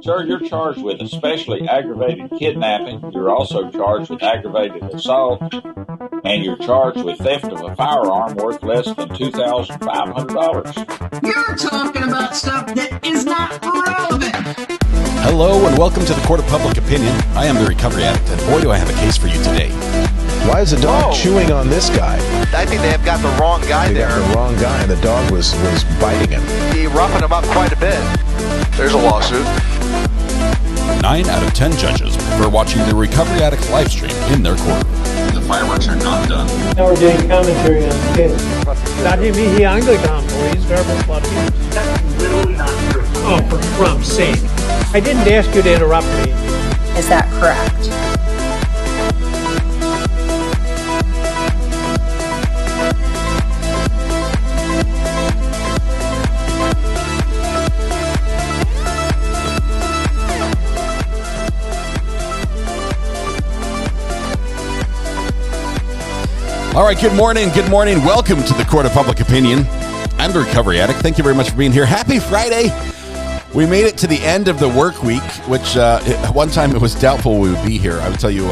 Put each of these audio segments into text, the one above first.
Sir, you're charged with especially aggravated kidnapping. You're also charged with aggravated assault, and you're charged with theft of a firearm worth less than $2,500. You're talking about stuff that is not relevant. Hello and welcome to the Court of Public Opinion. I am the Recovery Addict, and boy do I have a case for you today. Why is the dog chewing on this guy? I think they have got the wrong guy there. Got the wrong guy, and the dog was biting him. He roughing him up quite a bit. There's a lawsuit. 9 out of 10 judges prefer watching the Recovery Addict live stream in their courtroom. The fireworks are not done. Now we're doing commentary on the case. Dati mihi Anglican police, verbal bloody. That's literally not true. Oh, for Trump's sake. I didn't ask you to interrupt me. Is that correct? All right, good morning. Welcome to the Court of Public Opinion. I'm the Recovery Addict. Thank you very much for being here. Happy Friday. We made it to the end of the work week, which at one time it was doubtful we would be here. I would tell you,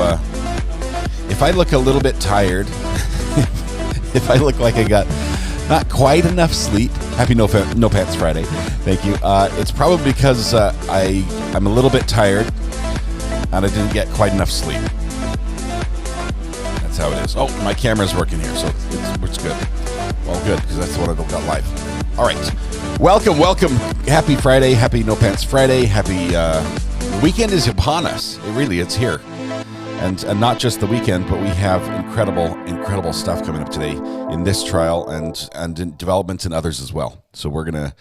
if I look a little bit tired, if I look like I got not quite enough sleep, happy No Pants Friday. Thank you. It's probably because I'm a little bit tired and I didn't get quite enough sleep. That's how it is. Oh, my camera's working here, so it's good. Well, good, because that's what I've got live. All right. Welcome. Happy Friday. Happy No Pants Friday. Happy weekend is upon us. It's here. And not just the weekend, but we have incredible stuff coming up today in this trial and in developments in others as well. So we're gonna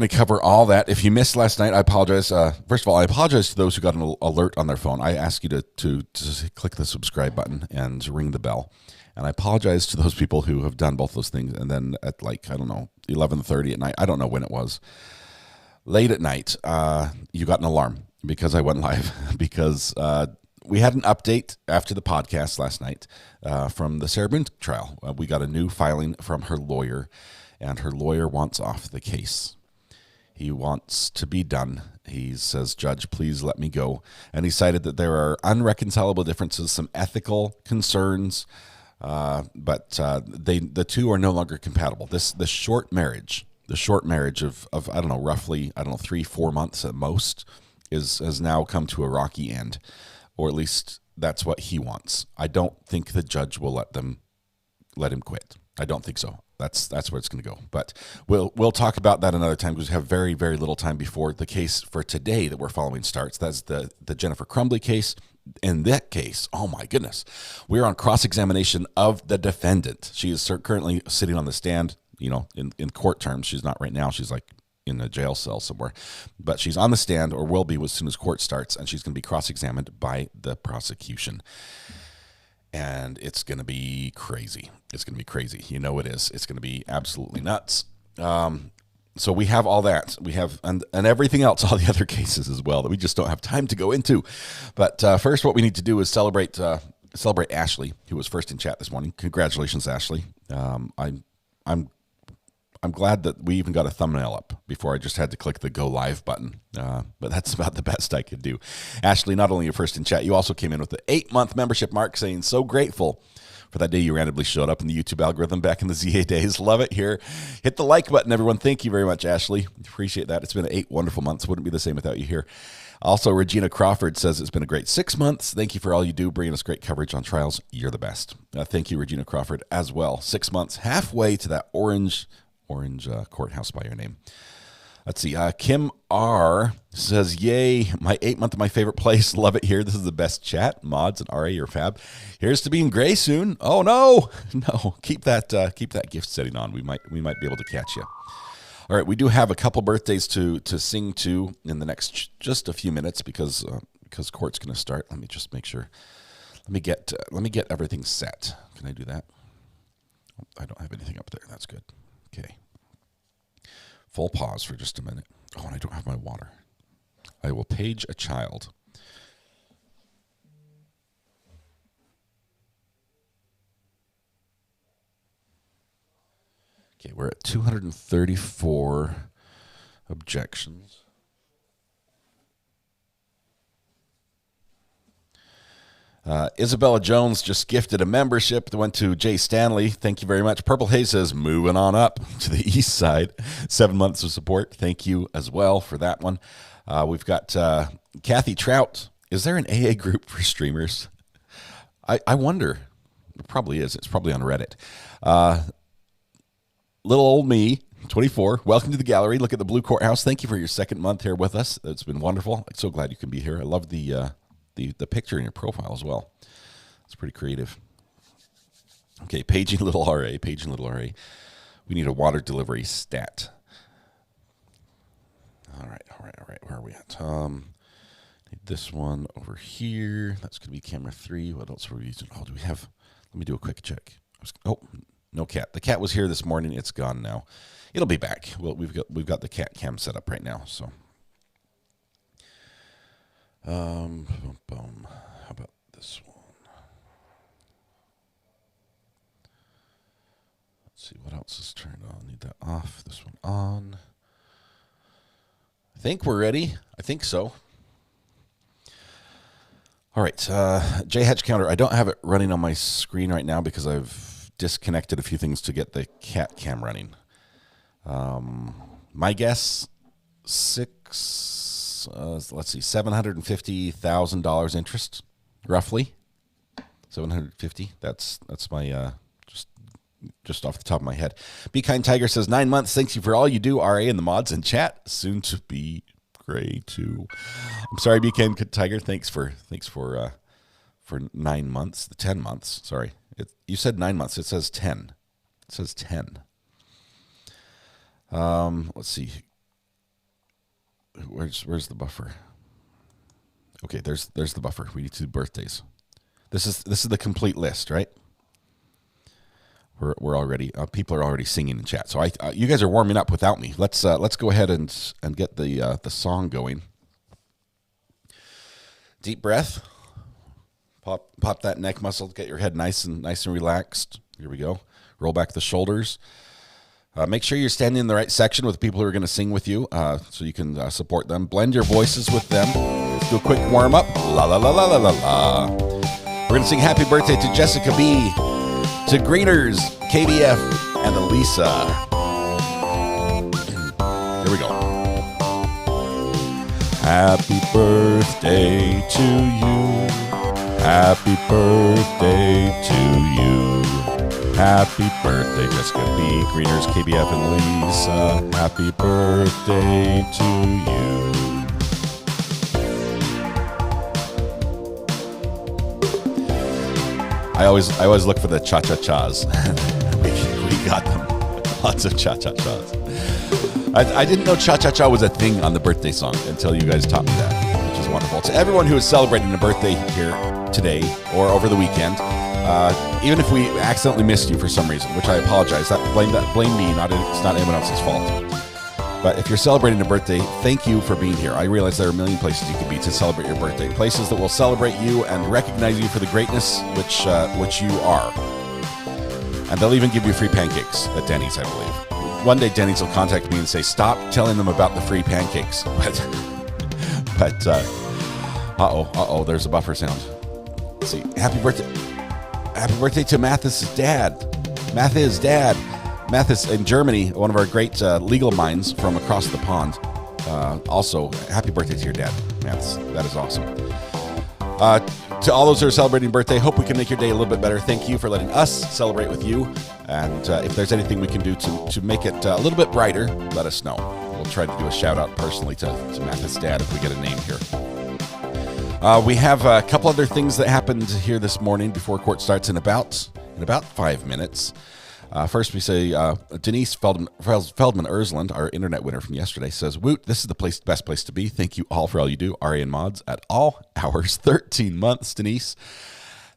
cover all that. If you missed last night, I apologize. First of all, I apologize to those who got an alert on their phone. I ask you to click the subscribe button and ring the bell. And I apologize to those people who have done both those things. And then at 11:30 at night, I don't know when it was, late at night, you got an alarm because I went live because we had an update after the podcast last night from the Sarah Boone trial. We got a new filing from her lawyer, and her lawyer wants off the case. He wants to be done. He says, "Judge, please let me go." And he cited that there are unreconcilable differences, some ethical concerns, but the two are no longer compatible. The short marriage of I don't know, roughly 3-4 months at most has now come to a rocky end, or at least that's what he wants. I don't think the judge will let him quit. I don't think so. That's where it's going to go. But we'll talk about that another time because we have very, very little time before the case for today that we're following starts. That's the Jennifer Crumbley case. In that case, oh my goodness, we're on cross-examination of the defendant. She is currently sitting on the stand, in court terms. She's not right now. She's like in a jail cell somewhere. But she's on the stand, or will be as soon as court starts, and she's going to be cross-examined by the prosecution. And it's going to be crazy. It's going to be crazy. You know it is. It's going to be absolutely nuts. So we have all that. We have and everything else, all the other cases as well that we just don't have time to go into. But first, what we need to do is celebrate Ashley, who was first in chat this morning. Congratulations, Ashley. I'm glad that we even got a thumbnail up before I just had to click the go live button. But that's about the best I could do. Ashley, not only your first in chat, you also came in with the 8-month membership mark, saying so grateful for that day you randomly showed up in the YouTube algorithm back in the ZA days. Love it here. Hit the like button, everyone. Thank you very much, Ashley. Appreciate that. It's been 8 wonderful months. Wouldn't be the same without you here. Also, Regina Crawford says it's been a great 6 months. Thank you for all you do, bringing us great coverage on trials. You're the best. Thank you, Regina Crawford, as well. 6 months, halfway to that orange courthouse by your name. Let's see. Kim R says, "Yay, my 8-month, my favorite place. Love it here. This is the best chat. Mods and RA, you're fab. Here's to being gray soon. Oh no, keep that gift setting on. We might be able to catch you. All right, we do have a couple birthdays to sing to in the next just a few minutes because court's going to start. Let me just make sure. Let me get everything set. Can I do that? I don't have anything up there. That's good. Okay. Full pause for just a minute. Oh, and I don't have my water. I will page a child. Okay, we're at 234 objections. Isabella Jones just gifted a membership that went to Jay Stanley. Thank you very much. Purple Haze says, moving on up to the east side. 7 months of support. Thank you as well for that one. We've got Kathy Trout. Is there an AA group for streamers? I wonder. It probably is. It's probably on Reddit. Little old me, 24. Welcome to the gallery. Look at the Blue Courthouse. Thank you for your second month here with us. It's been wonderful. I'm so glad you can be here. I love the picture in your profile as well. It's pretty creative. Okay, paging little RA. Paging little RA. We need a water delivery stat. All right. Where are we at? Need this one over here. That's going to be camera 3. What else were we using? Oh, do we have? Let me do a quick check. Oh, no cat. The cat was here this morning. It's gone now. It'll be back. Well, we've got the cat cam set up right now. So, boom. How about this one? Let's see what else is turned on. Need that off. This one on. I think we're ready. I think so. All right, JHatch counter. I don't have it running on my screen right now because I've disconnected a few things to get the cat cam running. My guess, $750,000 interest, roughly. 750. That's my just off the top of my head. Be Kind Tiger says 9 months. Thanks you for all you do, RA and the mods and chat. Soon to be Gray too. I'm sorry, Be Kind Tiger. Thanks for 9 months. The 10 months. Sorry, you said 9 months. It says 10. It says 10. Let's see. Where's the buffer? Okay, there's the buffer. We need 2 birthdays. This is the complete list, right? We're already people are already singing in chat. So you guys are warming up without me. Let's go ahead and get the song going. Deep breath. Pop that neck muscle. Get your head nice and relaxed. Here we go. Roll back the shoulders. Make sure you're standing in the right section with people who are going to sing with you, so you can support them. Blend your voices with them. Let's do a quick warm up. La la la la la la la. We're going to sing happy birthday to Jessica B, to Greeners, KBF, and Elisa. Here we go. Happy birthday to you. Happy birthday to you. Happy birthday, Jessica B, Greeners, KBF, and Lisa. Happy birthday to you. I always look for the cha-cha-chas. we got them. Lots of cha-cha-chas. I didn't know cha-cha-cha was a thing on the birthday song until you guys taught me that, which is wonderful. To everyone who is celebrating a birthday here today or over the weekend, even if we accidentally missed you for some reason, which I apologize, blame me, it's not anyone else's fault. But if you're celebrating a birthday, thank you for being here. I realize there are a million places you could be to celebrate your birthday. Places that will celebrate you and recognize you for the greatness which you are. And they'll even give you free pancakes at Denny's, I believe. One day Denny's will contact me and say, stop telling them about the free pancakes. But there's a buffer sound. Let's see. Happy birthday to Mathis' dad. Mathis in Germany, one of our great legal minds from across the pond. Also, happy birthday to your dad, Mathis. That is awesome. To all those who are celebrating birthday, hope we can make your day a little bit better. Thank you for letting us celebrate with you. And if there's anything we can do to make it a little bit brighter, let us know. We'll try to do a shout out personally to Mathis' dad if we get a name here. We have a couple other things that happened here this morning before court starts in about 5 minutes. First, we say Denise Feldman Ersland, our internet winner from yesterday, says, Woot, this is the best place to be. Thank you all for all you do, RA and mods, at all hours. 13 months, Denise.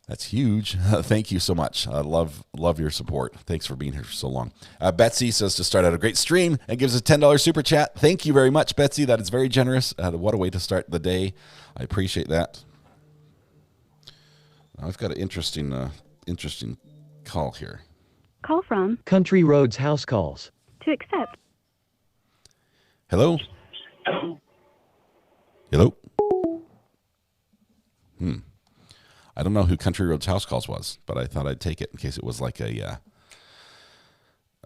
That's huge. Thank you so much. I love your support. Thanks for being here for so long. Betsy says to start out a great stream and gives a $10 super chat. Thank you very much, Betsy. That is very generous. What a way to start the day. I appreciate that. I've got an interesting call here. Call from Country Roads House Calls. To accept. Hello? Hello? I don't know who Country Roads House Calls was, but I thought I'd take it in case it was like a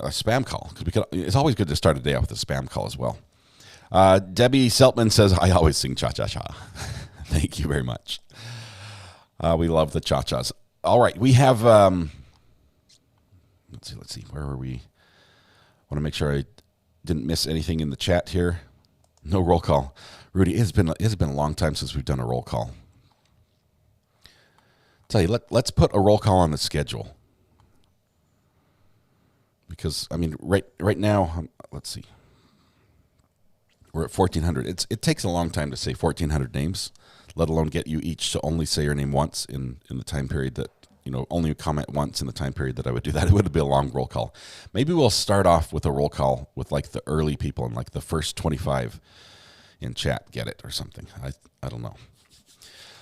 spam call. Because it's always good to start a day off with a spam call as well. Debbie Seltman says, I always sing cha-cha-cha. Thank you very much. We love the cha-chas. All right, we have, let's see, where were we? I want to make sure I didn't miss anything in the chat here. No roll call. Rudy, it's been a long time since we've done a roll call. Tell you, let's put a roll call on the schedule. Because, I mean, right now, let's see. We're at 1,400. It takes a long time to say 1,400 names, let alone get you each to only say your name once in the time period that, only comment once in the time period that I would do that. It would be a long roll call. Maybe we'll start off with a roll call with like the early people and like the first 25 in chat get it or something. I don't know.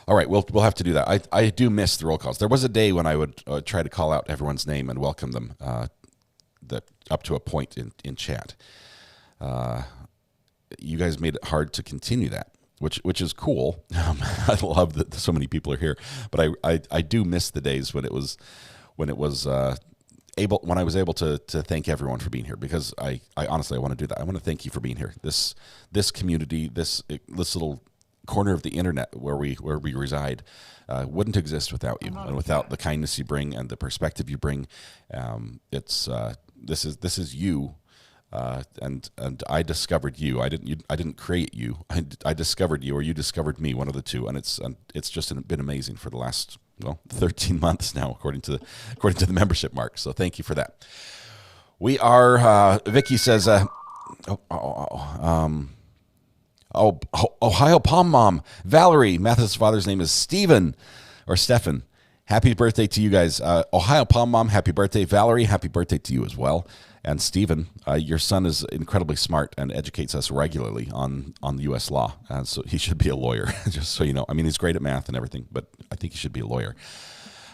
All right, we'll have to do that. I do miss the roll calls. There was a day when I would try to call out everyone's name and welcome them up to a point in chat. You guys made it hard to continue that, which is cool. I love that so many people are here, but I do miss the days when I was able to thank everyone for being here, because I honestly want to do that. I want to thank you for being here. This community, this little corner of the internet where we reside wouldn't exist without you and without the kindness you bring and the perspective you bring. This is you. And I discovered you. I didn't create you. I discovered you, or you discovered me, one of the two. And it's just been amazing for the last 13 months now, according to the membership mark. So thank you for that. We are. Vicky says, Ohio Palm Mom, Valerie. Mathis' father's name is Stephen. Happy birthday to you guys. Ohio Palm Mom, happy birthday. Valerie, happy birthday to you as well. And Stephen, your son is incredibly smart and educates us regularly on U.S. law. So he should be a lawyer, just so you know. I mean, he's great at math and everything, but I think he should be a lawyer.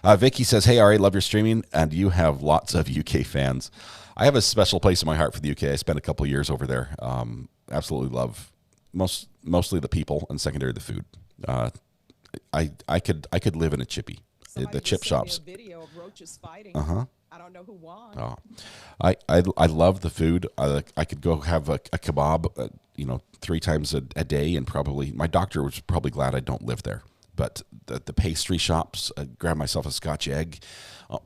Vicky says, hey, Ari, love your streaming, and you have lots of UK fans. I have a special place in my heart for the UK. I spent a couple of years over there. Absolutely love mostly the people, and secondary the food. I could live in a chippy. The chip shops. Video of roaches fighting. I don't know who won. Oh, I love the food. I could go have a kebab, 3 times a day, and probably my doctor was probably glad I don't live there. But the pastry shops, grab myself a Scotch egg.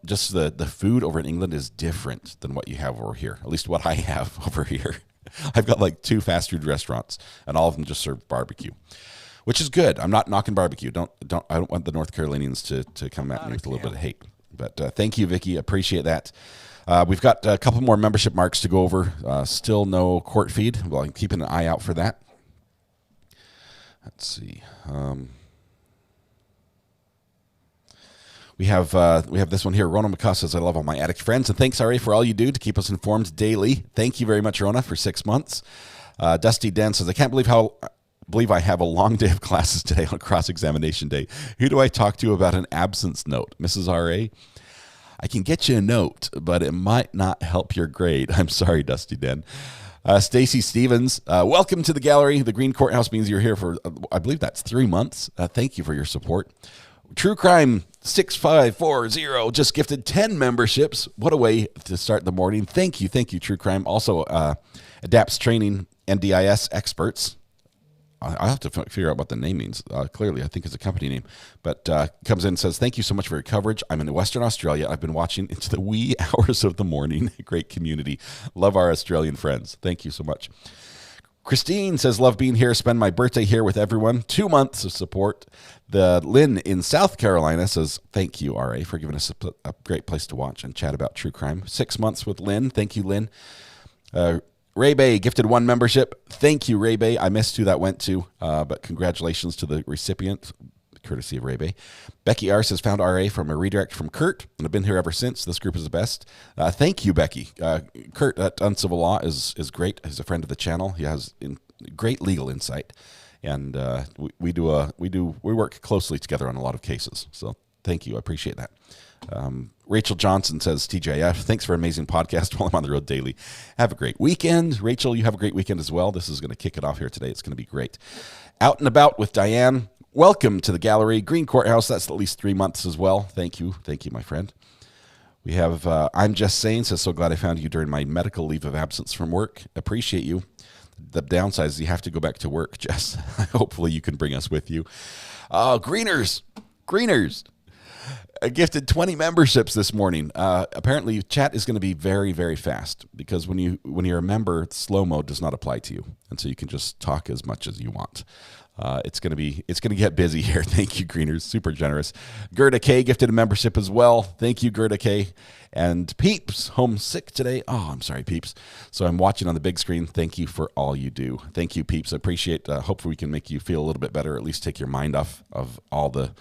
Just the food over in England is different than what you have over here. At least what I have over here. I've got like 2 fast food restaurants, and all of them just serve barbecue, which is good. I'm not knocking barbecue. I don't want the North Carolinians to come at me with a little bit of hate. But thank you, Vicky. Appreciate that. We've got a couple more membership marks to go over. Still no court feed. Well, I'm keeping an eye out for that. Let's see. We have this one here. Rona McCuss says, I love all my addict friends, and thanks, Ari, for all you do to keep us informed daily. Thank you very much, Rona, for 6 months. Dusty Den says, I can't believe I have a long day of classes today on cross-examination day. Who do I talk to about an absence note? Mrs. R.A.? I can get you a note, but it might not help your grade. I'm sorry, Dusty Den. Stacy Stevens, welcome to the gallery. The Green Courthouse means you're here for, I believe that's 3 months. Thank you for your support. True Crime 6540 just gifted 10 memberships. What a way to start the morning. Thank you, True Crime. Also, Adapts Training NDIS Experts. I'll have to figure out what the name means. Clearly, I think it's a company name. But comes in and says, thank you so much for your coverage. I'm in Western Australia. I've been watching into the wee hours of the morning. Great community. Love our Australian friends. Thank you so much. Christine says, love being here. Spend my birthday here with everyone. 2 months of support. The Lynn in South Carolina says, thank you, RA, for giving us a great place to watch and chat about true crime. 6 months with Lynn. Thank you, Lynn. Ray Bay gifted 1 membership. Thank you, Ray Bay. I missed who that went to, but congratulations to the recipient, courtesy of Ray Bay. Becky R. says, found RA from a redirect from Kurt, and I've been here ever since. This group is the best. Thank you, Becky. Kurt at Uncivil Law is great. He's a friend of the channel. He has great legal insight, and we work closely together on a lot of cases. So thank you. I appreciate that. Rachel Johnson says, TJF, thanks for an amazing podcast while I'm on the road daily. Have a great weekend. Rachel, you have a great weekend as well. This is going to kick it off here today. It's going to be great. Out and About with Diane. Welcome to the gallery. Green Courthouse, that's at least 3 months as well. Thank you, my friend. We have, I'm Just Saying, says, so glad I found you during my medical leave of absence from work. Appreciate you. The downside is you have to go back to work, Jess. Hopefully you can bring us with you. Greeners. I gifted 20 memberships this morning. Apparently, chat is going to be very, very fast because when you're a member, slow mode does not apply to you, and so you can just talk as much as you want. It's going to get busy here. Thank you, Greeners. Super generous. Gerda K gifted a membership as well. Thank you, Gerda K. And Peeps, homesick today. Oh, I'm sorry, Peeps. So I'm watching on the big screen. Thank you for all you do. Thank you, Peeps. I appreciate. Hopefully, we can make you feel a little bit better. At least take your mind off of all the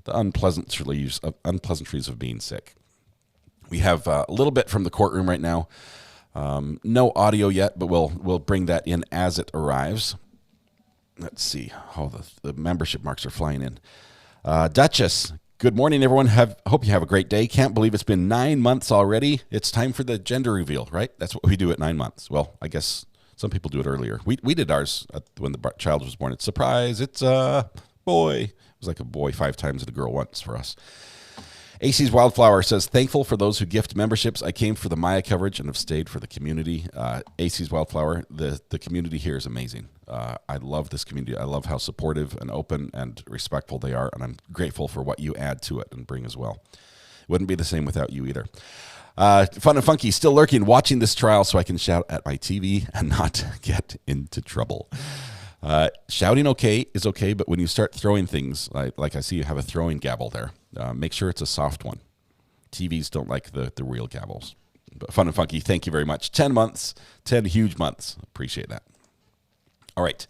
unpleasantries of being sick. We have a little bit from the courtroom right now. No audio yet, but we'll bring that in as it arrives. Let's see. Oh, the membership marks are flying in. Duchess, good morning, everyone. Hope you have a great day. Can't believe it's been 9 months already. It's time for the gender reveal, right? That's what we do at 9 months. Well, I guess some people do it earlier. We did ours when the child was born. It's surprise. It's a boy. It was like a boy 5 times and a girl once for us. AC's Wildflower says, thankful for those who gift memberships. I came for the Maya coverage and have stayed for the community. AC's Wildflower, the community here is amazing. I love this community. I love how supportive and open and respectful they are, and I'm grateful for what you add to it and bring as well. Wouldn't be the same without you either. Fun and Funky, still lurking, watching this trial so I can shout at my TV and not get into trouble. Shouting is okay, but when you start throwing things, like I see you have a throwing gavel there, make sure it's a soft one. TVs don't like the real gavels. But Fun and Funky, thank you very much. 10 months, 10 huge months. Appreciate that. All right.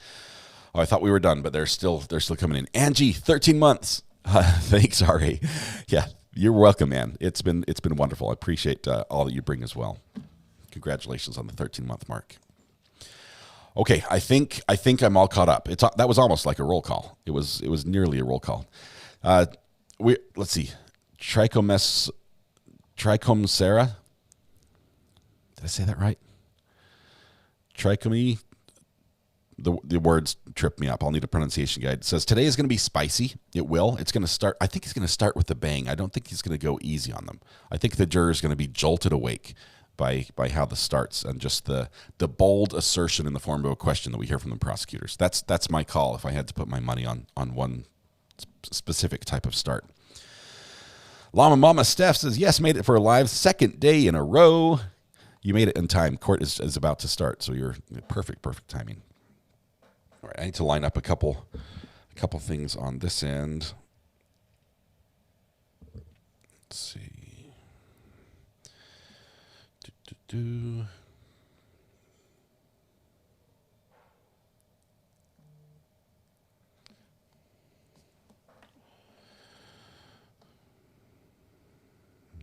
Oh, I thought we were done, but they're still coming in. Angie, 13 months. Thanks, Ari. Yeah, you're welcome, man. It's been wonderful. I appreciate all that you bring as well. Congratulations on the 13-month mark. Okay, I think I'm all caught up. That was almost like a roll call. It was nearly a roll call. Let's see, Trichomacera. Did I say that right? Trichomy. The words trip me up. I'll need a pronunciation guide. It says today is going to be spicy. It will. It's going to start. I think it's going to start with a bang. I don't think he's going to go easy on them. I think the juror is going to be jolted awake by how this starts and just the bold assertion in the form of a question that we hear from the prosecutors. That's my call if I had to put my money on one specific type of start. Llama Mama Steph says, yes, made it for a live second day in a row. You made it in time. Court is about to start, so you're perfect timing. All right, I need to line up a couple things on this end. Let's see.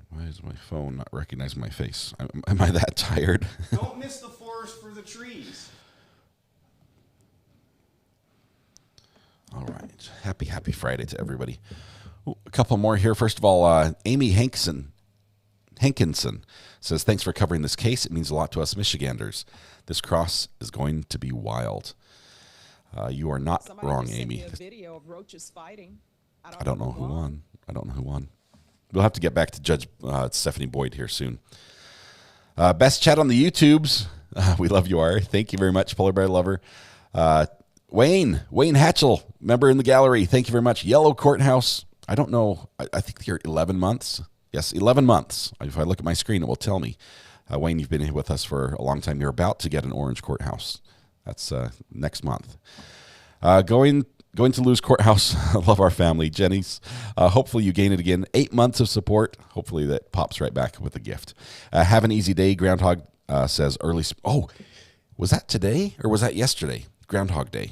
Why is my phone not recognizing my face? Am I that tired? Don't miss the forest for the trees. All right. Happy Friday to everybody. Ooh, a couple more here. First of all, Amy Hankinson says, thanks for covering this case. It means a lot to us Michiganders. This cross is going to be wild. You are not wrong, Amy. A video of roaches fighting. I don't know who won. We'll have to get back to Judge Stephanie Boyd here soon. Best chat on the YouTubes. We love you, Ari. Thank you very much, Polar Bear Lover. Wayne Hatchell, member in the gallery. Thank you very much. Yellow Courthouse. I don't know. I think you're 11 months. Yes, 11 months. If I look at my screen, it will tell me. Wayne, you've been here with us for a long time. You're about to get an orange courthouse. That's next month. Going to lose courthouse. I love our family. Jenny's. Hopefully you gain it again. 8 months of support. Hopefully that pops right back with a gift. Have an easy day. Groundhog says early. Was that today or was that yesterday? Groundhog Day.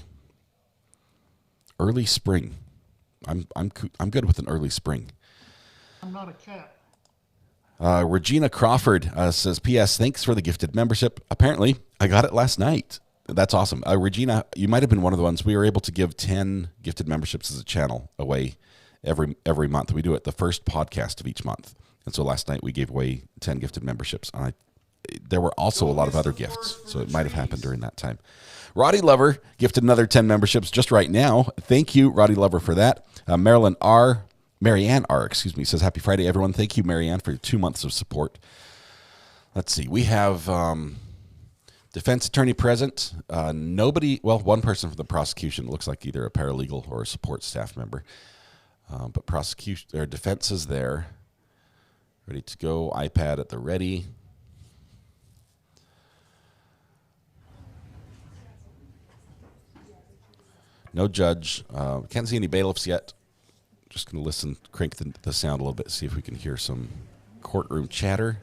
Early spring. I'm good with an early spring. I'm not a cat. Regina Crawford says, P.S. Thanks for the gifted membership. Apparently, I got it last night. That's awesome. Regina, you might have been one of the ones. We were able to give 10 gifted memberships as a channel away every month. We do it the first podcast of each month. And so last night we gave away 10 gifted memberships. And there were also a lot of other gifts, so it might have happened during that time. Roddy Lover gifted another 10 memberships just right now. Thank you, Roddy Lover, for that. Marianne R., says, Happy Friday, everyone. Thank you, Marianne, for your 2 months of support. Let's see. We have defense attorney present. One person from the prosecution. It looks like either a paralegal or a support staff member. But prosecution or defense is there. Ready to go. iPad at the ready. No judge. Can't see any bailiffs yet. Just going to listen, crank the sound a little bit, see if we can hear some courtroom chatter.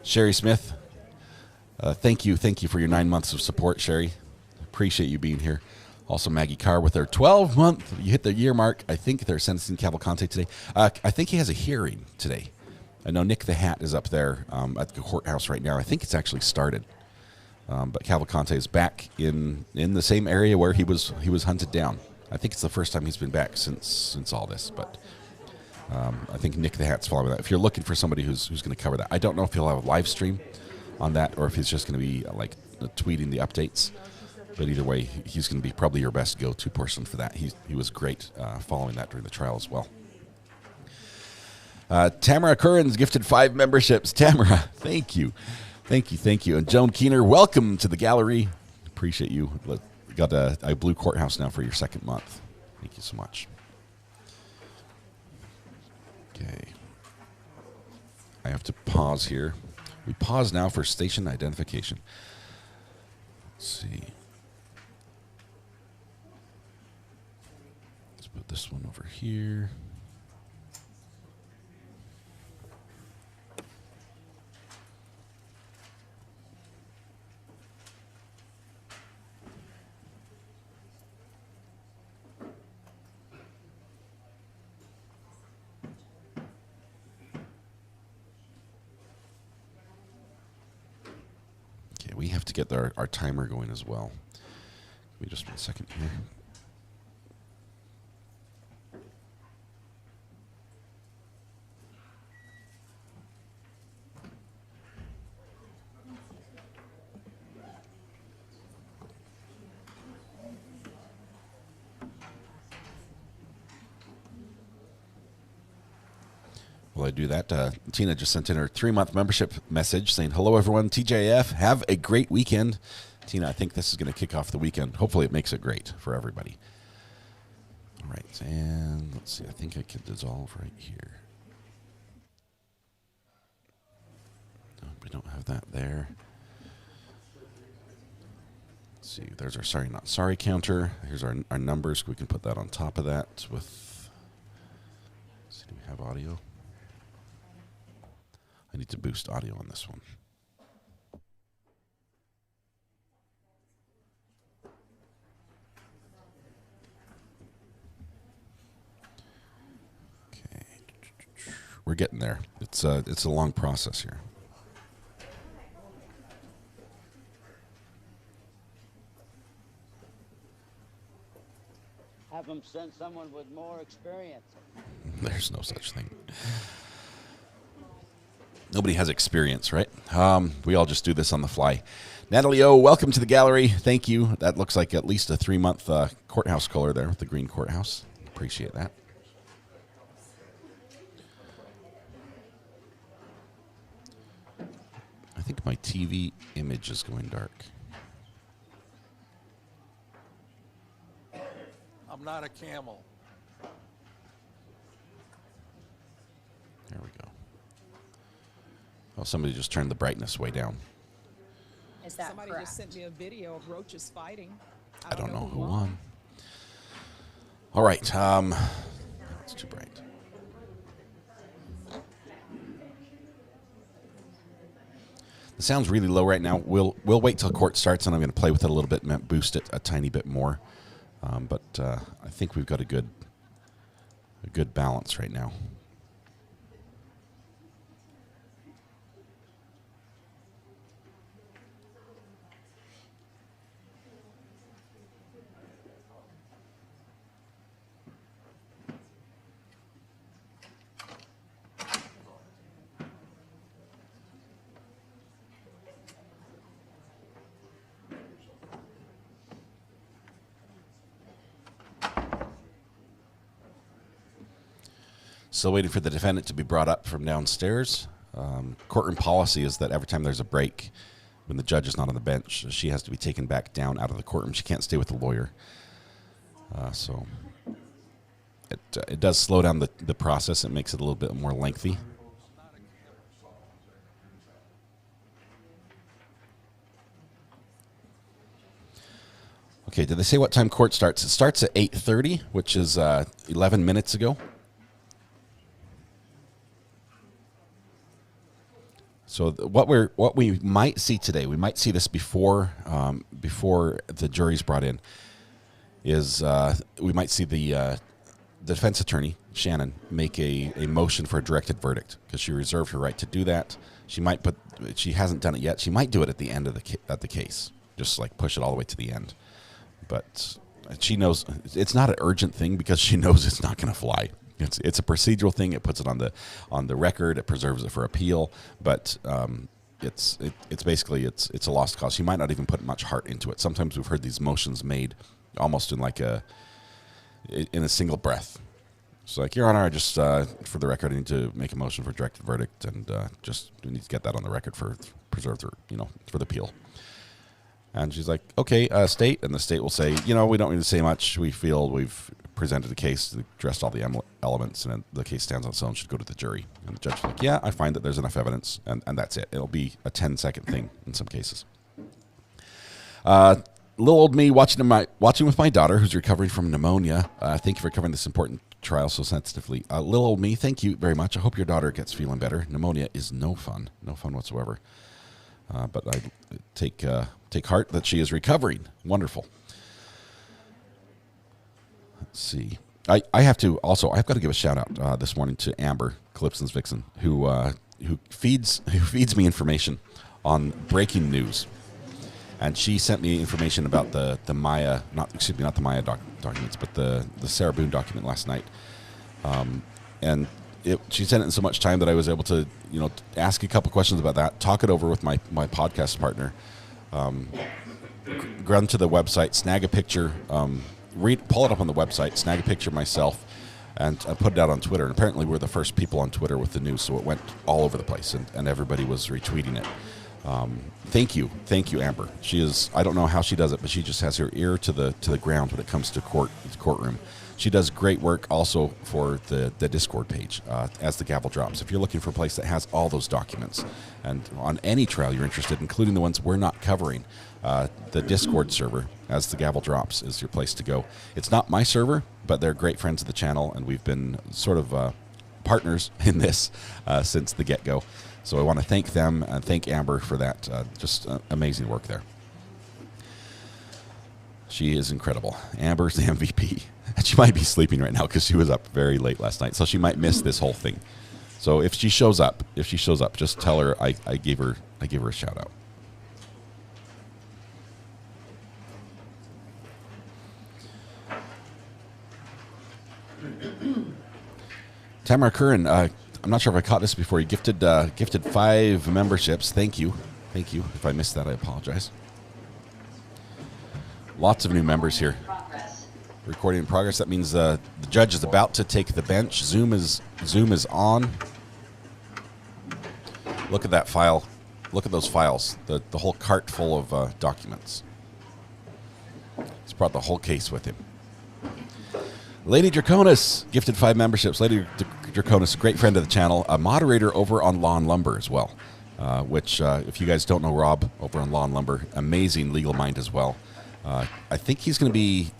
Sherry Smith, thank you for your 9 months of support, Sherry. Appreciate you being here. Also, Maggie Carr with their 12-month. You hit the year mark. I think they're sentencing Cavalcante today. I think he has a hearing today. I know Nick the Hat is up there at the courthouse right now. I think it's actually started. But Cavalcante is back in the same area where he was hunted down. I think it's the first time he's been back since all this. But I think Nick the Hat's following that. If you're looking for somebody who's going to cover that, I don't know if he'll have a live stream on that or if he's just going to be tweeting the updates. But either way, he's going to be probably your best go-to person for that. He was great following that during the trial as well. Tamara Curran's gifted 5 memberships. Tamara, thank you. Thank you. And Joan Keener, welcome to the gallery. Appreciate you. Got a blue courthouse now for your 2nd month. Thank you so much. Okay. I have to pause here. We pause now for station identification. Let's see. Let's put this one over here. We have to get our timer going as well. Give me just 1 second here. While I do that, Tina just sent in her 3-month membership message saying, hello, everyone, TJF, have a great weekend. Tina, I think this is going to kick off the weekend. Hopefully it makes it great for everybody. All right, and let's see. I think I can dissolve right here. No, we don't have that there. Let's see. There's our sorry, not sorry counter. Here's our numbers. We can put that on top of that with, let's see, do we have audio? I need to boost audio on this one. Okay. We're getting there. It's a long process here. Have them send someone with more experience. There's no such thing. Nobody has experience, right? We all just do this on the fly. Natalie O, welcome to the gallery. Thank you. That looks like at least a 3-month courthouse color there with the green courthouse. Appreciate that. I think my TV image is going dark. I'm not a camel. There we go. Oh, somebody just turned the brightness way down. Is that somebody correct? Just sent me a video of roaches fighting. I don't know who won. All right. It's too bright. The sound's really low right now. We'll wait till court starts, and I'm going to play with it a little bit and boost it a tiny bit more. But I think we've got a good balance right now. Still waiting for the defendant to be brought up from downstairs. Courtroom policy is that every time there's a break, when the judge is not on the bench, she has to be taken back down out of the courtroom. She can't stay with the lawyer. So it does slow down the process. It makes it a little bit more lengthy. Okay, did they say what time court starts? It starts at 8:30, which is 11 minutes ago. So what we might see today, we might see this before the jury's brought in, is we might see the defense attorney, Shannon, make a motion for a directed verdict because she reserved her right to do that. She hasn't done it yet. She might do it at the end of the case, just like push it all the way to the end. But she knows it's not an urgent thing because she knows it's not going to fly. It's a procedural thing. It puts it on the record. It preserves it for appeal. But it's basically it's a lost cause. She might not even put much heart into it. Sometimes we've heard these motions made almost in a single breath. It's like, Your Honor, I just for the record, I need to make a motion for directed verdict, and just we need to get that on the record for preserve for the appeal. And she's like, okay, state. And the state will say, we don't need to say much. We feel we've presented a case, addressed all the elements, and the case stands on its own, should go to the jury. And the judge will like, yeah, I find that there's enough evidence, and that's it. It'll be a 10-second thing in some cases. Little old me watching with my daughter, who's recovering from pneumonia. Thank you for covering this important trial so sensitively. Little old me, thank you very much. I hope your daughter gets feeling better. Pneumonia is no fun whatsoever. But I take heart that she is recovering. Wonderful. Let's see. I've got to give a shout out this morning to Amber, Calypson's vixen, who feeds me information on breaking news. And she sent me information about the Maya, not the Maya documents, but the Sarah Boone document last night. And she sent it in so much time that I was able to, ask a couple questions about that, talk it over with my podcast partner, run to the website, snag a picture, pull it up on the website, snag a picture myself, and put it out on Twitter. And apparently we're the first people on Twitter with the news, so it went all over the place, and everybody was retweeting it. Thank you, Amber. She is, I don't know how she does it, but she just has her ear to the ground when it comes to courtroom. She does great work also for the Discord page as the gavel drops. If you're looking for a place that has all those documents, and on any trial you're interested, including the ones we're not covering, the Discord server, as the gavel drops, is your place to go. It's not my server, but they're great friends of the channel, and we've been sort of partners in this since the get-go. So I want to thank them and thank Amber for that. Just amazing work there. She is incredible. Amber's the MVP. And she might be sleeping right now because she was up very late last night. So she might miss this whole thing. So if she shows up, just tell her I gave her a shout out. Tamara Curran, I'm not sure if I caught this before. You gifted 5 memberships. Thank you. If I missed that, I apologize. Lots of new members here. Recording in progress. That means the judge is about to take the bench. Zoom is on. Look at that file. Look at those files. The whole cart full of documents. He's brought the whole case with him. Lady Draconis gifted 5 memberships. Lady Draconis, a great friend of the channel, a moderator over on Law and Lumber as well. Which, if you guys don't know Rob over on Law and Lumber, amazing legal mind as well. I think he's going to be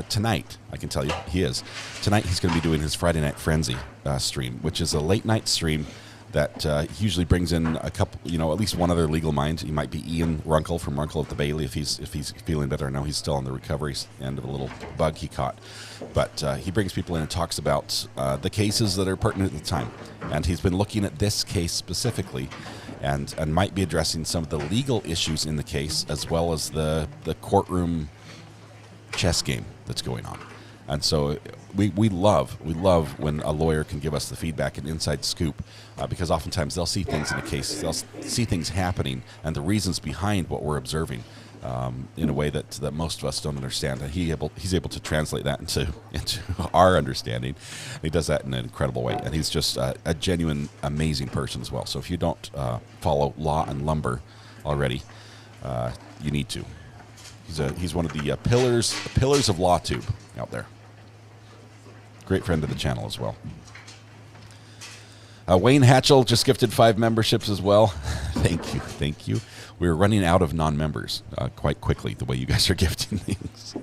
tonight. I can tell you he is tonight. He's going to be doing his Friday Night Frenzy stream, which is a late night stream that he usually brings in a couple, at least one other legal mind. He might be Ian Runkle from Runkle at the Bailey if he's feeling better. I know he's still on the recovery end of a little bug he caught, but he brings people in and talks about the cases that are pertinent at the time. And he's been looking at this case specifically, and might be addressing some of the legal issues in the case as well as the courtroom chess game that's going on. And so we love when a lawyer can give us the feedback and inside scoop, because oftentimes they'll see things in a case, they'll see things happening and the reasons behind what we're observing. in a way that most of us don't understand. And he's able to translate that into our understanding. And he does that in an incredible way. And he's just a genuine, amazing person as well. So if you don't follow Law and Lumber already, you need to. He's one of the pillars of LawTube out there. Great friend of the channel as well. Wayne Hatchell just gifted 5 memberships as well. Thank you. We're running out of non-members quite quickly, the way you guys are gifting things.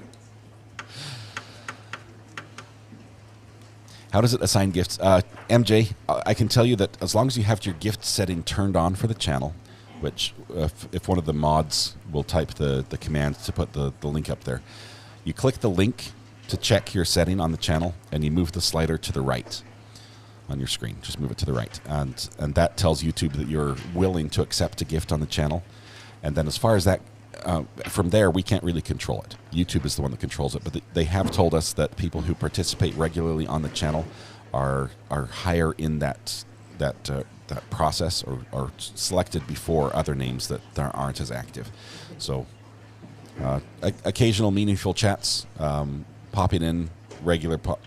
How does it assign gifts? MJ, I can tell you that as long as you have your gift setting turned on for the channel, which if one of the mods will type the command to put the link up there, you click the link to check your setting on the channel, and you move the slider to the right on your screen. Just move it to the right, and that tells YouTube that you're willing to accept a gift on the channel. And then as far as that, from there, we can't really control it. YouTube is the one that controls it, but they have told us that people who participate regularly on the channel are higher in that process, or selected before other names that aren't as active. So occasional meaningful chats, popping in,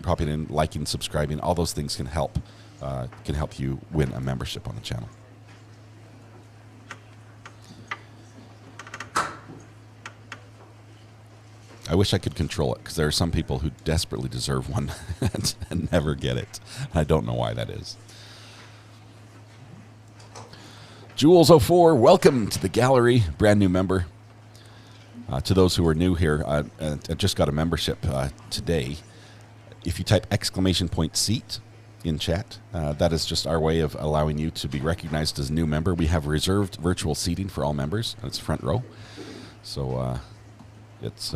popping in, liking, subscribing, all those things can help you win a membership on the channel. I wish I could control it, because there are some people who desperately deserve one and never get it. I don't know why that is. Jules04, welcome to the gallery, brand new member. To those who are new here, I just got a membership today. If you type !seat in chat, that is just our way of allowing you to be recognized as a new member. We have reserved virtual seating for all members, and it's front row. So it's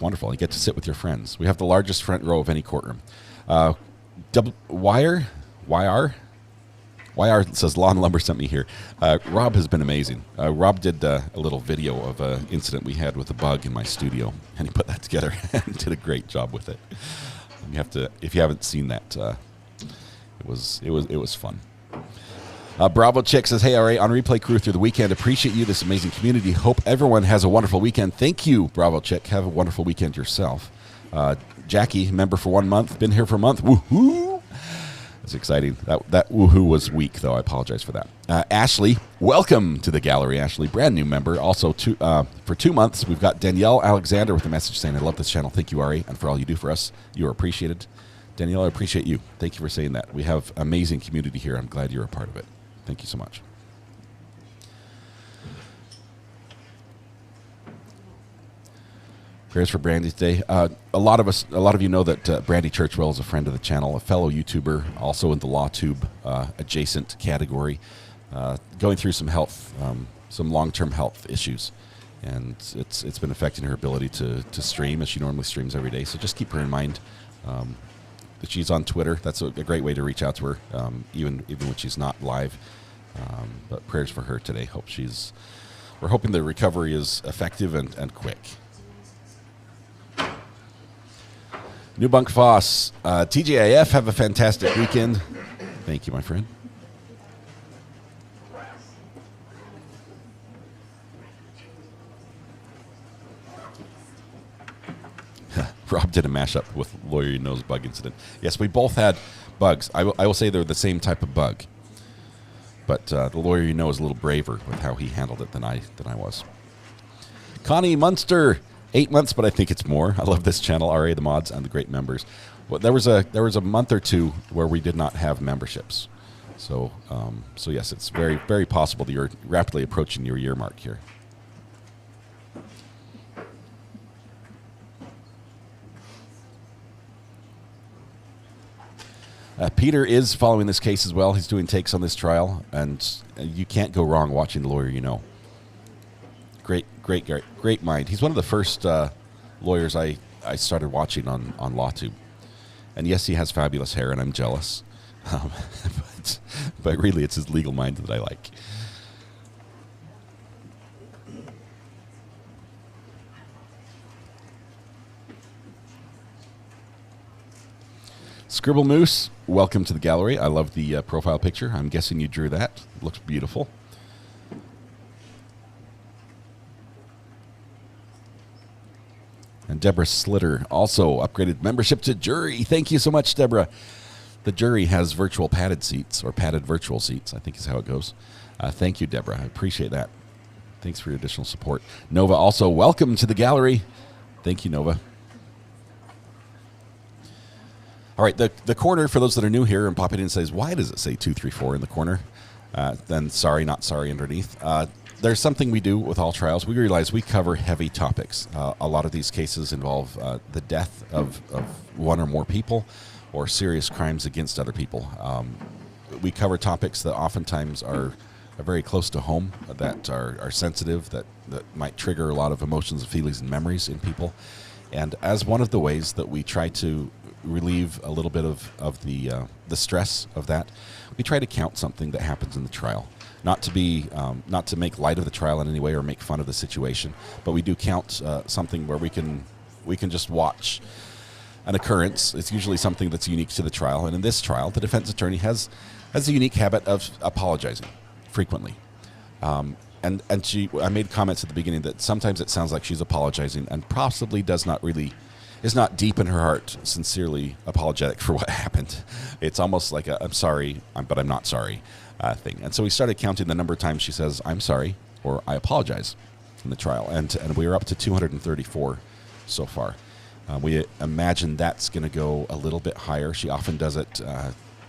wonderful. You get to sit with your friends. We have the largest front row of any courtroom. YR says Law and Lumber sent me here. Rob has been amazing. Rob did a little video of an incident we had with a bug in my studio, and he put that together and did a great job with it. You have to, if you haven't seen that, it was fun. Bravo Chick says, hey, RA, on Replay Crew through the weekend. Appreciate you, this amazing community. Hope everyone has a wonderful weekend. Thank you, Bravo Chick. Have a wonderful weekend yourself. Jackie, member for 1 month. Been here for a month. Woohoo! That's exciting. That woohoo was weak, though. I apologize for that. Ashley, welcome to the gallery, Ashley. Brand new member. Also, for 2 months, we've got Danielle Alexander with a message saying, I love this channel. Thank you, RA, and for all you do for us. You are appreciated. Danielle, I appreciate you. Thank you for saying that. We have amazing community here. I'm glad you're a part of it. Thank you so much. Prayers for Brandy today. A lot of you know that Brandy Churchwell is a friend of the channel, a fellow YouTuber, also in the LawTube adjacent category, going through some long-term health issues, and it's been affecting her ability to stream as she normally streams every day. So just keep her in mind. That she's on Twitter. That's a great way to reach out to her, even when she's not live. But prayers for her today. We're hoping the recovery is effective and quick. New Bunk Foss, TGIF, have a fantastic weekend. Thank you, my friend. Rob did a mashup with Lawyer You Know's bug incident. Yes, we both had bugs. I will say they're the same type of bug. But the Lawyer You Know is a little braver with how he handled it than I was. Connie Munster, 8 months, but I think it's more. I love this channel, RA, the mods, and the great members. Well, there was a month or two where we did not have memberships. So yes, it's very, very possible that you're rapidly approaching your year mark here. Peter is following this case as well. He's doing takes on this trial, and you can't go wrong watching The Lawyer You Know. Great mind. He's one of the first lawyers I started watching on LawTube. And yes, he has fabulous hair, and I'm jealous. But really, it's his legal mind that I like. Scribble Moose, welcome to the gallery. I love the profile picture. I'm guessing you drew that. It looks beautiful. Deborah Slitter also upgraded membership to jury. Thank you so much, Deborah. The jury has virtual padded seats, or padded virtual seats, I think is how it goes. Thank you, Deborah. I appreciate that. Thanks for your additional support. Nova also, welcome to the gallery. Thank you, Nova. All right, the corner, for those that are new here and popping in, says, why does it say 234 in the corner? Then sorry, not sorry underneath. There's something we do with all trials. We realize we cover heavy topics. A lot of these cases involve the death of one or more people or serious crimes against other people. We cover topics that oftentimes are very close to home, that are sensitive, that might trigger a lot of emotions and feelings and memories in people. And as one of the ways that we try to relieve a little bit of the stress of that, we try to count something that happens in the trial. Not to make light of the trial in any way or make fun of the situation, but we do count something where we can just watch an occurrence. It's usually something that's unique to the trial, and in this trial, the defense attorney has a unique habit of apologizing frequently. I made comments at the beginning that sometimes it sounds like she's apologizing and possibly is not deep in her heart sincerely apologetic for what happened. It's almost like a I'm sorry, but I'm not sorry thing. And so we started counting the number of times she says I'm sorry or I apologize in the trial, and we are up to 234 so far. We imagine that's going to go a little bit higher. She often does it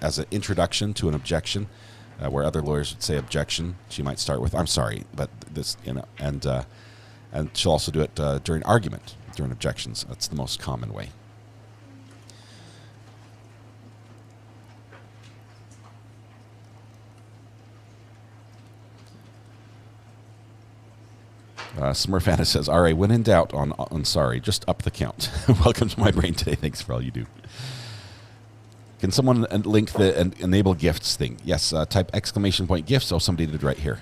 as an introduction to an objection, where other lawyers would say objection. She might start with I'm sorry, but this, and she'll also do it during argument, during objections. That's the most common way. Smurfana says, all right, when in doubt on sorry, just up the count. Welcome to my brain today. Thanks for all you do. Can someone link the enable gifts thing? Yes, type !gifts. Oh, somebody did right here.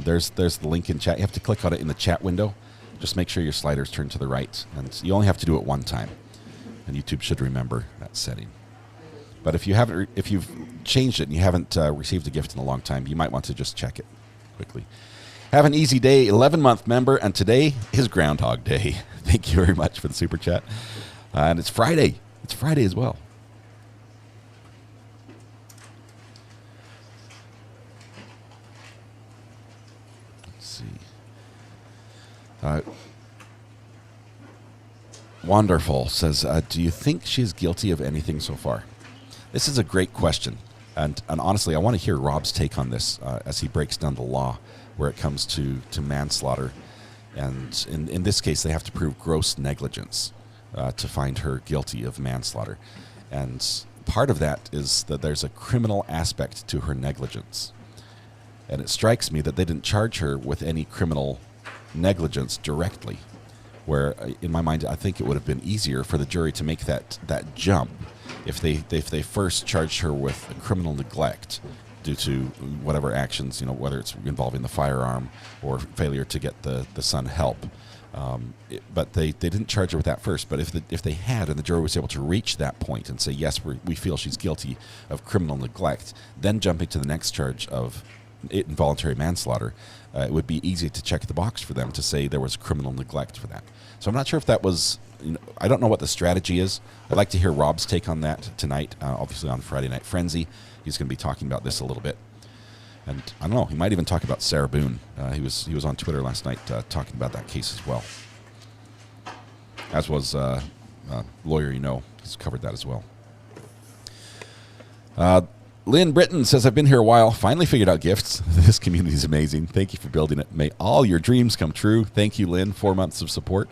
There's the link in chat. You have to click on it in the chat window. Just make sure your sliders turn to the right. And you only have to do it one time. And YouTube should remember that setting. But if you've changed it and you haven't received a gift in a long time, you might want to just check it quickly. Have an easy day, 11-month member, and today is Groundhog Day. Thank you very much for the super chat. And it's Friday. It's Friday as well. Let's see. Wonderful says, do you think she's guilty of anything so far? This is a great question. And honestly, I want to hear Rob's take on this as he breaks down the law where it comes to manslaughter. And in this case, they have to prove gross negligence to find her guilty of manslaughter. And part of that is that there's a criminal aspect to her negligence. And it strikes me that they didn't charge her with any criminal negligence directly, where in my mind, I think it would have been easier for the jury to make that jump if they first charged her with criminal neglect due to whatever actions, whether it's involving the firearm or failure to get the son help. But they didn't charge her with that first. But if they had, and the jury was able to reach that point and say, yes, we feel she's guilty of criminal neglect, then jumping to the next charge of involuntary manslaughter, it would be easy to check the box for them to say there was criminal neglect for that. So I'm not sure if that was, I don't know what the strategy is. I'd like to hear Rob's take on that tonight, obviously on Friday Night Frenzy. He's going to be talking about this a little bit. And I don't know, he might even talk about Sarah Boone. He was on Twitter last night talking about that case as well. As was Lawyer he's covered that as well. Lynn Britton says, I've been here a while, finally figured out gifts. This community is amazing. Thank you for building it. May all your dreams come true. Thank you, Lynn. 4 months of support.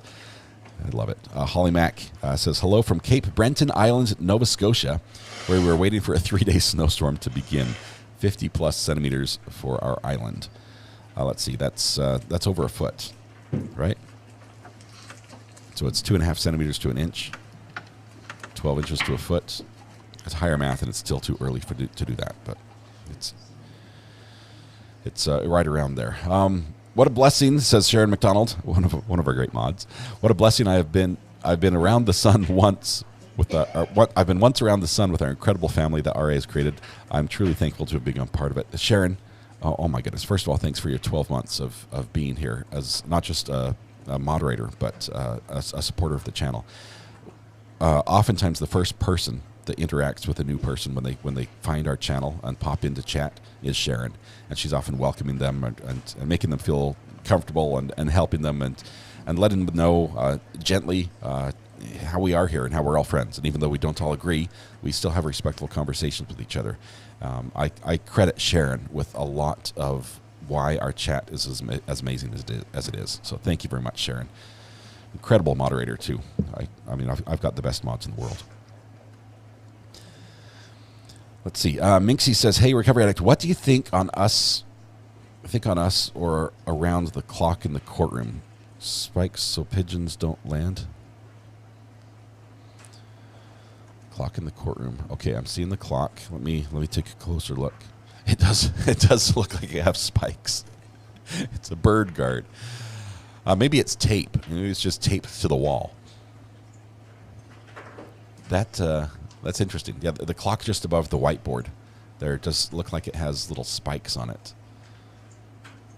I love it. Holly Mack says, hello from Cape Breton Island, Nova Scotia, where we were waiting for a 3-day snowstorm to begin. 50-plus centimeters for our island. Let's see, that's over a foot, right? So it's 2.5 centimeters to an inch, 12 inches to a foot. It's higher math, and it's still too early to do that, but it's right around there. What a blessing, says Sharon McDonald, one of our great mods. What a blessing I've been around the sun once with I've been once around the sun with our incredible family that RA has created. I'm truly thankful to have become part of it. Sharon, oh my goodness! First of all, thanks for your 12 months of being here as not just a a moderator, but a supporter of the channel. Oftentimes, the first person that interacts with a new person when they find our channel and pop into chat is Sharon, and she's often welcoming them and making them feel comfortable and helping them and letting them know gently how we are here and how we're all friends. And even though we don't all agree, we still have respectful conversations with each other. I credit Sharon with a lot of why our chat is as amazing as it is. So thank you very much, Sharon. Incredible moderator too. I mean, I've got the best mods in the world. Let's see. Minxie says, "Hey, Recovery Addict, what do you think on us? Or around the clock in the courtroom? Spikes so pigeons don't land." Clock in the courtroom. Okay, I'm seeing the clock. Let me take a closer look. It does look like it has spikes. It's a bird guard. Maybe it's tape. Maybe it's just taped to the wall. That's interesting. Yeah, the clock just above the whiteboard there does look like it has little spikes on it,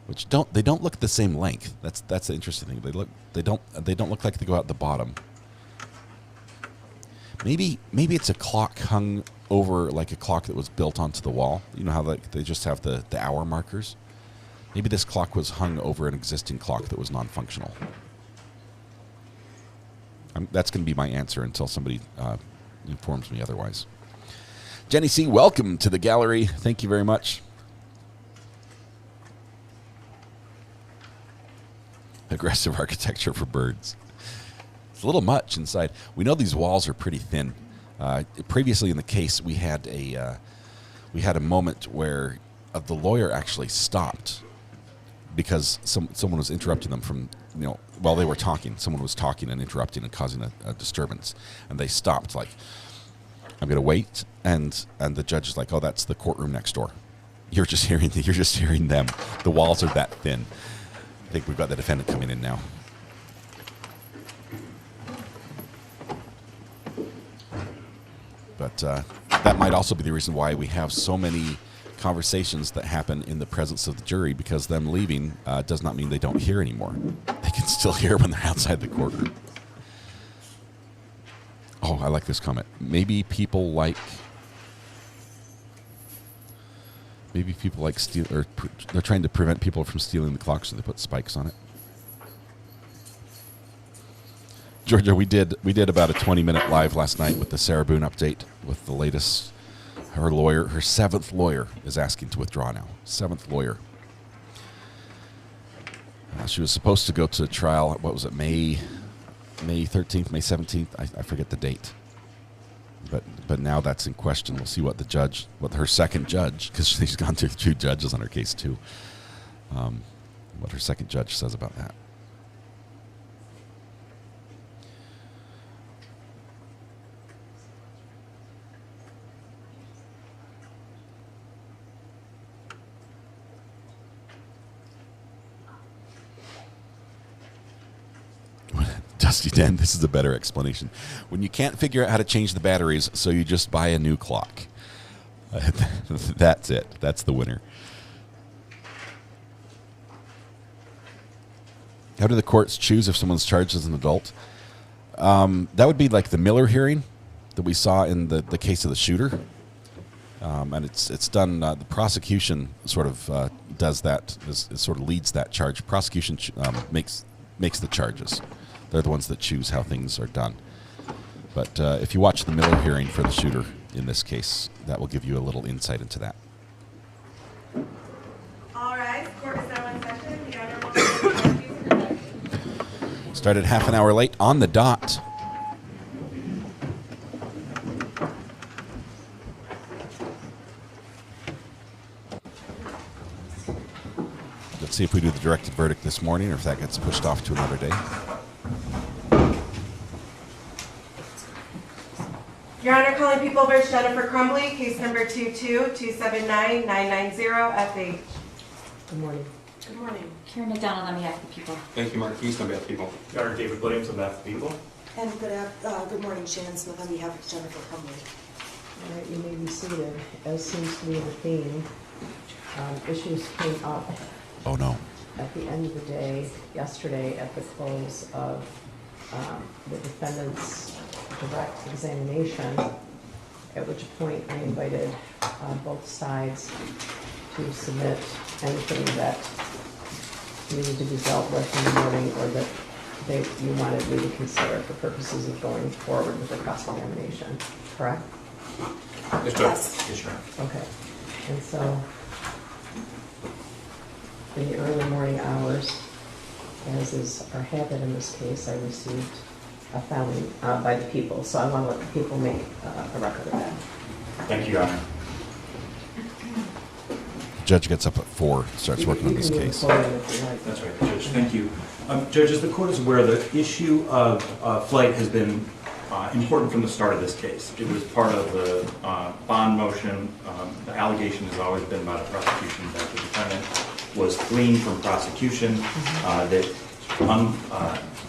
which they don't look the same length. That's the interesting thing. They don't look like they go out the bottom. Maybe it's a clock hung over like a clock that was built onto the wall. You know how they just have the hour markers? Maybe this clock was hung over an existing clock that was non-functional. That's going to be my answer until somebody informs me otherwise. Jenny C., welcome to the gallery. Thank you very much. Aggressive architecture for birds. It's a little much inside. We know these walls are pretty thin. Previously in the case, we had a moment where the lawyer actually stopped because someone was interrupting them from, while they were talking. Someone was talking and interrupting and causing a disturbance, and they stopped. Like, I'm going to wait, and the judge is like, "Oh, that's the courtroom next door. You're just hearing them. The walls are that thin." I think we've got the defendant coming in now. But that might also be the reason why we have so many conversations that happen in the presence of the jury, because them leaving does not mean they don't hear anymore. They can still hear when they're outside the courtroom. Oh, I like this comment. Maybe people like steal, or they're trying to prevent people from stealing the clock, so they put spikes on it. Georgia, we did about a 20-minute live last night with the Sarah Boone update with the latest. Her seventh lawyer is asking to withdraw now. Seventh lawyer. She was supposed to go to trial. What was it? May 13th, May 17th. I forget the date. But now that's in question. We'll see what her second judge, because she's gone through 2 judges on her case too. What her second judge says about that. Dusty Den, this is a better explanation. When you can't figure out how to change the batteries, so you just buy a new clock. That's it. That's the winner. How do the courts choose if someone's charged as an adult? That would be like the Miller hearing that we saw in the case of the shooter. And it's done, the prosecution sort of does that, it sort of leads that charge. Prosecution makes the charges. They're the ones that choose how things are done. But if you watch the Miller hearing for the shooter in this case, that will give you a little insight into that. All right, court is now in session. The Honorable Started half an hour late on the dot. Let's see if we do the directed verdict this morning or if that gets pushed off to another day. Your Honor, calling People v. Jennifer Crumbley, case number 22-279990, FH. Good morning. Good morning. Karen McDonald on behalf of the people. Thank you, Mark East on behalf of the people. Your Honor, David Williams on behalf of the people. And good morning, Shannon Smith on behalf of Jennifer Crumbley. All right, you may be seated. As seems to be the theme, issues came up. Oh no. at the end of the day, yesterday at the close of the defendant's direct examination, at which point I invited both sides to submit anything that needed to be dealt with in the morning or that you wanted me to consider for purposes of going forward with the cross-examination, correct? Yes, ma'am. Okay. And so, in the early morning hours, as is our habit in this case, I received a filing by the people. So I want to let the people make a record of that. Thank you, Your Honor. Judge gets up at 4, starts working on this case. That's right, Judge. Thank you. Judge, as the court is aware, the issue of flight has been important from the start of this case. It was part of the bond motion. The allegation has always been by the prosecution that the defendant was fleeing from prosecution, that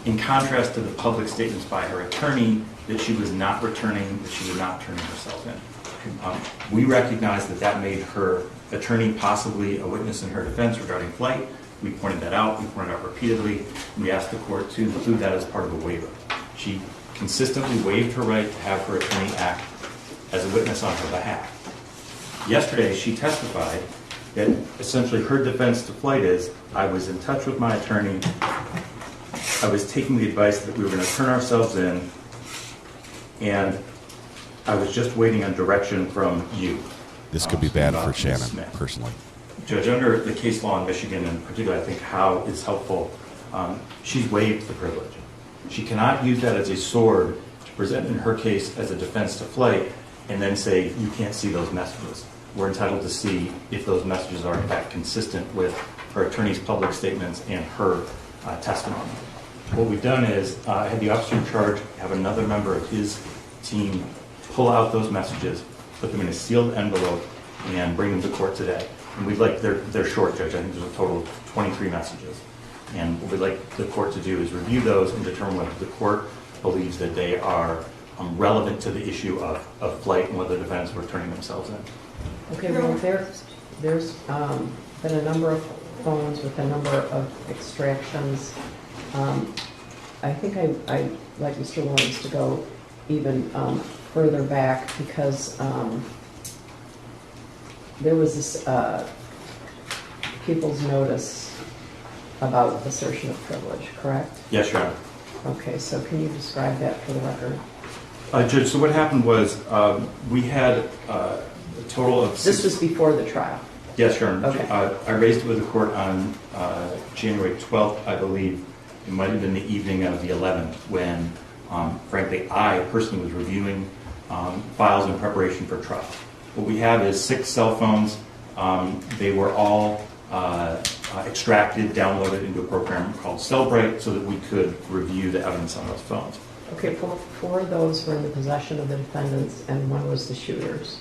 in contrast to the public statements by her attorney, that she was not returning, that she would not turn herself in. We recognize that that made her attorney possibly a witness in her defense regarding flight. We pointed that out. We pointed out repeatedly. We asked the court to include that as part of the waiver. She consistently waived her right to have her attorney act as a witness on her behalf. Yesterday, she testified that essentially her defense to flight is, I was in touch with my attorney. I was taking the advice that we were going to turn ourselves in, and I was just waiting on direction from you. This could be bad for Shannon, personally. Judge, under the case law in Michigan, and particularly I think how is helpful, she's waived the privilege. She cannot use that as a sword to present in her case as a defense to flight and then say, you can't see those messages. We're entitled to see if those messages are in fact consistent with her attorney's public statements and her testimony. What we've done is I had the officer in charge have another member of his team pull out those messages, put them in a sealed envelope, and bring them to court today. And we'd like, they're short, Judge. I think there's a total of 23 messages. And what we'd like the court to do is review those and determine whether the court believes that they are relevant to the issue of flight and whether the defendants were turning themselves in. Okay, well, there's been a number of phones with a number of extractions. I think I'd like Mr. Lawrence to go even further back because there was this People's notice about assertion of privilege, correct? Yes, Your Honor. Okay, so can you describe that for the record? Judge, so what happened was we had a total of... This was before the trial? Yes, Your Honor. Okay. I raised it with the court on January 12th, I believe. It might have been the evening of the 11th when, frankly, I personally was reviewing files in preparation for trial. What we have is 6 cell phones. They were all extracted, downloaded into a program called Cellbrite so that we could review the evidence on those phones. Okay, 4 of those were in the possession of the defendants and 1 was the shooters.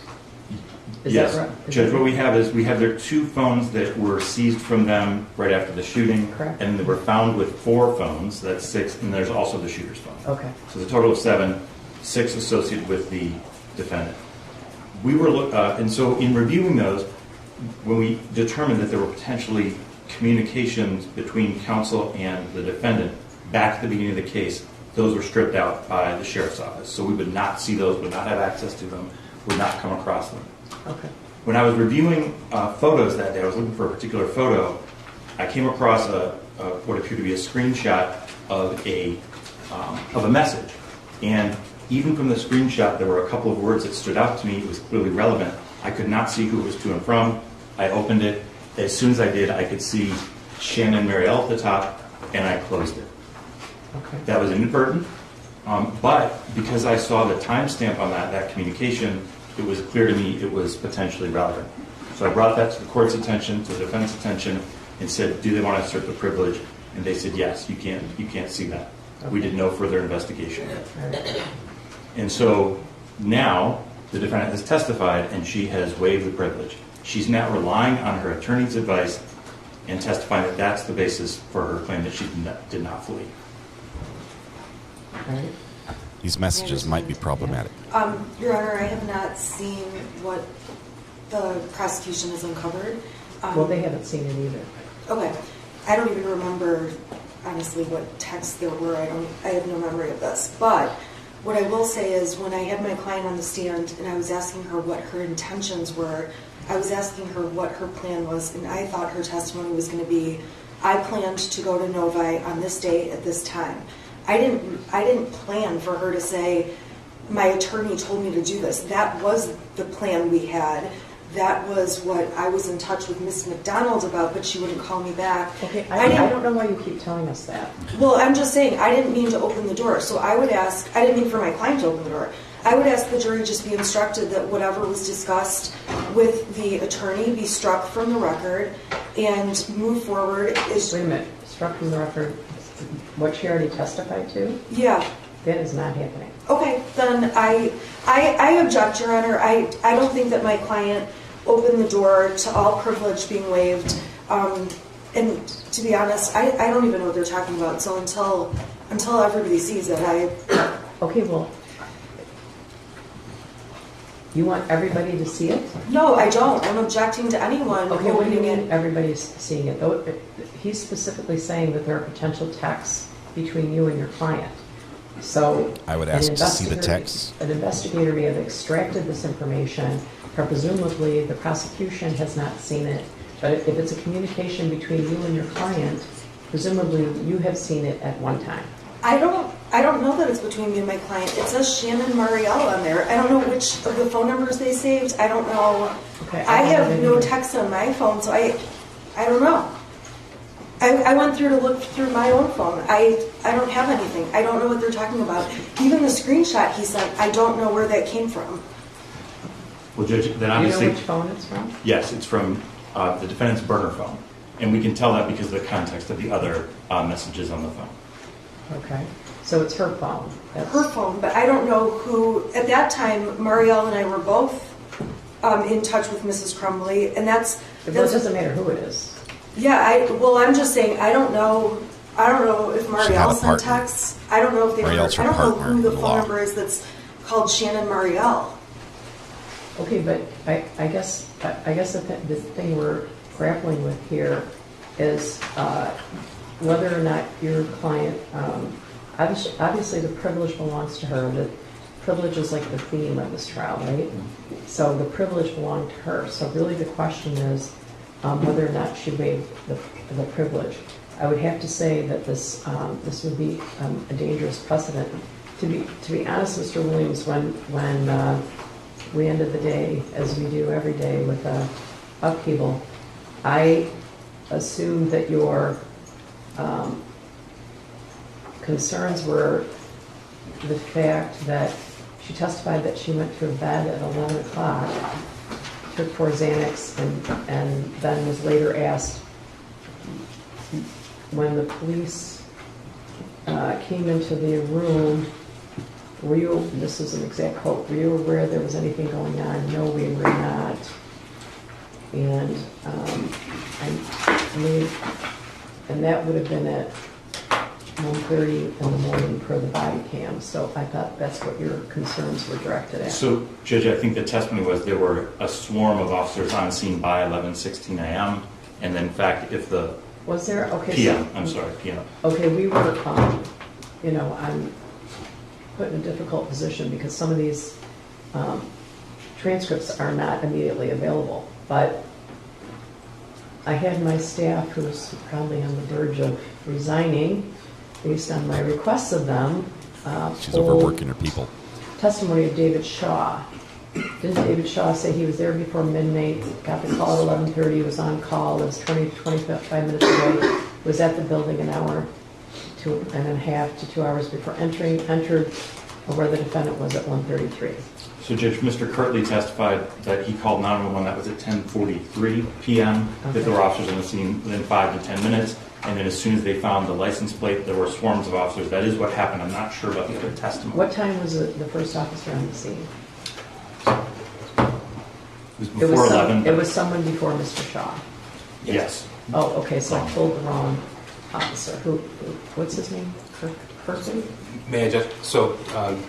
Is yes, that correct? Judge, what we have is we have their 2 phones that were seized from them right after the shooting. Correct. And they were found with 4 phones, that's 6, and there's also the shooter's phone. Okay. So the total of 7, 6 associated with the defendant. We were, and so in reviewing those, when we determined that there were potentially communications between counsel and the defendant back at the beginning of the case, those were stripped out by the sheriff's office. So we would not see those, would not have access to them, would not come across them. Okay. When I was reviewing photos that day, I was looking for a particular photo. I came across what appeared to be a screenshot of a message. And even from the screenshot, there were a couple of words that stood out to me. It was clearly relevant. I could not see who it was to and from. I opened it. As soon as I did, I could see Shannon Marielle at the top, and I closed it. Okay. That was inadvertent, but because I saw the timestamp on that communication, it was clear to me it was potentially relevant. So I brought that to the court's attention, to the defense's attention, and said, do they want to assert the privilege? And they said, yes, you can't see that. Okay. We did no further investigation. Right. And so now the defendant has testified and she has waived the privilege. She's now relying on her attorney's advice and testifying that that's the basis for her claim that she did not flee. Right. These messages might be problematic. Your Honor, I have not seen what the prosecution has uncovered. Well, they haven't seen it either. Okay. I don't even remember, honestly, what texts there were. I have no memory of this. But what I will say is when I had my client on the stand and I was asking her what her intentions were, I was asking her what her plan was, and I thought her testimony was going to be, I planned to go to Novi on this day at this time. I didn't plan for her to say, my attorney told me to do this. That was the plan we had. That was what I was in touch with Miss McDonald about, but she wouldn't call me back. Okay, I don't know why you keep telling us that. Well, I'm just saying, I didn't mean to open the door. So I would ask, I didn't mean for my client to open the door. I would ask the jury just be instructed that whatever was discussed with the attorney be struck from the record and move forward. Wait a minute, struck from the record, what she already testified to? Yeah. That is not happening. Okay, then I object, Your Honor. I don't think that my client opened the door to all privilege being waived. And to be honest, I don't even know what they're talking about. So until everybody sees it, Okay, well, you want everybody to see it? No, I don't. I'm objecting to anyone okay, what do you opening mean it. Everybody's seeing it? Though he's specifically saying that there are potential texts between you and your client. So I would ask to see the texts. An investigator may have extracted this information, or presumably the prosecution has not seen it. But if it's a communication between you and your client, presumably you have seen it at one time. I don't know that it's between me and my client. It says Shannon Marielle on there. I don't know which of the phone numbers they saved. I don't know. Okay, I have no text on my phone, so I don't know. I went through to look through my own phone. I don't have anything. I don't know what they're talking about. Even the screenshot he sent, I don't know where that came from. Well, Judge, then obviously... Do you know which phone it's from? Yes, it's from the defendant's burner phone. And we can tell that because of the context of the other messages on the phone. Okay. So it's her phone. Her phone, but I don't know who... At that time, Marielle and I were both in touch with Mrs. Crumbley, and that's... Well, it doesn't matter who it is. Yeah, I'm just saying, I don't know if Marielle sent texts. I don't know if they were... I don't know who the phone number is that's called Shannon Marielle. Okay, but I guess the thing we're grappling with here is whether or not your client, obviously the privilege belongs to her. The privilege is like the theme of this trial, right? So the privilege belonged to her. So really the question is whether or not she waived the privilege. I would have to say that this would be a dangerous precedent. To be honest, Mr. Williams, when we ended the day, as we do every day, with upheaval, I assumed that your concerns were the fact that she testified that she went to bed at 11 o'clock, took 4 Xanax, and then was later asked when the police came into the room, were you, this is an exact quote, were you aware there was anything going on? No, we were not. And and that would have been at 1:30 in the morning per the body cam. So I thought that's what your concerns were directed at. So, Judge, I think the testimony was there were a swarm of officers on scene by 11:16 a.m. And then, in fact, if the... Was there? Okay. PM, I'm sorry, PM. Okay, we were, I'm put in a difficult position because some of these transcripts are not immediately available. But I had my staff, who's probably on the verge of resigning, based on my requests of them. She's overworking her people. Testimony of David Shaw. Didn't David Shaw say he was there before midnight, got the call at 11:30, was on call, was 20 to 25 minutes away, was at the building an hour and a half to 2 hours before entered where the defendant was at 1:33. So, Judge, Mr. Kirtley testified that he called 911, that was at 10:43 p.m., that there were officers on the scene within 5 to 10 minutes, and then as soon as they found the license plate, there were swarms of officers. That is what happened. I'm not sure about the other testimony. What time was the first officer on the scene? It was before 11. It was someone before Mr. Shaw? Yes. Oh, okay, so I told the wrong officer. What's his name? Kirkley? May I just, so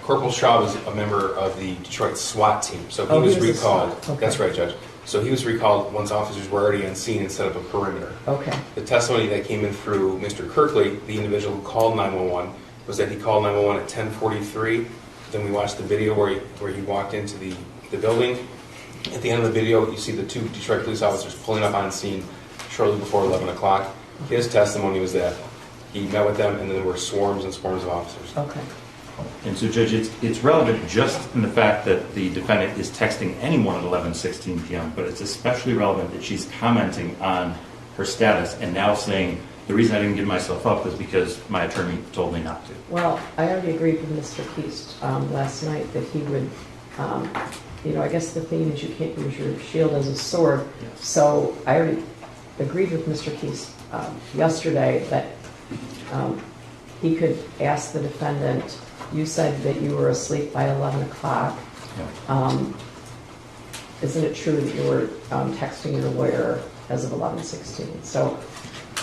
Corporal Shaw was a member of the Detroit SWAT team, so he was recalled. Okay. That's right, Judge. So he was recalled once officers were already on scene and set up a perimeter. Okay. The testimony that came in through Mr. Kirkley, the individual who called 911, was that he called 911 at 10:43. Then we watched the video where he walked into the building. At the end of the video, you see the two Detroit police officers pulling up on scene shortly before 11 o'clock. His testimony was that he met with them and then there were swarms and swarms of officers. Okay. And so, Judge, it's relevant just in the fact that the defendant is texting anyone at 11:16 p.m., but it's especially relevant that she's commenting on her status and now saying, the reason I didn't give myself up was because my attorney told me not to. Well, I already agreed with Mr. Keast last night that he would, I guess the theme is you can't use your shield as a sword. Yes. So I already agreed with Mr. Keast yesterday that he could ask the defendant, you said that you were asleep by 11 o'clock. Yeah. Isn't it true that you were texting your lawyer as of 11:16? So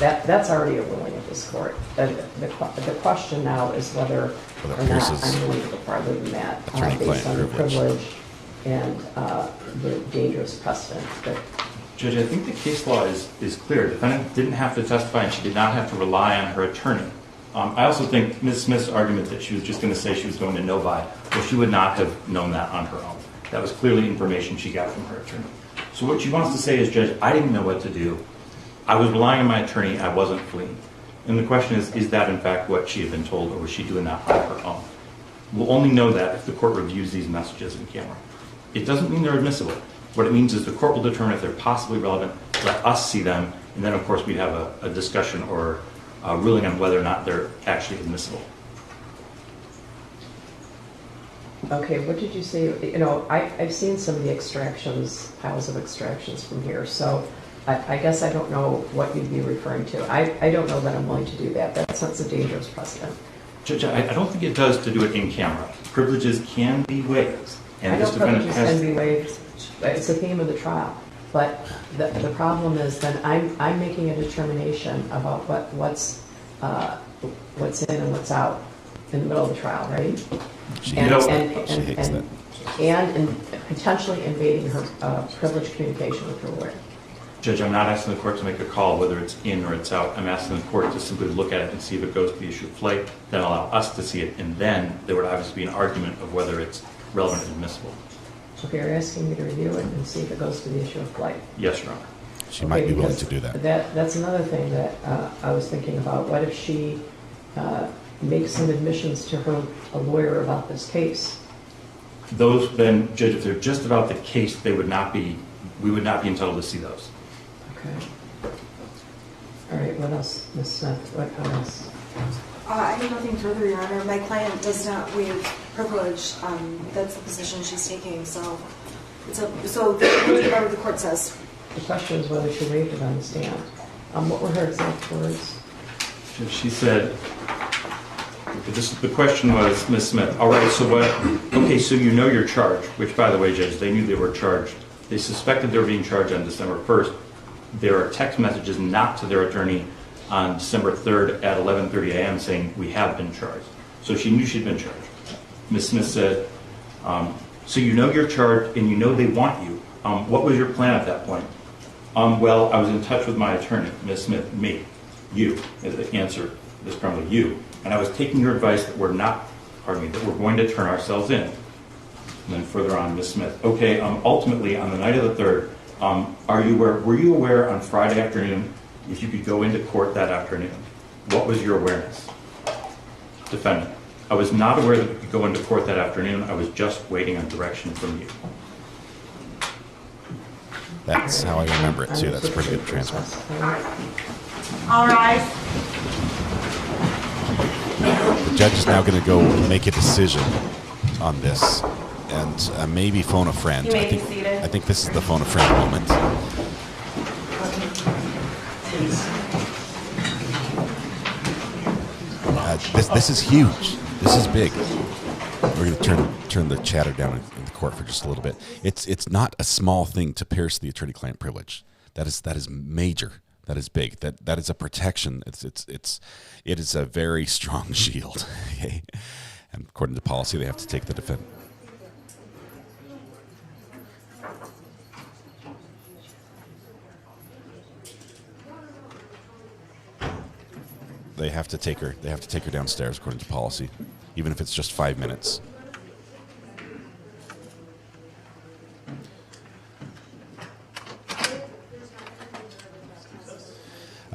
that's already a ruling of this court. The question now is whether or not I'm willing to go farther than that based on the privilege and the dangerous precedent. Judge, I think the case law is clear. The defendant didn't have to testify and she did not have to rely on her attorney. I also think Ms. Smith's argument that she was just going to say she was going to Novi, well, she would not have known that on her own. That was clearly information she got from her attorney. So what she wants to say is, Judge, I didn't know what to do. I was relying on my attorney. I wasn't fleeing. And the question is that in fact what she had been told, or was she doing that on her own? We'll only know that if the court reviews these messages in camera. It doesn't mean they're admissible. What it means is the court will determine if they're possibly relevant, let us see them, and then of course we'd have a discussion or a ruling on whether or not they're actually admissible. Okay, what did you say? I've seen some of the extractions, piles of extractions from here, so I guess I don't know what you'd be referring to. I don't know that I'm willing to do that. That sets a dangerous precedent. Judge, I don't think it does to do it in camera. Privileges can be waived. And I know privileges can be waived. It's the theme of the trial. But the problem is that I'm making a determination about what's in and what's out in the middle of the trial, right? She hates that. And potentially invading her privileged communication with her lawyer. Judge, I'm not asking the court to make a call whether it's in or it's out. I'm asking the court to simply look at it and see if it goes to the issue of flight, then allow us to see it, and then there would obviously be an argument of whether it's relevant and admissible. Okay, you're asking me to review it and see if it goes to the issue of flight. Yes, Your Honor. She might be willing to do that. That's another thing that I was thinking about. What if she makes some admissions to her lawyer about this case? Those then, Judge, if they're just about the case, we would not be entitled to see those. Okay. All right, what else, Ms. Smith? What else? I have nothing further, Your Honor. My client does not waive privilege. That's the position she's taking. So whatever the court says. The question is whether she waived it on the stand. What were her exact words? She said, the question was, Ms. Smith, all right, so what? Okay, so you know you're charged, which, by the way, Judge, they knew they were charged. They suspected they were being charged on December 1st. There are text messages not to their attorney on December 3rd at 11:30 a.m. saying, we have been charged. So she knew she'd been charged. Ms. Smith said, so you know you're charged and you know they want you. What was your plan at that point? Well, I was in touch with my attorney, Ms. Smith, me, you, as the answer, Ms. Crumbley, you. And I was taking your advice that we're going to turn ourselves in. And then further on, Ms. Smith, okay, ultimately on the night of the 3rd, were you aware on Friday afternoon if you could go into court that afternoon? What was your awareness? Defendant, I was not aware that we could go into court that afternoon. I was just waiting on direction from you. That's how I remember it too. That's a pretty good transcript. All right. The judge is now going to go make a decision on this and maybe phone a friend. You may be seated. I think this is the phone a friend moment. This is huge. This is big. We're going to turn the chatter down in the court for just a little bit. It's not a small thing to pierce the attorney-client privilege. That is major. That is big. That is a protection. It is a very strong shield. Okay? And according to policy, they have to take the defendant. they have to take her. They have to take her downstairs according to policy, even if it's just 5 minutes.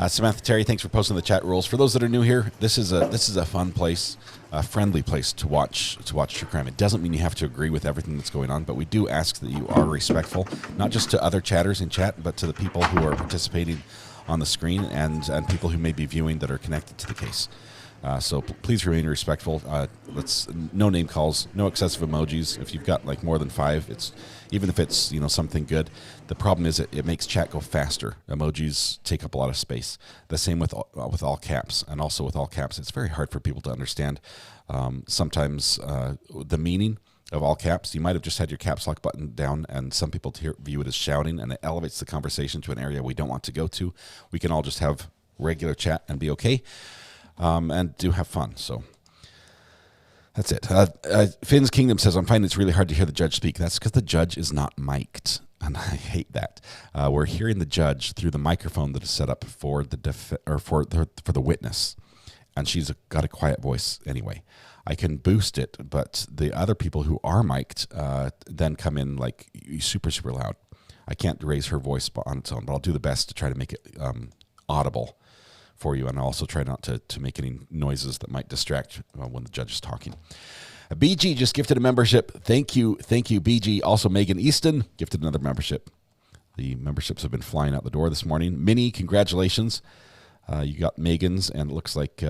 Samantha Terry, thanks for posting the chat rules. For those that are new here, this is a fun place, a friendly place to watch true crime. It doesn't mean you have to agree with everything that's going on, but we do ask that you are respectful, not just to other chatters in chat, but to the people who are participating on the screen and people who may be viewing that are connected to the case. So please remain respectful. Let's no name calls, no excessive emojis. If you've got like more than 5, it's even if it's something good. The problem is it makes chat go faster. Emojis take up a lot of space. The same with all caps, and also with all caps, it's very hard for people to understand. Sometimes the meaning of all caps. You might have just had your caps lock button down, and some people view it as shouting, and it elevates the conversation to an area we don't want to go to. We can all just have regular chat and be okay. And do have fun. So that's it. Finn's Kingdom says, I'm finding it's really hard to hear the judge speak. That's because the judge is not mic'd, and I hate that. We're hearing the judge through the microphone that is set up for for the witness, and she's got a quiet voice anyway. I can boost it, but the other people who are mic'd then come in like super, super loud. I can't raise her voice on its own, but I'll do the best to try to make it audible for you, and also try not to make any noises that might distract when the judge is talking. BG just gifted a membership. Thank you, BG. Also, Megan Easton gifted another membership. The memberships have been flying out the door this morning. Minnie, congratulations. You got Megan's, and it looks like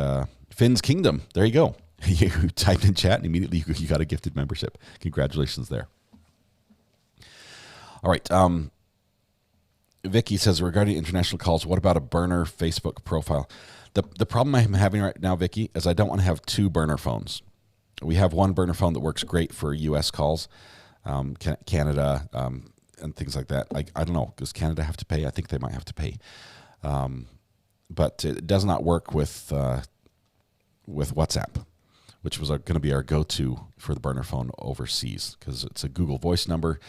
Finn's Kingdom. There you go. You typed in chat, and immediately you got a gifted membership. Congratulations there. All right. Vicky says, regarding international calls, what about a burner Facebook profile? The problem I'm having right now, Vicky, is I don't want to have 2 burner phones. We have one burner phone that works great for U.S. calls, Canada, and things like that. I don't know. Does Canada have to pay? I think they might have to pay. But it does not work with WhatsApp, which was going to be our go-to for the burner phone overseas, because it's a Google Voice number,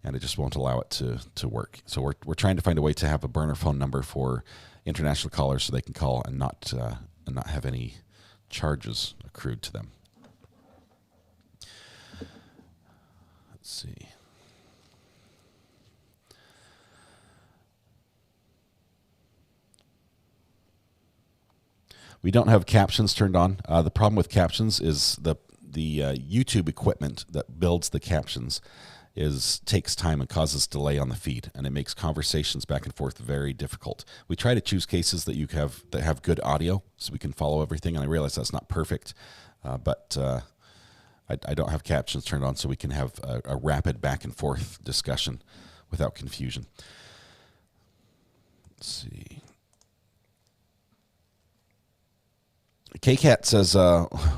and it just won't allow it to work. So we're trying to find a way to have a burner phone number for international callers so they can call and not have any charges accrued to them. Let's see. We don't have captions turned on. The problem with captions is the YouTube equipment that builds the captions takes time and causes delay on the feed, and it makes conversations back and forth very difficult. We try to choose cases that have good audio so we can follow everything, and I realize that's not perfect, but I don't have captions turned on so we can have a rapid back and forth discussion without confusion. Let's see. K-Cat says,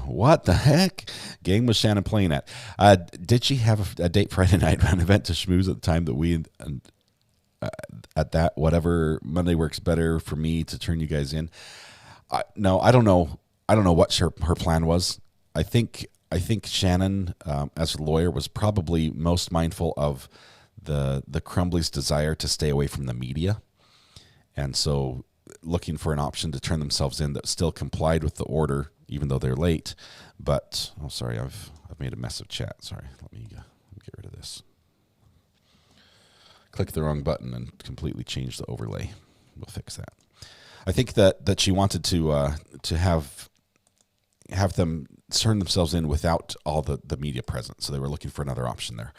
what the heck game was Shannon playing at? Did she have a date Friday night, an event to schmooze at the time that we, at that, whatever Monday works better for me to turn you guys in? No, I don't know. I don't know what her plan was. I think Shannon, as a lawyer, was probably most mindful of the Crumbley's desire to stay away from the media. And so looking for an option to turn themselves in that still complied with the order, even though they're late. But sorry, I've made a mess of chat. Sorry, let me get rid of this. Click the wrong button and completely change the overlay. We'll fix that. I think that she wanted to have them turn themselves in without all the media present. So they were looking for another option there.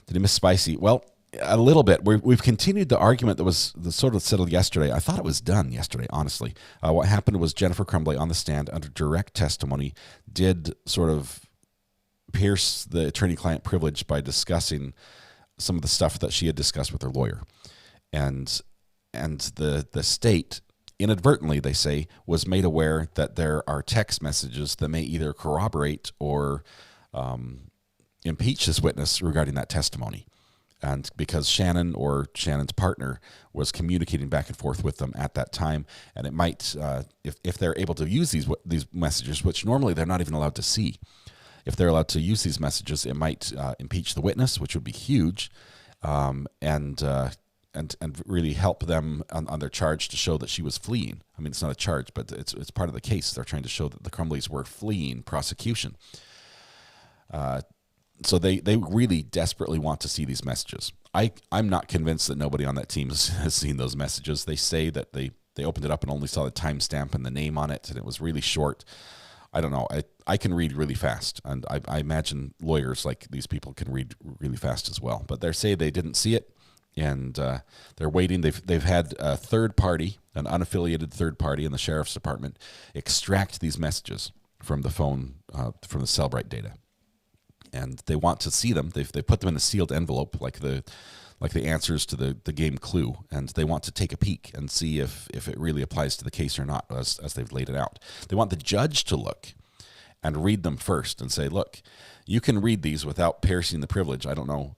Did he miss Spicy? Well, a little bit. We've continued the argument that was sort of settled yesterday. I thought it was done yesterday, honestly. What happened was Jennifer Crumbley on the stand under direct testimony did sort of pierce the attorney-client privilege by discussing some of the stuff that she had discussed with her lawyer. And the state, inadvertently, they say, was made aware that there are text messages that may either corroborate or impeach this witness regarding that testimony. And because Shannon or Shannon's partner was communicating back and forth with them at that time, and it might, if they're able to use these messages, which normally they're not even allowed to see, if they're allowed to use these messages, it might impeach the witness, which would be huge, and and really help them on their charge to show that she was fleeing. I mean, it's not a charge, but it's part of the case. They're trying to show that the Crumbleys were fleeing prosecution. So they really desperately want to see these messages. I'm not convinced that nobody on that team has seen those messages. They say that they opened it up and only saw the timestamp and the name on it, and it was really short. I don't know. I can read really fast, and I imagine lawyers like these people can read really fast as well. But they say they didn't see it, and they're waiting. They've had a third party, an unaffiliated third party in the sheriff's department, extract these messages from the phone, from the Cellbrite data, and they want to see them. They put them in a sealed envelope, like the answers to the game Clue, and they want to take a peek and see if it really applies to the case or not, as they've laid it out. They want the judge to look and read them first and say, look, you can read these without piercing the privilege. I don't know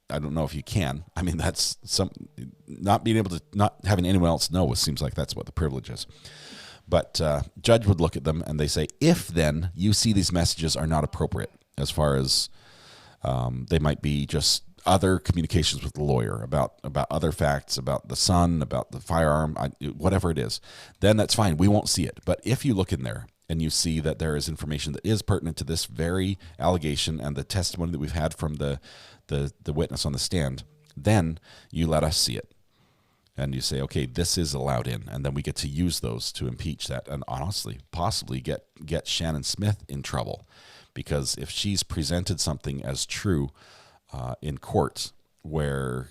if you can. I mean, that's not being able to, not having anyone else know, it seems like that's what the privilege is. But judge would look at them and they say, if then you see these messages are not appropriate, as far as they might be just other communications with the lawyer about other facts, about the son, about the firearm, whatever it is, then that's fine. We won't see it. But if you look in there and you see that there is information that is pertinent to this very allegation and the testimony that we've had from the witness on the stand, then you let us see it. And you say, okay, this is allowed in. And then we get to use those to impeach that and honestly, possibly get Shannon Smith in trouble. Because if she's presented something as true in court where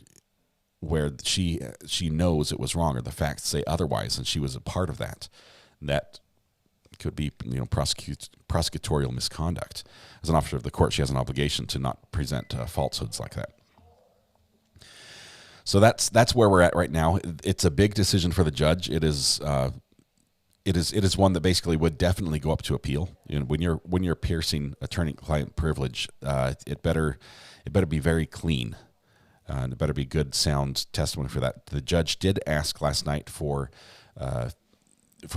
she knows it was wrong or the facts say otherwise and she was a part of that could be prosecutorial misconduct. As an officer of the court, she has an obligation to not present falsehoods like that. So that's where we're at right now. It's a big decision for the judge. It is one that basically would definitely go up to appeal. You know, when you're piercing attorney-client privilege, it better be very clean, and it better be good, sound testimony for that. The judge did ask last night for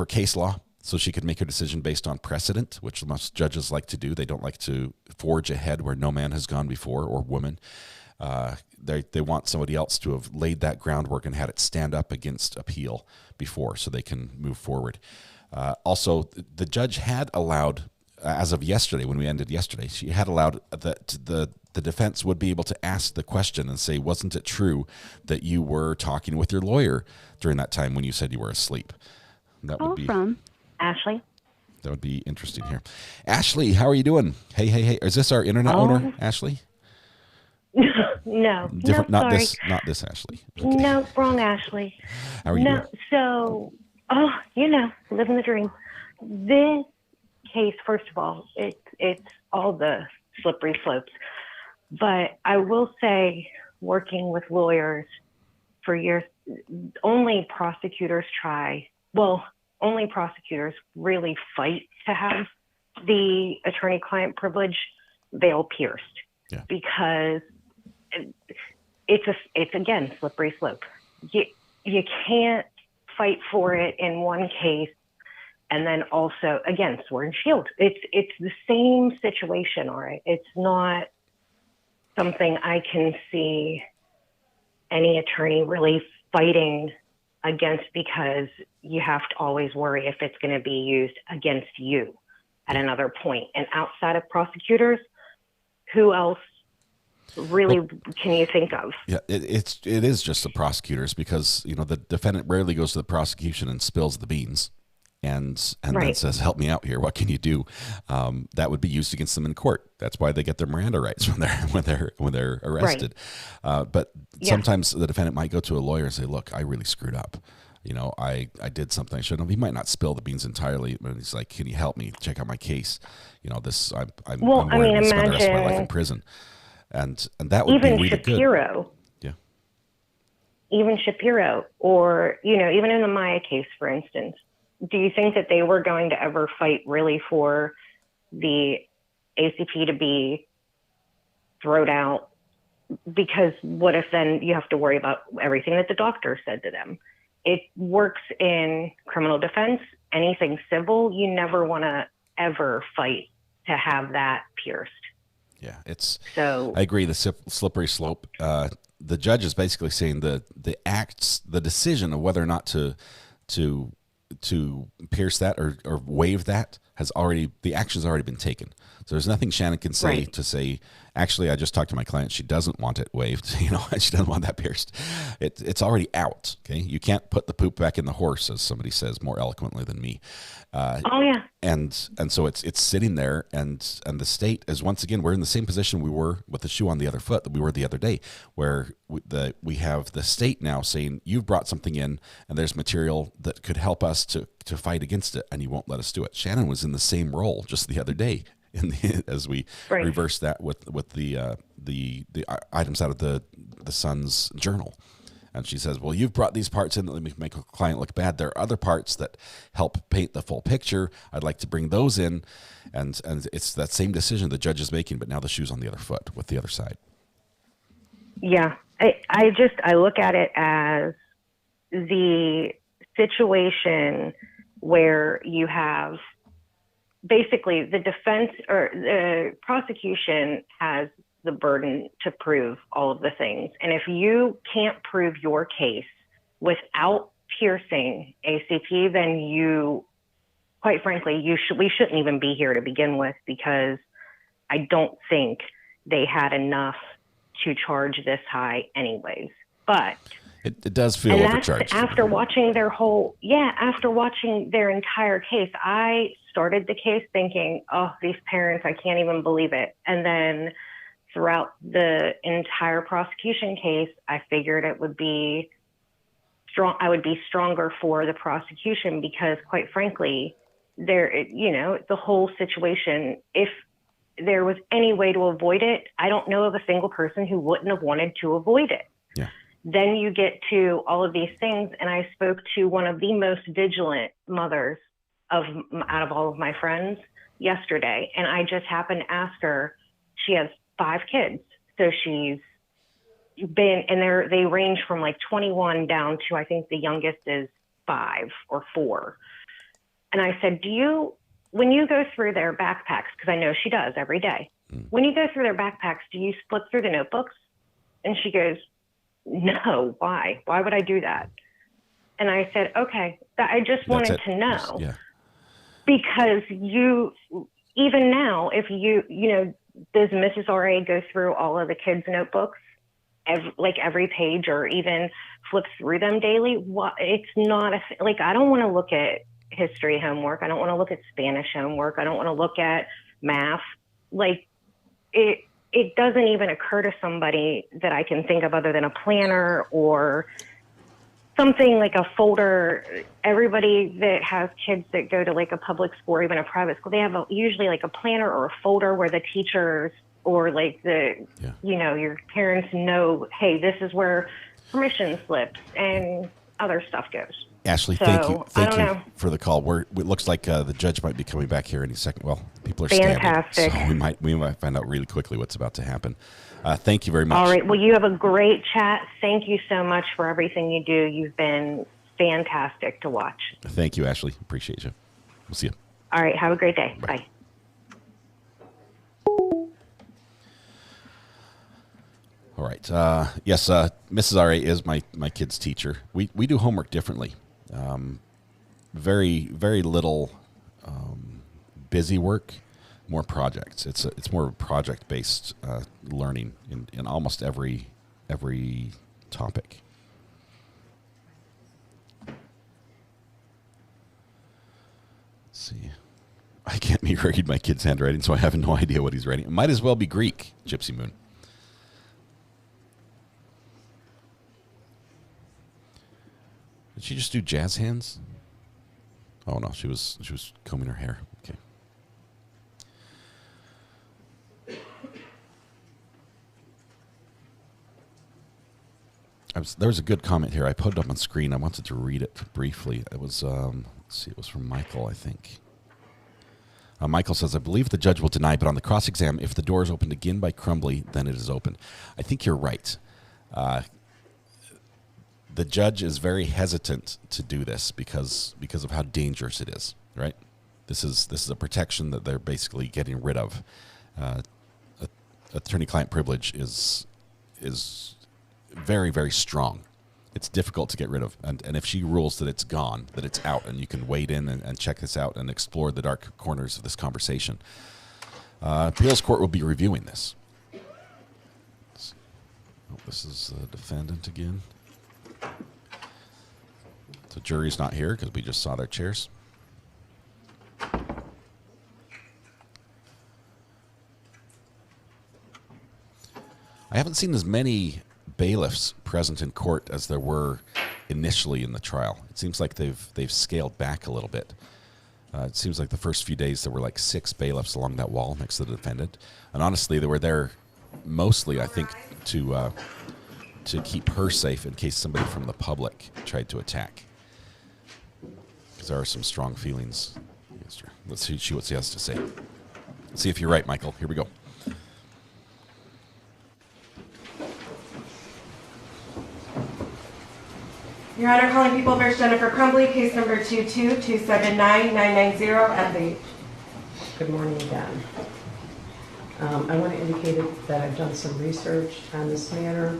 case law, so she could make her decision based on precedent, which most judges like to do. They don't like to forge ahead where no man has gone before, or woman. They want somebody else to have laid that groundwork and had it stand up against appeal before, so they can move forward. Also, the judge had allowed, as of yesterday, when we ended yesterday, she had allowed that the defense would be able to ask the question and say, wasn't it true that you were talking with your lawyer during that time when you said you were asleep? That would be from Ashley. That would be interesting here. Ashley, how are you doing? Hey. Is this our internet owner, Ashley? No. Different, no, not sorry. not this Ashley. Okay. No, wrong Ashley. How are you doing? So, living the dream. This case, first of all, it's all the slippery slopes. But I will say, working with lawyers for years, only prosecutors really fight to have the attorney-client privilege veil pierced. Yeah. Because it's again slippery slope. You can't fight for it in one case and then also again sword and shield. It's the same situation, all right. It's not something I can see any attorney really fighting against, because you have to always worry if it's going to be used against you at another point. And outside of prosecutors, who else really can you think of? Yeah, it is just the prosecutors, because the defendant rarely goes to the prosecution and spills the beans and Right. then says, help me out here, what can you do? That would be used against them in court. That's why they get their Miranda rights when they're arrested. But sometimes the defendant might go to a lawyer and say, look, I really screwed up. I did something I shouldn't have. He might not spill the beans entirely, but he's like, can you help me check out my case? I'm worried to spend the rest of my life in prison. And that would be really Shapiro, good. Yeah. Even Shapiro, or, even in the Maya case, for instance, do you think that they were going to ever fight really for the ACP to be thrown out? Because what if then you have to worry about everything that the doctor said to them? It works in criminal defense. Anything civil, you never want to ever fight to have that pierced. Yeah, so. I agree. The slippery slope. the judge is basically saying the decision of whether or not to pierce that or waive that the action's already been taken. So there's nothing Shannon can say to say, actually, I just talked to my client. She doesn't want it waived. She doesn't want that pierced. It's already out. Okay. You can't put the poop back in the horse, as somebody says more eloquently than me. And so it's sitting there, and the state is, once again, we're in the same position we were with the shoe on the other foot that we were the other day, where we have the state now saying, you've brought something in and there's material that could help us to fight against it, and you won't let us do it. Shannon was in the same role just the other day as we reversed that with the items out of the Sun's journal. And she says, well, you've brought these parts in that make a client look bad. There are other parts that help paint the full picture. I'd like to bring those in. And it's that same decision the judge is making, but now the shoe's on the other foot with the other side. Yeah. I look at it as the situation where you have basically the defense or the prosecution has the burden to prove all of the things. And if you can't prove your case without piercing ACP, then you, quite frankly, we shouldn't even be here to begin with, because I don't think they had enough to charge this high anyways. But it does feel overcharged. After watching after watching their entire case, I started the case thinking, oh, these parents, I can't even believe it. And then throughout the entire prosecution case, I figured it would be strong. I would be stronger for the prosecution because, quite frankly, the whole situation, if there was any way to avoid it, I don't know of a single person who wouldn't have wanted to avoid it. Yeah. Then you get to all of these things, and I spoke to one of the most vigilant mothers out of all of my friends yesterday, and I just happened to ask her. She has 5 kids, so she's been, and they range from like 21 down to, I think the youngest is 5 or 4. And I said, when you go through their backpacks, because I know she does every day, when you go through their backpacks, do you split through the notebooks? And she goes, no, why? Why would I do that? And I said, okay, I just wanted to know. Yeah. Because even now, if does Mrs. R.A. go through all of the kids' notebooks, every page, or even flip through them daily? It's not I don't want to look at history homework. I don't want to look at Spanish homework. I don't want to look at math. It doesn't even occur to somebody that I can think of other than a planner or something like a folder. Everybody that has kids that go to a public school or even a private school, they have usually a planner or a folder where the teachers or your parents know, hey, this is where permission slips and other stuff goes. Ashley, thank you for the call. It looks like the judge might be coming back here any second. Well, people are fantastic. Standing, so we might find out really quickly what's about to happen. Thank you very much. All right. Well, you have a great chat. Thank you so much for everything you do. You've been fantastic to watch. Thank you, Ashley. Appreciate you. We'll see you. All right. Have a great day. Bye. All right. Yes, Mrs. R.A. is my kid's teacher. We do homework differently. Very, very little busy work, more projects. It's more project-based learning in almost every topic. Let's see. I can't read my kid's handwriting, so I have no idea what he's writing. It might as well be Greek, Gypsy Moon. Did she just do jazz hands? Oh no, she was combing her hair. Okay. There was a good comment here. I put it up on screen. I wanted to read it briefly. It was let's see, it was from Michael, I think. Michael says, I believe the judge will deny, but on the cross-exam, if the door is opened again by Crumbley, then it is open. I think you're right. The judge is very hesitant to do this because of how dangerous it is, right? This is a protection that they're basically getting rid of. Attorney-client privilege is very, very strong. It's difficult to get rid of. And if she rules that it's gone, that it's out, and you can wade in and check this out and explore the dark corners of this conversation, appeals court will be reviewing this. Oh, this is the defendant again. The jury's not here because we just saw their chairs. I haven't seen as many bailiffs present in court as there were initially in the trial. It seems like they've scaled back a little bit. It seems like the first few days there were like 6 bailiffs along that wall next to the defendant, and honestly, they were there mostly, I think, to keep her safe in case somebody from the public tried to attack. Because there are some strong feelings against her. Let's see what she has to say. Let's see if you're right, Michael. Here we go. Your Honor, calling People v. Jennifer Crumbley, case number 222799990, FH. Good morning again. I want to indicate that I've done some research on this matter.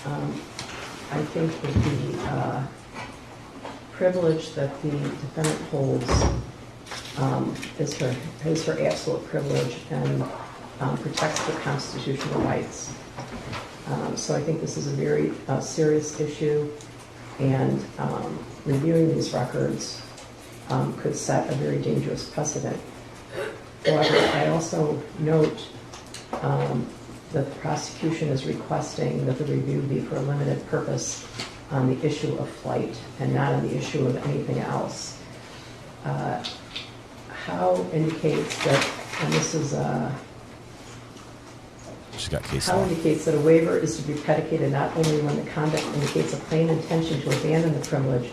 I think that the privilege that the defendant holds is her absolute privilege and protects her constitutional rights. So I think this is a very serious issue, and reviewing these records could set a very dangerous precedent. However, I also note that the prosecution is requesting that the review be for a limited purpose on the issue of flight and not on the issue of anything else. How indicates that, and this is how indicates that a waiver is to be predicated not only when the conduct indicates a plain intention to abandon the privilege,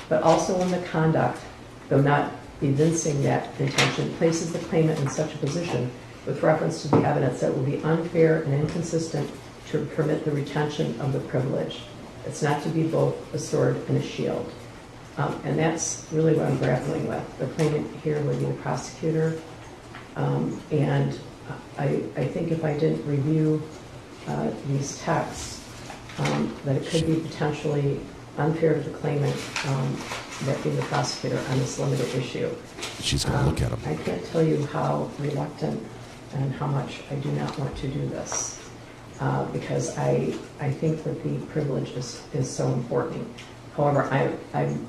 but also when the conduct, though not evincing that intention, places the claimant in such a position with reference to the evidence that will be unfair and inconsistent to permit the retention of the privilege. It's not to be both a sword and a shield. And that's really what I'm grappling with. The claimant here would be the prosecutor, and I think if I didn't review these texts, that it could be potentially unfair to the claimant, that being the prosecutor, on this limited issue. She's going to look at them. I can't tell you how reluctant and how much I do not want to do this, because I think that the privilege is so important. However, I've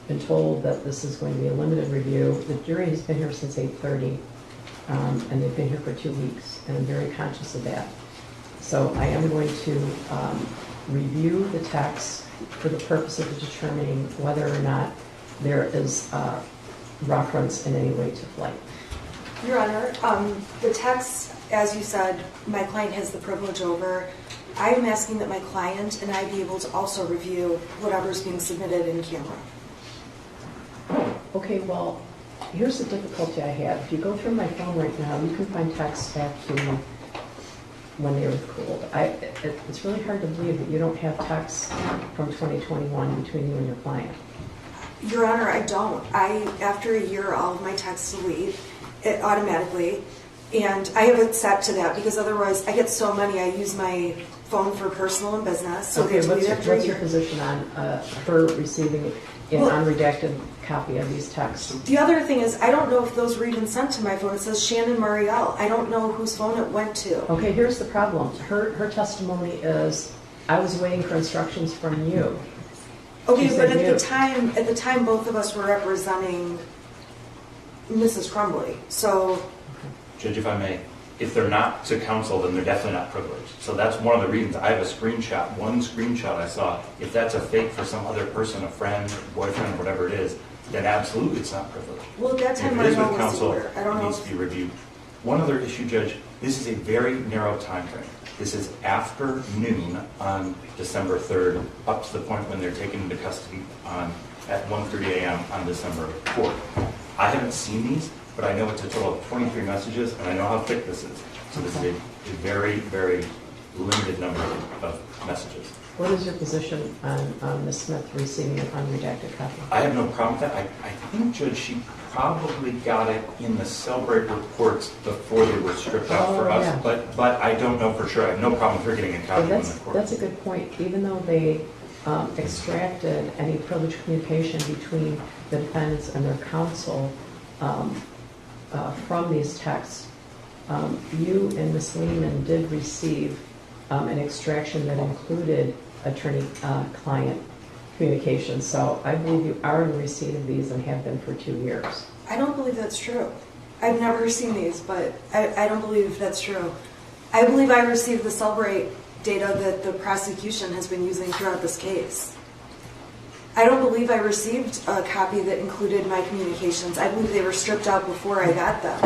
been told that this is going to be a limited review. The jury has been here since 8:30. And they've been here for 2 weeks, and I'm very conscious of that. So I am going to review the text for the purpose of determining whether or not there is reference in any way to flight. Your Honor, the text, as you said, my client has the privilege over. I'm asking that my client and I be able to also review whatever's being submitted in camera. Okay, well, here's the difficulty I have. If you go through my phone right now, you can find texts back to when they were cooled. It's really hard to believe that you don't have texts from 2021 between you and your client. Your Honor, I don't. After a year, all of my texts delete it automatically, and I have it set to that because otherwise I get so many. I use my phone for personal and business. So okay, what's your position on her receiving an unredacted copy of these texts? The other thing is, I don't know if those were even sent to my phone. It says Shannon Marielle. I don't know whose phone it went to. Okay, here's the problem. Her testimony is, I was waiting for instructions from you. Okay, but at the time, both of us were representing Mrs. Crumbley. So, Judge, if I may, if they're not to counsel, then they're definitely not privileged. So that's one of the reasons. I have a screenshot, one screenshot I saw. If that's a fake for some other person, a friend, boyfriend, whatever it is, then absolutely it's not privileged. Well, at that time, if it is I with counsel, it needs to be reviewed. One other issue, Judge, this is a very narrow time frame. This is after noon on December 3rd, up to the point when they're taken into custody at 1:30 a.m. on December 4th. I haven't seen these, but I know it's a total of 23 messages, and I know how thick this is. So this is a very, very limited number of messages. What is your position on Ms. Smith receiving an unredacted copy? I have no problem with that. I think, Judge, she probably got it in the Celebrate reports before they were stripped out for us, yeah. but I don't know for sure. I have no problem with her getting a copy in the court. That's a good point. Even though they extracted any privileged communication between the defendants and their counsel from these texts, you and Ms. Lehman did receive an extraction that included attorney-client communication. So I believe you are in receipt of these and have been for 2 years. I don't believe that's true. I've never seen these, but I don't believe that's true. I believe I received the Celebrate data that the prosecution has been using throughout this case. I don't believe I received a copy that included my communications. I believe they were stripped out before I got them.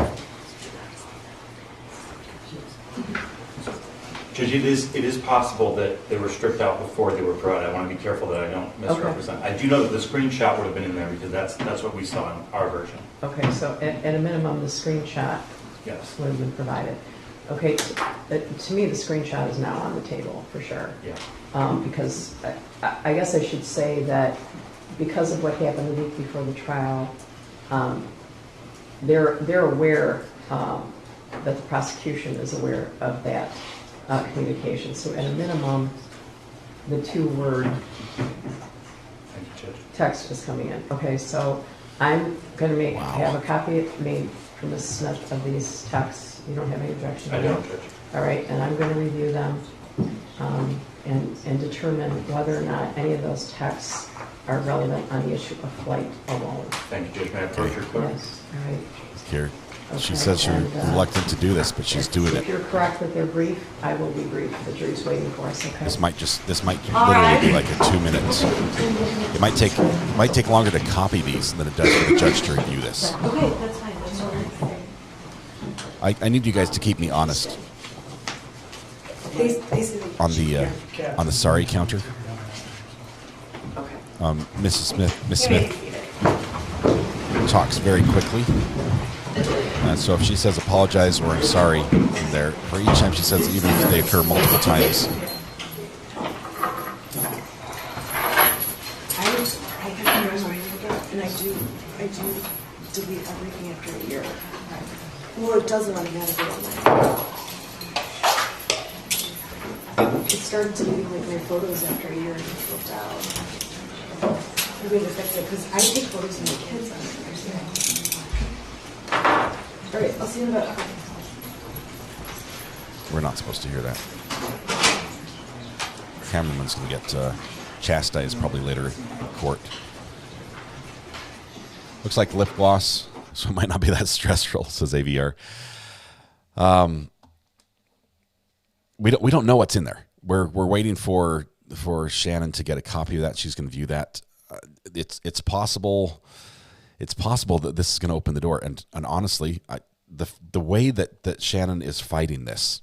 Judge, it is possible that they were stripped out before they were provided. I want to be careful that I don't misrepresent. Okay. I do know that the screenshot would have been in there because that's what we saw in our version. Okay, so at a minimum, the screenshot yes. would have been provided. Okay, to me, the screenshot is now on the table for sure. Yeah. Because I guess I should say that because of what happened the week before the trial, they're aware that the prosecution is aware of that communication. So at a minimum, the 2-word text is coming in. Okay, so I'm going to have a copy made for Ms. Smith of these texts. You don't have any objection? I don't, Judge. All right, and I'm going to review them and determine whether or not any of those texts are relevant on the issue of flight alone. Thank you, Judge. May I approach your clerk? Yes, all right. Here. Okay, she says she's reluctant to do this, but she's doing it. If you're correct that they're brief, I will be brief. The jury's waiting for us, okay? This might literally be like a 2 minutes. It might take longer to copy these than it does for the judge to review this. Okay, that's fine. That's all right. I need you guys to keep me honest on the sorry counter. Okay. Miss Smith talks very quickly. So if she says apologize or I'm sorry in there, for each time she says, even if they occur multiple times. I have no idea, and I do delete everything after a year. Well, it doesn't automatically online. It started deleting like my photos after a year and it flipped out. I'm going to fix it because I take photos of my kids on it. All right, I'll see you in about. We're not supposed to hear that. Cameraman's going to get chastised probably later in court. Looks like lip gloss, so it might not be that stressful, says AVR. We don't know what's in there. We're waiting for Shannon to get a copy of that. She's going to view that. It's possible. It's possible that this is going to open the door. And honestly, the way that Shannon is fighting this,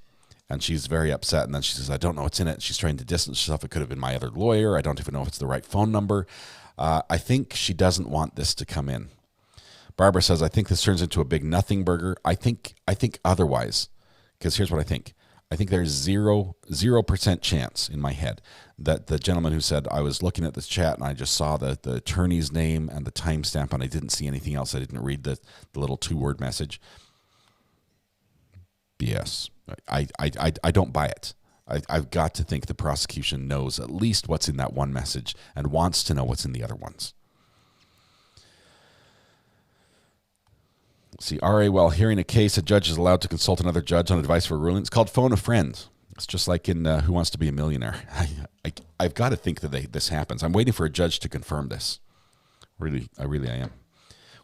and she's very upset, and then she says, I don't know what's in it. She's trying to distance herself. It could have been my other lawyer. I don't even know if it's the right phone number. I think she doesn't want this to come in. Barbara says, I think this turns into a big nothing burger. I think otherwise, because here's what I think. I think there's 0% chance in my head that the gentleman who said, I was looking at this chat and I just saw the attorney's name and the timestamp and I didn't see anything else. I didn't read the little 2-word message. BS. I don't buy it. I've got to think the prosecution knows at least what's in that one message and wants to know what's in the other ones. See, RA, while hearing a case, a judge is allowed to consult another judge on advice for a ruling. It's called phone a friend. It's just like in Who Wants to Be a Millionaire. I've got to think that this happens. I'm waiting for a judge to confirm this. I am.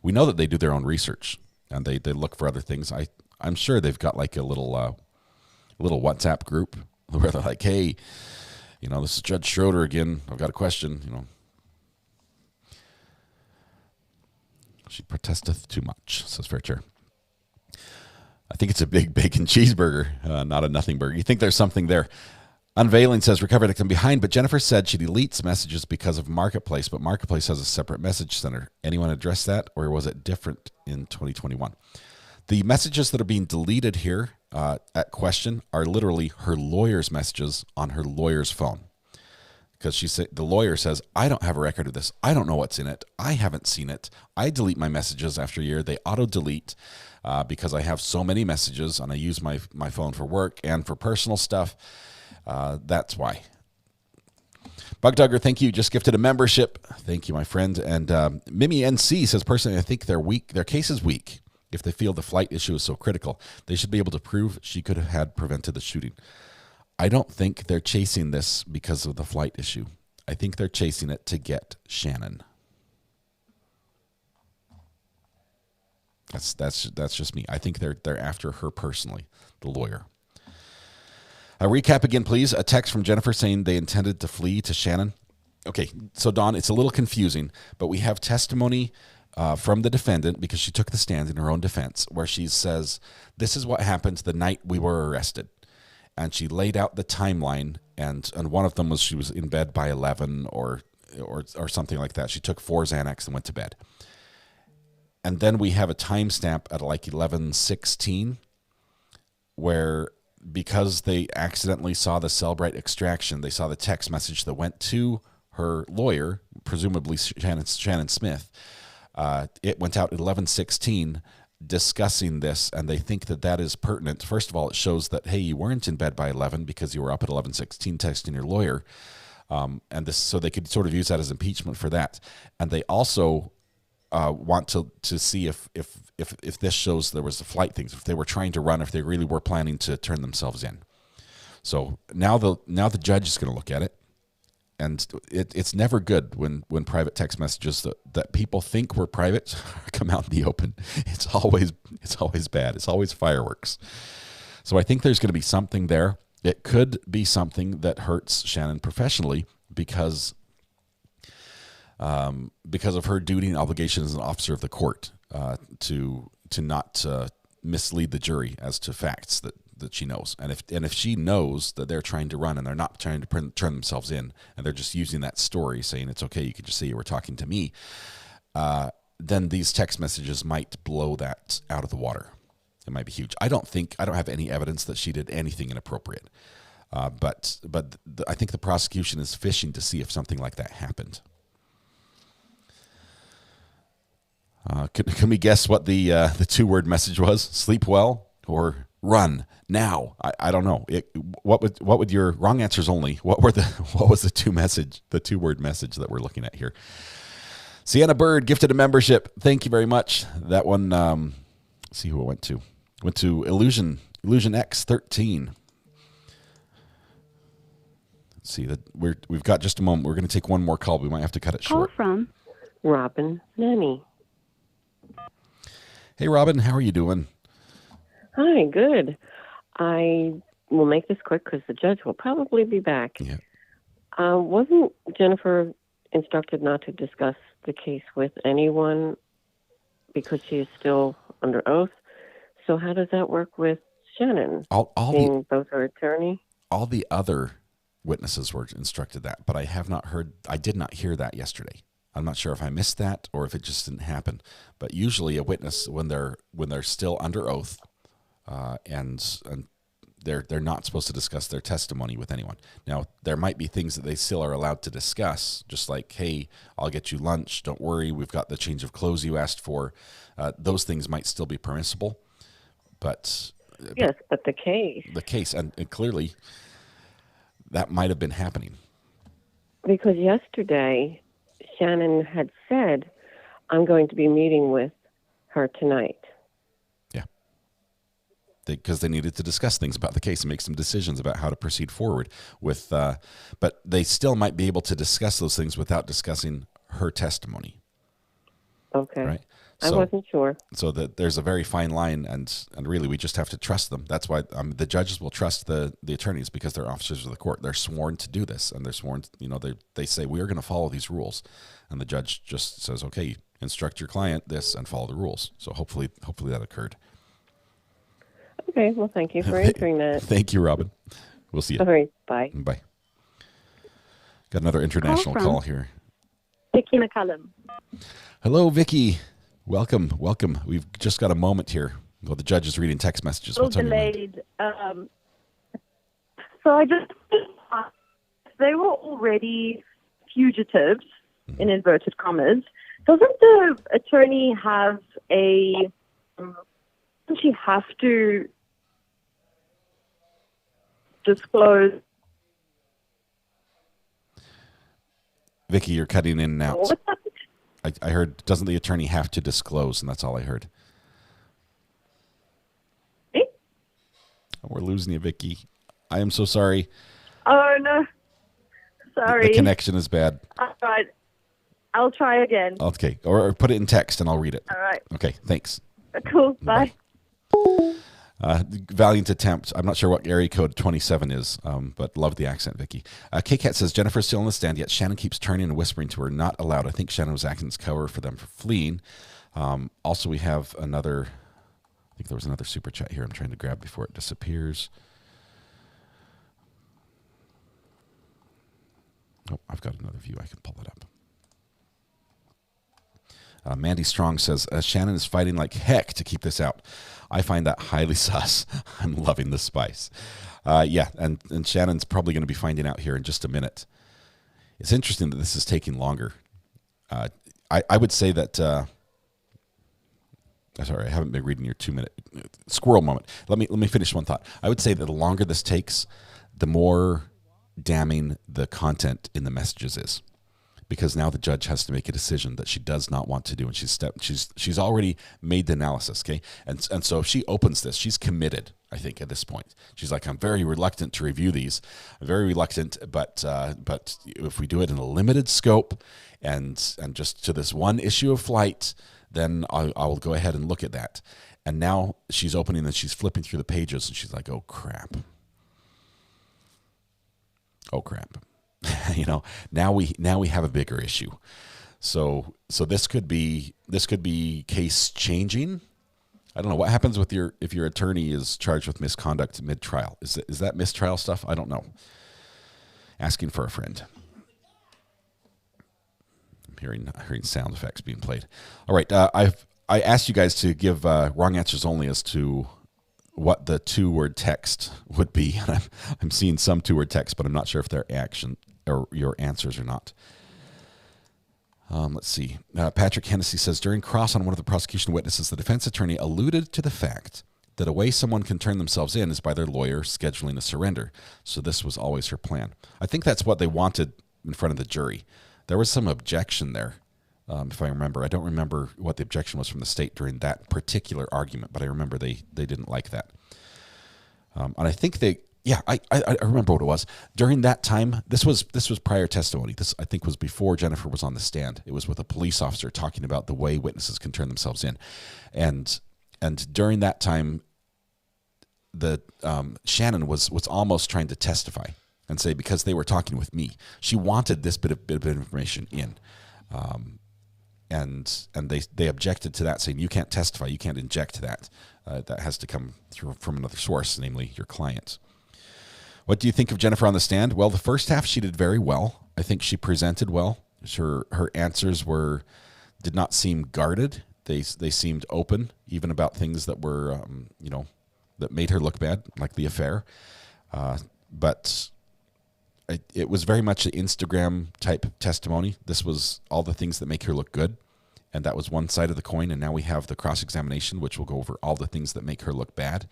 We know that they do their own research and they look for other things. I'm sure they've got like a little WhatsApp group where they're like, hey, this is Judge Schroeder again. I've got a question, She protesteth too much, says Fairchair. I think it's a big bacon cheeseburger, not a nothing burger. You think there's something there. Unveiling says Recovery Addict, I'm behind, but Jennifer said she deletes messages because of Marketplace, but Marketplace has a separate message center. Anyone address that, or was it different in 2021? The messages that are being deleted here at question are literally her lawyer's messages on her lawyer's phone. Because the lawyer says, I don't have a record of this. I don't know what's in it. I haven't seen it. I delete my messages after a year. They auto-delete because I have so many messages and I use my phone for work and for personal stuff. That's why. Bug Dugger, thank you. Just gifted a membership. Thank you, my friend. And Mimi NC says, personally, I think they're weak. Their case is weak. If they feel the flight issue is so critical, they should be able to prove she could have had prevented the shooting. I don't think they're chasing this because of the flight issue. I think they're chasing it to get Shannon. That's just me. I think they're after her personally, the lawyer. A recap again, please. A text from Jennifer saying they intended to flee to Shannon. Okay, so Dawn, it's a little confusing, but we have testimony from the defendant because she took the stand in her own defense where she says, this is what happened the night we were arrested. And she laid out the timeline, and one of them was she was in bed by 11 or something like that. She took 4 Xanax and went to bed. And then we have a timestamp at like 11:16 where because they accidentally saw the Cellbrite extraction, they saw the text message that went to her lawyer, presumably Shannon Smith. It went out at 11:16 discussing this, and they think that is pertinent. First of all, it shows that, hey, you weren't in bed by 11 because you were up at 11:16 texting your lawyer, and this, so they could sort of use that as impeachment for that. And they also want to see if this shows there was the flight things, if they were trying to run, if they really were planning to turn themselves in. So now the judge is going to look at it. And it's never good when private text messages that people think were private come out in the open. It's always bad. It's always fireworks. So I think there's going to be something there. It could be something that hurts Shannon professionally because of her duty and obligation as an officer of the court to not mislead the jury as to facts that she knows. And if she knows that they're trying to run and they're not trying to turn themselves in and they're just using that story saying it's okay, you can just say you were talking to me, then these text messages might blow that out of the water. It might be huge. I don't have any evidence that she did anything inappropriate. But I think the prosecution is fishing to see if something like that happened. Can we guess what the 2-word message was? Sleep well or run now? I don't know. What would your wrong answers only? What was the 2-word message that we're looking at here? Sienna Bird gifted a membership. Thank you very much. That one. Let's see who it went to. Went to Illusion X13. Let's see that we've got just a moment. We're going to take one more call. We might have to cut it short. Call from Robin Nanny. Hey Robin, how are you doing? Hi, good. I will make this quick because the judge will probably be back. Yeah. Wasn't Jennifer instructed not to discuss the case with anyone because she is still under oath? So how does that work with Shannon, being both her attorney? All the other witnesses were instructed that, but I did not hear that yesterday. I'm not sure if I missed that or if it just didn't happen. But usually a witness, when they're still under oath, and they're not supposed to discuss their testimony with anyone. Now, there might be things that they still are allowed to discuss, just like, hey, I'll get you lunch. Don't worry, we've got the change of clothes you asked for. Those things might still be permissible. But yes, but the case. And clearly that might have been happening. Because yesterday, Shannon had said, I'm going to be meeting with her tonight. Yeah. Because they needed to discuss things about the case and make some decisions about how to proceed forward with, but they still might be able to discuss those things without discussing her testimony. Okay. Right? I wasn't sure. So that there's a very fine line, and really we just have to trust them. That's why the judges will trust the attorneys because they're officers of the court. They're sworn to do this, and they're sworn, they say, we are going to follow these rules. And the judge just says, okay, instruct your client this and follow the rules. So hopefully that occurred. Okay, well, thank you for answering that. Thank you, Robin. We'll see you. All right, bye. Bye. Got another international call here. Vicky McCullum. Hello, Vicky. Welcome. We've just got a moment here. Well, the judge is reading text messages. What's on your mind? Delayed. So I just, they were already fugitives, in inverted commas. Doesn't the attorney have doesn't she have to disclose? Vicky, you're cutting in and out. I heard, doesn't the attorney have to disclose? And that's all I heard. We're losing you, Vicky. I am so sorry. Oh, no. Sorry. The connection is bad. All right. I'll try again. Okay. Or put it in text and I'll read it. All right. Okay. Thanks. Cool. Bye. Valiant attempt. I'm not sure what area code 27 is, but love the accent, Vicky. K-Cat says, Jennifer's still on the stand, yet Shannon keeps turning and whispering to her, not allowed. I think Shannon was acting as cover for them for fleeing. Also, we have another, I think there was another super chat here I'm trying to grab before it disappears. Oh, I've got another view. I can pull it up. Mandy Strong says, Shannon is fighting like heck to keep this out. I find that highly sus. I'm loving the spice. Yeah, and Shannon's probably going to be finding out here in just a minute. It's interesting that this is taking longer. I would say that... sorry, I haven't been reading your 2-minute squirrel moment. Let me finish one thought. I would say that the longer this takes, the more damning the content in the messages is, because now the judge has to make a decision that she does not want to do, and she's already made the analysis, okay? And so if she opens this, she's committed, I think, at this point. She's like, I'm very reluctant to review these. I'm very reluctant, but if we do it in a limited scope and just to this one issue of flight, then I will go ahead and look at that. And now she's opening and she's flipping through the pages, and she's like, oh crap. Oh crap. You know, now we have a bigger issue. So this could be case changing. I don't know what happens with if your attorney is charged with misconduct mid-trial. Is that mistrial stuff? I don't know. Asking for a friend. I'm hearing sound effects being played. All right, I asked you guys to give wrong answers only as to what the 2-word text would be. I'm seeing some 2-word text, but I'm not sure if they're action or your answers or not. Let's see. Patrick Hennessy says, during cross on one of the prosecution witnesses, the defense attorney alluded to the fact that a way someone can turn themselves in is by their lawyer scheduling a surrender. So this was always her plan. I think that's what they wanted in front of the jury. There was some objection there, if I remember. I don't remember what the objection was from the state during that particular argument, but I remember they didn't like that. And I think I remember what it was. During that time, this was prior testimony. This, I think, was before Jennifer was on the stand. It was with a police officer talking about the way witnesses can turn themselves in. And during that time, the Shannon was almost trying to testify and say, because they were talking with me, she wanted this bit of information in. And they objected to that, saying, you can't testify, you can't inject that. That has to come from another source, namely your client. What do you think of Jennifer on the stand? Well, the first half she did very well. I think she presented well. Her answers did not seem guarded. They seemed open, even about things that were that made her look bad, like the affair. But it was very much an Instagram type testimony. This was all the things that make her look good, and that was one side of the coin. And now we have the cross-examination, which will go over all the things that make her look bad.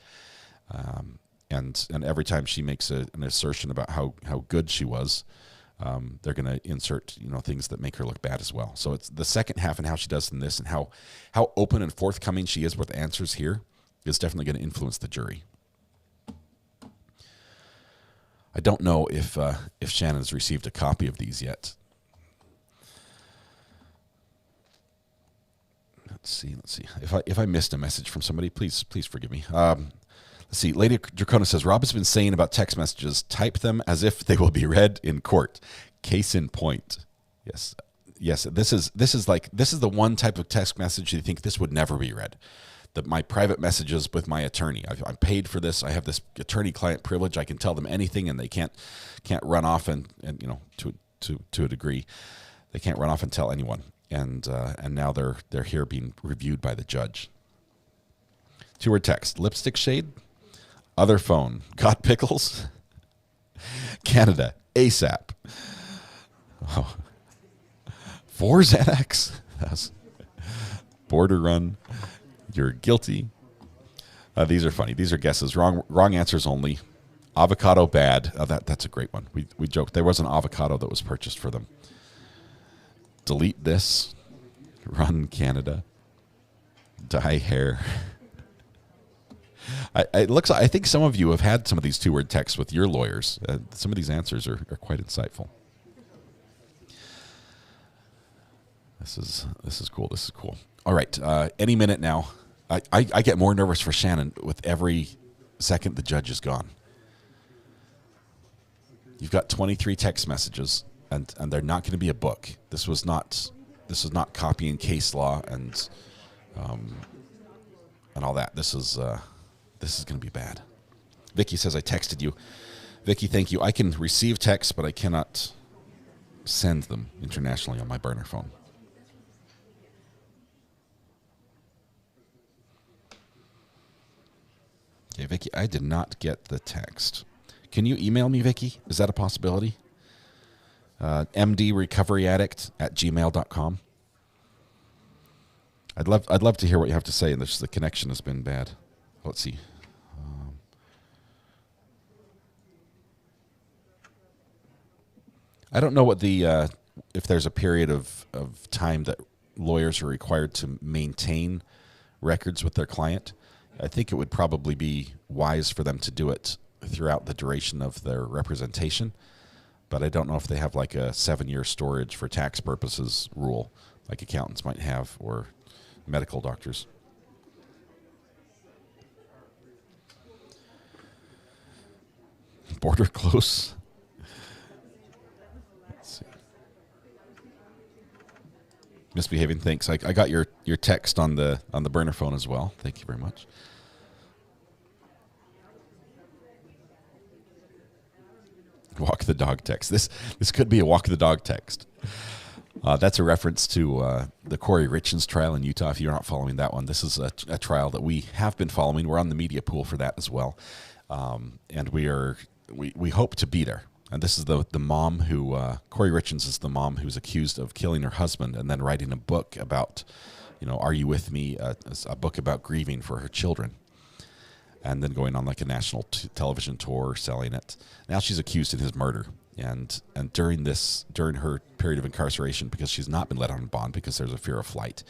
And every time she makes an assertion about how good she was, they're going to insert things that make her look bad as well. So it's the second half and how she does in this, and how open and forthcoming she is with answers here is definitely going to influence the jury. I don't know if Shannon's received a copy of these yet. Let's see. If I missed a message from somebody, please forgive me. Let's see. Lady Dracona says, Rob has been saying about text messages, type them as if they will be read in court. Case in point. Yes. This is the one type of text message you think this would never be read. My private messages with my attorney. I'm paid for this. I have this attorney-client privilege. I can tell them anything, and they can't run off and to a degree, they can't run off and tell anyone. And now they're here being reviewed by the judge. 2-word text. Lipstick shade. Other phone. Got pickles. Canada. ASAP. Oh. 4 Xanax. That's border run. You're guilty. These are funny. These are guesses. Wrong answers only. Avocado bad. That's a great one. We joked. There was an avocado that was purchased for them. Delete this. Run Canada. Dye hair. I think some of you have had some of these 2-word texts with your lawyers. Some of these answers are quite insightful. This is cool. This is cool. All right. Any minute now. I get more nervous for Shannon with every second the judge is gone. You've got 23 text messages, and they're not going to be a book. This is not copy and case law and all that. This is going to be bad. Vicky says, I texted you. Vicky, thank you. I can receive texts, but I cannot send them internationally on my burner phone. Okay, Vicky, I did not get the text. Can you email me, Vicky? Is that a possibility? mdrecoveryaddict@gmail.com. I'd love to hear what you have to say, and the connection has been bad. Let's see. I don't know what the if there's a period of time that lawyers are required to maintain records with their client. I think it would probably be wise for them to do it throughout the duration of their representation, but I don't know if they have like a 7-year storage for tax purposes rule like accountants might have or medical doctors. Border close. Let's see. Misbehaving, thanks. I got your text on the burner phone as well. Thank you very much. Walk the dog text. This could be a walk the dog text. That's a reference to the Corey Richens trial in Utah. If you're not following that one, this is a trial that we have been following. We're on the media pool for that as well, and we hope to be there. And this is the mom who Corey Richens is the mom who's accused of killing her husband and then writing a book about, Are You With Me? A book about grieving for her children. And then going on like a national television tour, selling it. Now she's accused of his murder, and during her period of incarceration, because she's not been let on bond because there's a fear of flight,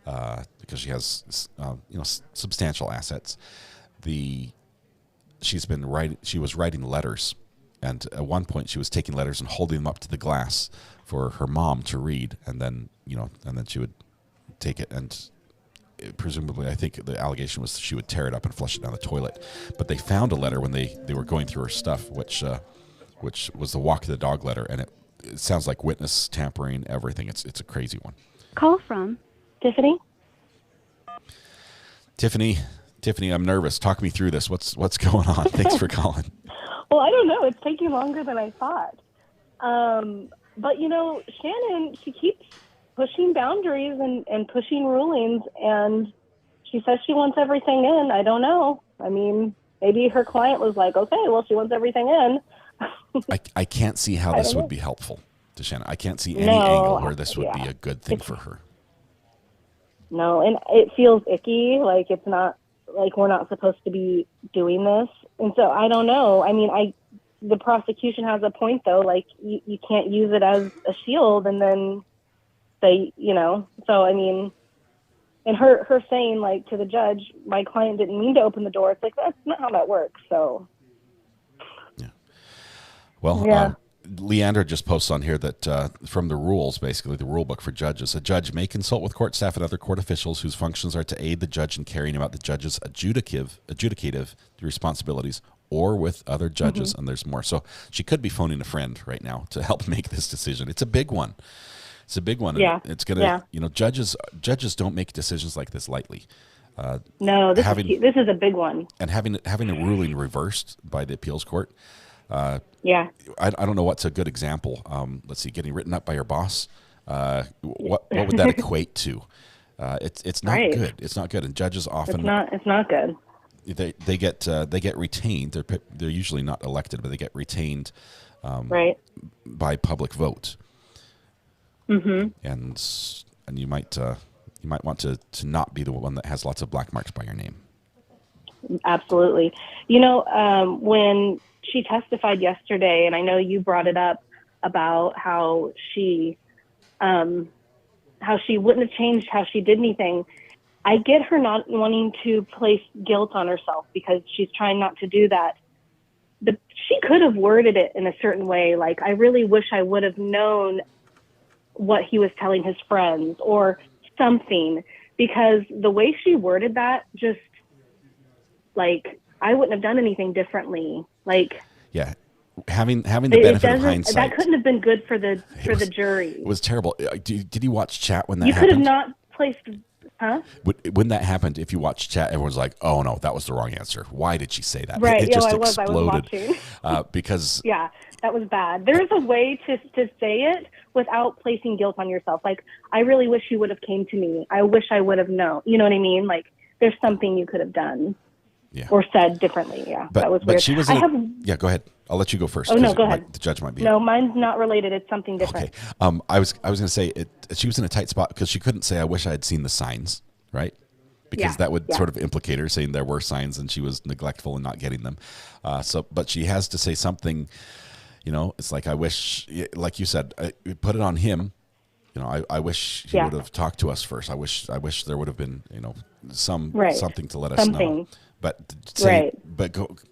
because she has substantial assets. She was writing letters, and at one point she was taking letters and holding them up to the glass for her mom to read, and then she would take it and. Presumably, I think the allegation was she would tear it up and flush it down the toilet. But they found a letter when they were going through her stuff, which was the walk the dog letter, and it sounds like witness tampering, everything. It's a crazy one. Call from Tiffany. Tiffany, I'm nervous. Talk me through this. What's going on? Thanks for calling. Well, I don't know. It's taking longer than I thought. But Shannon, she keeps pushing boundaries and pushing rulings, and she says she wants everything in. I don't know. I mean, maybe her client was like, okay, well, she wants everything in. I can't see how this would be helpful to Shannon. I can't see any angle where this would be a good thing for her. No, and it feels icky. Like it's not like we're not supposed to be doing this. And so I don't know. I mean, the prosecution has a point though. Like you can't use it as a shield and then say, so I mean, and her saying like to the judge, my client didn't mean to open the door. It's like, that's not how that works. So. Yeah. Well, Leander just posts on here that from the rules, basically the rule book for judges, a judge may consult with court staff and other court officials whose functions are to aid the judge in carrying out the judge's adjudicative responsibilities, or with other judges, and there's more. So she could be phoning a friend right now to help make this decision. It's a big one. It's a big one. Yeah. It's gonna, judges don't make decisions like this lightly. No, this is a big one. And having a ruling reversed by the appeals court. I don't know what's a good example. Let's see, getting written up by your boss. What would that equate to? It's not Right. good. It's not good, and judges often It's not good. they get retained. They're usually not elected, but they get retained Right. by public vote. Mm-hmm. And you might want to not be the one that has lots of black marks by your name. Absolutely. When she testified yesterday, and I know you brought it up about how she wouldn't have changed how she did anything. I get her not wanting to place guilt on herself because she's trying not to do that. But she could have worded it in a certain way, like, I really wish I would have known what he was telling his friends or something, because the way she worded that, just like, I wouldn't have done anything differently. Like, yeah, having the benefit of hindsight, that couldn't have been good for the jury. It was terrible. Did you watch chat when that You happened? could have not placed, huh? When that happened, if you watch chat, everyone's like, "Oh no, that was the wrong answer. Why did she say that?" Right? It Yeah, just I was exploded watching. because yeah, that was bad. There's a way to say it without placing guilt on yourself. Like, I really wish you would have came to me. I wish I would have known. You know what I mean? Like, there's something you could have done. Yeah. Or said differently. Yeah, that was weird. But she was yeah, go ahead. I'll let you go first. Oh no, go ahead. The judge might be. No, mine's not related. It's something different. Okay. I was going to say she was in a tight spot because she couldn't say, "I wish I had seen the signs," right? Because that would sort of implicate her saying there were signs and she was neglectful and not getting them. But she has to say something. It's like, I wish, like you said, put it on him. I wish he would have talked to us first. I wish there would have been, something to let us know. But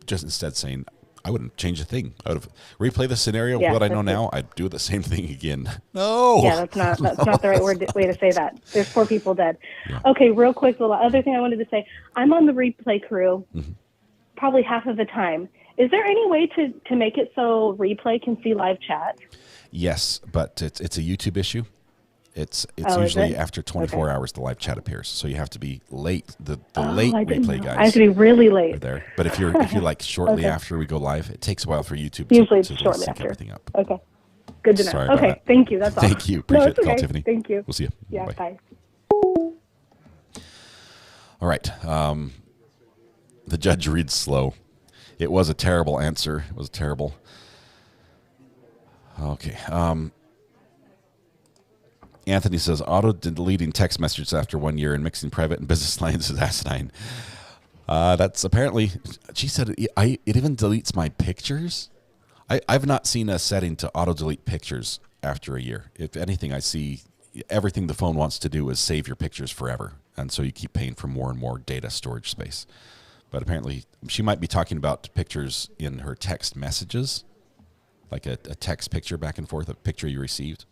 just instead saying, I wouldn't change a thing. I would have replay the scenario of what I know now. I'd do the same thing again. No. Yeah, that's not the right way to say that. There's 4 people dead. Yeah. Okay, real quick, the other thing I wanted to say, I'm on the replay crew probably half of the time. Is there any way to make it so replay can see live chat? Yes, but it's a YouTube issue. It's Oh, usually after 24 hours the live chat appears, so you have to be late. The late replay guys. I have to be really late. Are there, but if you're like shortly after we go live, it takes a while for YouTube usually to shortly sync after. everything up. Okay, good to know. Sorry okay, that. Thank you. That's all. Thank you. Appreciate the call, okay. Tiffany. Thank you. We'll see you. Yeah. Bye. All right. The judge reads slow. It was a terrible answer. It was terrible. Okay. Anthony says, auto-deleting text messages after 1 year and mixing private and business lines is asinine. That's apparently, she said, it even deletes my pictures. I've not seen a setting to auto-delete pictures after a year. If anything, I see everything the phone wants to do is save your pictures forever. And so you keep paying for more and more data storage space. But apparently, she might be talking about pictures in her text messages, like a text picture back and forth, a picture you received.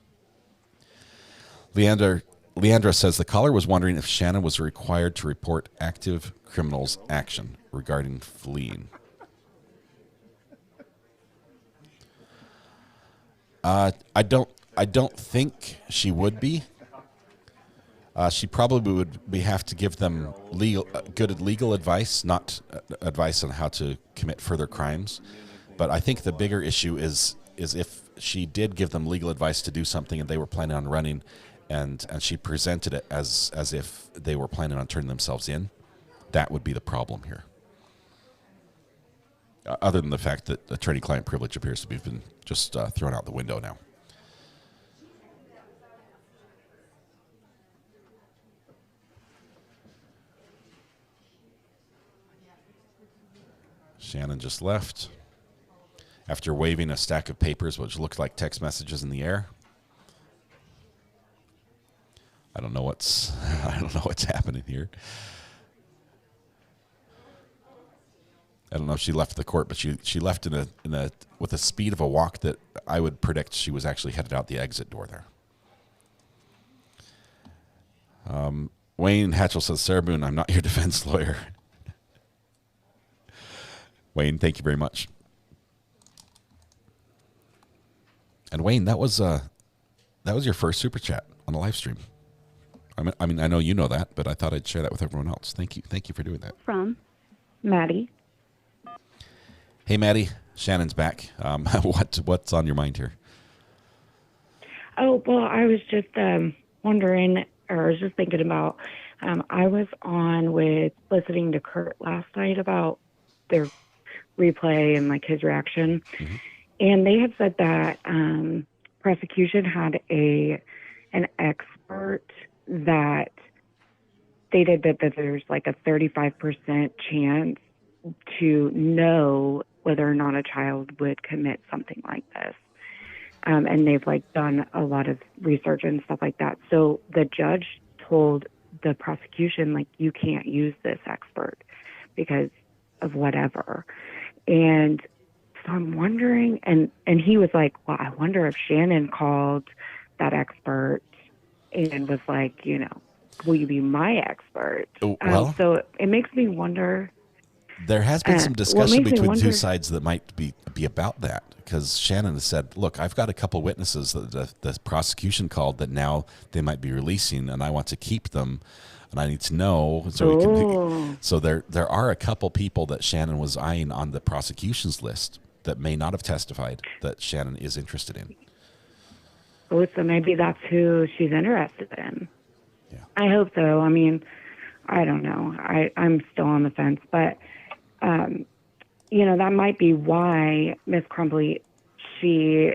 Leandra says the caller was wondering if Shannon was required to report active criminals' action regarding fleeing. I don't think she would be. She probably would have to give them good legal advice, not advice on how to commit further crimes. But I think the bigger issue is if she did give them legal advice to do something and they were planning on running, and she presented it as if they were planning on turning themselves in, that would be the problem here. Other than the fact that attorney-client privilege appears to be been just thrown out the window now. Shannon just left after waving a stack of papers which looked like text messages in the air. I don't know what's happening here. I don't know if she left the court, but she left in a with a speed of a walk that I would predict she was actually headed out the exit door there. Wayne Hatchell says, Sarah Boone, I'm not your defense lawyer. Wayne, thank you very much. And Wayne, that was your first super chat on a live stream. I mean, I know you know that, but I thought I'd share that with everyone else. Thank you for doing that. From Maddie. Hey, Maddie, Shannon's back. What's on your mind here? Oh, well, I was just wondering, or I was just thinking about, I was on with listening to Kurt last night about their replay and like his reaction. Mm-hmm. And they had said that prosecution had an expert that stated that there's like a 35% chance to know whether or not a child would commit something like this. And they've like done a lot of research and stuff like that. So the judge told the prosecution, like, you can't use this expert because of whatever. And so I'm wondering, and he was like, well, I wonder if Shannon called that expert and was like, you know, will you be my expert? Well, so it makes me wonder. There has been some discussion between two sides that might be about that, because Shannon has said, look, I've got a couple witnesses that the prosecution called that now they might be releasing, and I want to keep them, and I need to know. So there are a couple people that Shannon was eyeing on the prosecution's list that may not have testified that Shannon is interested in. Oh, so maybe that's who she's interested in. Yeah. I hope so. I mean, I don't know. I'm still on the fence, but you know, that might be why Miss Crumbley, she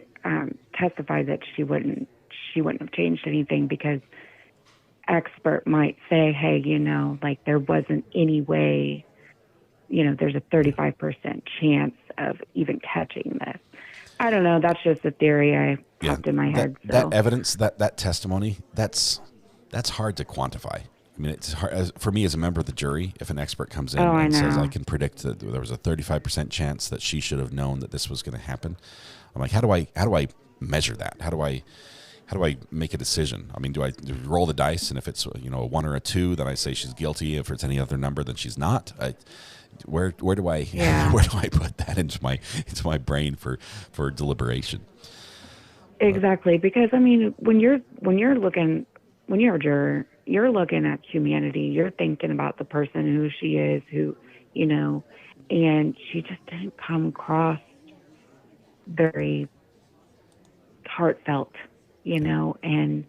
testified that she wouldn't have changed anything, because expert might say, hey, you know, like there wasn't any way, you know, there's a 35% chance of even catching this. I don't know. That's just a theory I popped in my head. That evidence, that testimony, that's hard to quantify. I mean, it's hard for me as a member of the jury. If an expert comes in and says, I can predict that there was a 35% chance that she should have known that this was going to happen, I'm like, how do I measure that? How do I make a decision? I mean, do I roll the dice, and if it's, you know, a 1 or a 2, then I say she's guilty. If it's any other number, then she's not. Where do I put that into my brain for deliberation? Exactly, because I mean, when you're a juror, you're looking at humanity. You're thinking about the person who she is, who, you know, and she just didn't come across very heartfelt, you know, and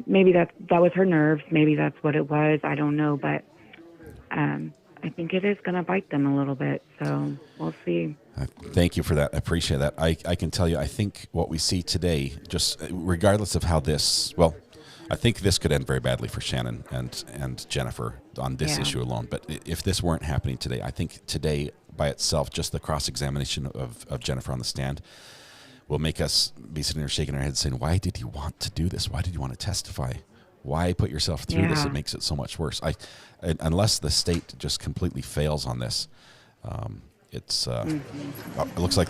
maybe that was her nerves. Maybe that's what it was. I don't know, but I think it is going to bite them a little bit. So we'll see. Thank you for that. I appreciate that. I can tell you, I think what we see today, just regardless of how this, well, I think this could end very badly for Shannon and Jennifer on this issue alone. But if this weren't happening today, I think today by itself, just the cross-examination of Jennifer on the stand will make us be sitting there shaking our heads saying, why did you want to do this? Why did you want to testify? Why put yourself through this? It makes it so much worse. Unless the state just completely fails on this, it looks like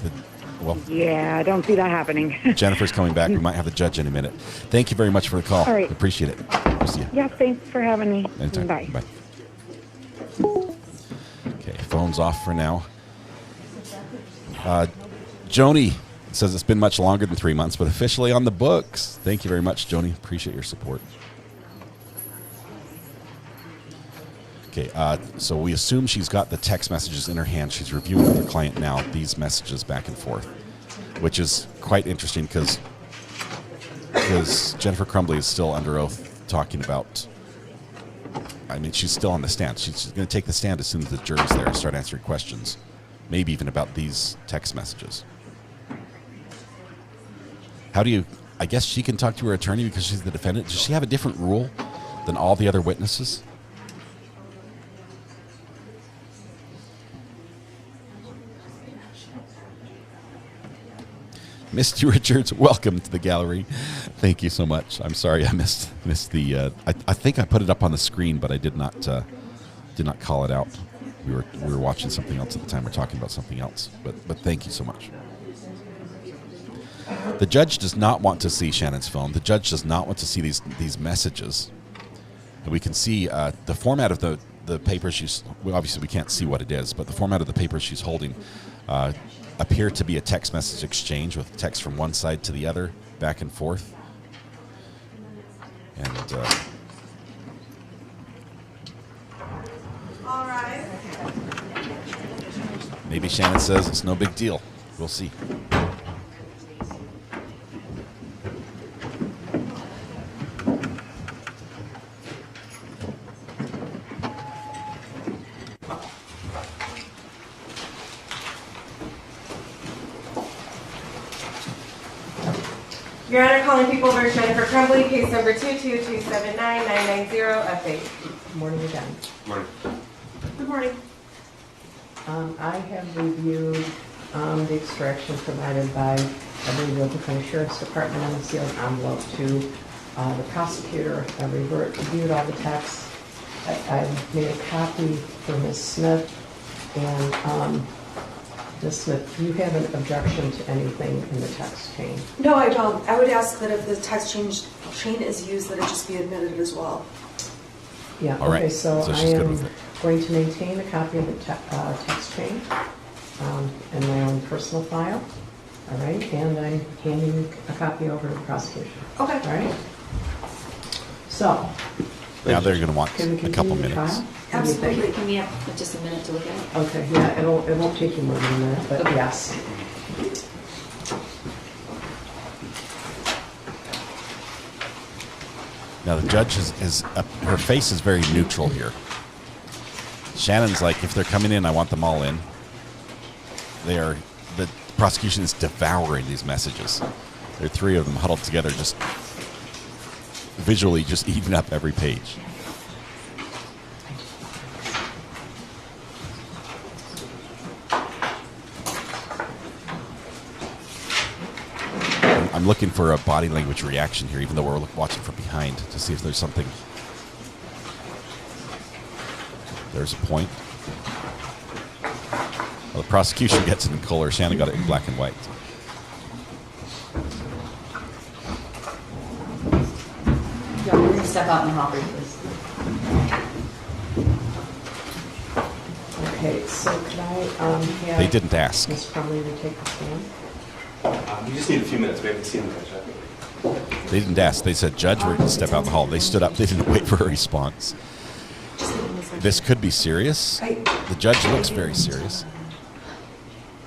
I don't see that happening. Jennifer's coming back. We might have the judge in a minute. Thank you very much for the call. All right. Appreciate it. We'll see you. Yeah, thanks for having me. Anytime. Bye. Okay, phone's off for now. Joni says it's been much longer than 3 months, but officially on the books. Thank you very much, Joni. Appreciate your support. Okay, so we assume she's got the text messages in her hand. She's reviewing with her client now, these messages back and forth, which is quite interesting because Jennifer Crumbley is still under oath talking about, I mean, she's still on the stand. She's going to take the stand as soon as the jury's there and start answering questions, maybe even about these text messages. How do you, I guess she can talk to her attorney because she's the defendant. Does she have a different rule than all the other witnesses? Misty Richards, welcome to the gallery. Thank you so much. I'm sorry I missed the. I think I put it up on the screen, but I did not call it out. We were watching something else at the time. We're talking about something else. But thank you so much. The judge does not want to see Shannon's phone. The judge does not want to see these messages. And we can see the format of the papers she's. Well, obviously, we can't see what it is, but the format of the papers she's holding. Appear to be a text message exchange with text from one side to the other, back and forth. And All right. Maybe Shannon says it's no big deal. We'll see. Your Honor, calling People v. Jennifer Crumbley, case number 222799990, F8. Good morning again. Morning. Good morning. I have reviewed the extraction provided by, I believe, the County Sheriff's Department and the sealed envelope to the prosecutor. I reviewed all the text. I made a copy for Ms. Smith. And Ms. Smith, do you have an objection to anything in the text chain? No, I don't. I would ask that if the text chain is used, that it just be admitted as well. Yeah, all right. Okay, so I she's good am with it. going to maintain a copy of the text chain in my own personal file. All right, and I'm handing a copy over to the prosecution. Okay. All right. So. Now they're going to want Can we a couple continue the minutes. trial? Absolutely. Can we have just a minute to look at it? Okay, yeah, it won't take you more than a minute, but yes. Now the judge her face is very neutral here. Shannon's like, if they're coming in, I want them all in. The prosecution is devouring these messages. There are three of them huddled together, just visually just eating up every page. I'm looking for a body language reaction here, even though we're watching from behind, to see if there's something. There's a point. Well, the prosecution gets it in color. Shannon got it in black and white. Yeah, we're going to step out in the hall please. Okay, so could I have... They didn't ask. Ms. Crumbley to take the stand? You just need a few minutes. We haven't seen the judge. They didn't ask. They said, Judge, we're going to step out in the hall. They stood up. They didn't wait for a response. This could be serious. The judge looks very serious.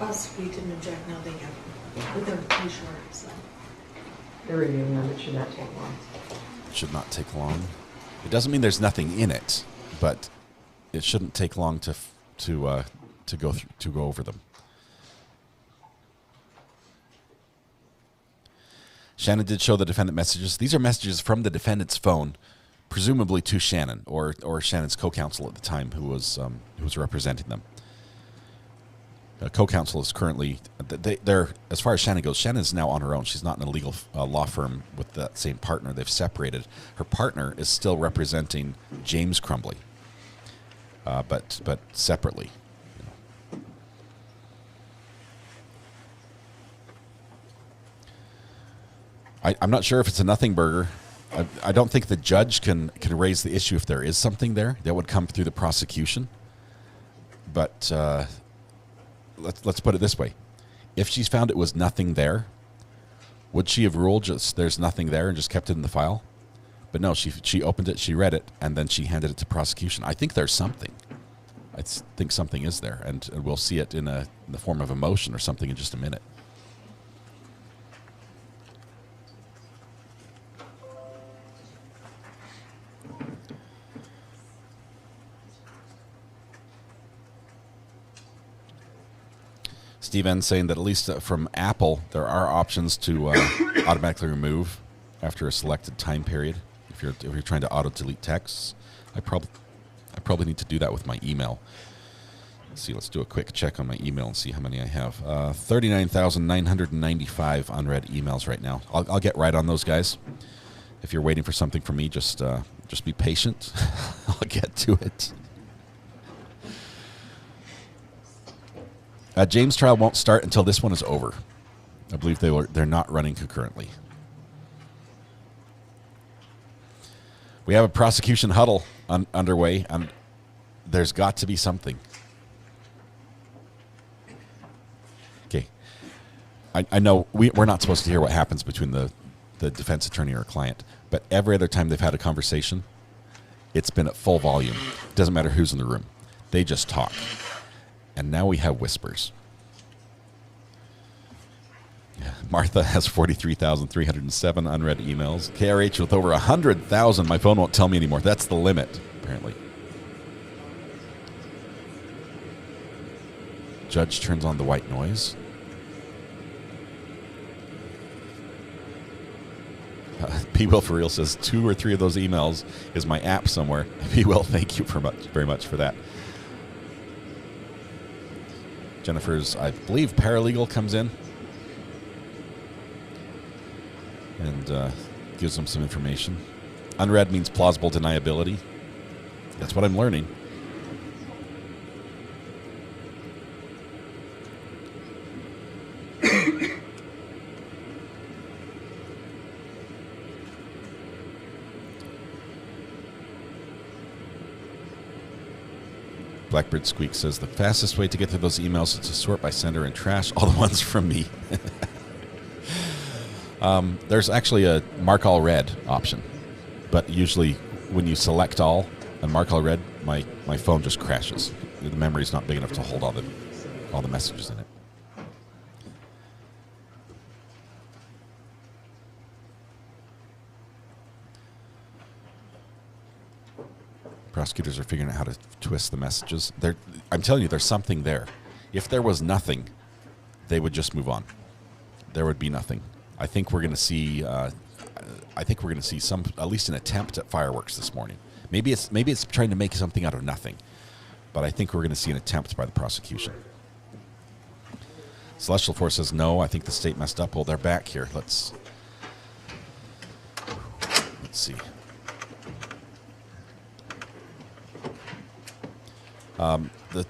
Us, we didn't object, now they have. But they're pretty sure, so. They're reviewing them. It should not take long. It should not take long. It doesn't mean there's nothing in it, but it shouldn't take long to go over them. Shannon did show the defendant messages. These are messages from the defendant's phone, presumably to Shannon or Shannon's co-counsel at the time, who was representing them. Co-counsel is currently they're as far as Shannon goes. Shannon's now on her own. She's not in a legal law firm with that same partner. They've separated. Her partner is still representing James Crumbley, but separately. I'm not sure if it's a nothing burger. I don't think the judge can raise the issue if there is something there. That would come through the prosecution. But let's put it this way. If she's found it was nothing there, would she have ruled just there's nothing there and just kept it in the file? But no, she opened it, she read it, and then she handed it to prosecution. I think there's something. I think something is there, and we'll see it in the form of a motion or something in just a minute. Steve N saying that at least from Apple, there are options to automatically remove after a selected time period. If you're trying to auto delete texts, I probably need to do that with my email. Let's see. Let's do a quick check on my email and see how many I have. 39,995 unread emails right now. I'll get right on those, guys. If you're waiting for something from me, just be patient. I'll get to it. James' trial won't start until this one is over. I believe they're not running concurrently. We have a prosecution huddle underway, and there's got to be something. Okay. I know we're not supposed to hear what happens between the defense attorney or client, but every other time they've had a conversation, it's been at full volume. It doesn't matter who's in the room. They just talk. And now we have whispers. Martha has 43,307 unread emails. KRH with over 100,000. My phone won't tell me anymore. That's the limit, apparently. Judge turns on the white noise. P. Will for Real says 2 or 3 of those emails is my app somewhere. P. Will, thank you very much for that. Jennifer's, I believe, paralegal comes in and gives them some information. Unread means plausible deniability. That's what I'm learning. Blackbird Squeak says the fastest way to get through those emails is to sort by sender and trash all the ones from me. There's actually a mark all read option, but usually when you select all and mark all read, my phone just crashes. The memory's not big enough to hold all the messages in it. Prosecutors are figuring out how to twist the messages. I'm telling you, there's something there. If there was nothing, they would just move on. There would be nothing. I think we're going to see. Some, at least an attempt at fireworks this morning. Maybe it's trying to make something out of nothing, but I think we're going to see an attempt by the prosecution. Celestial Force says no. I think the state messed up. Well, they're back here. Let's see.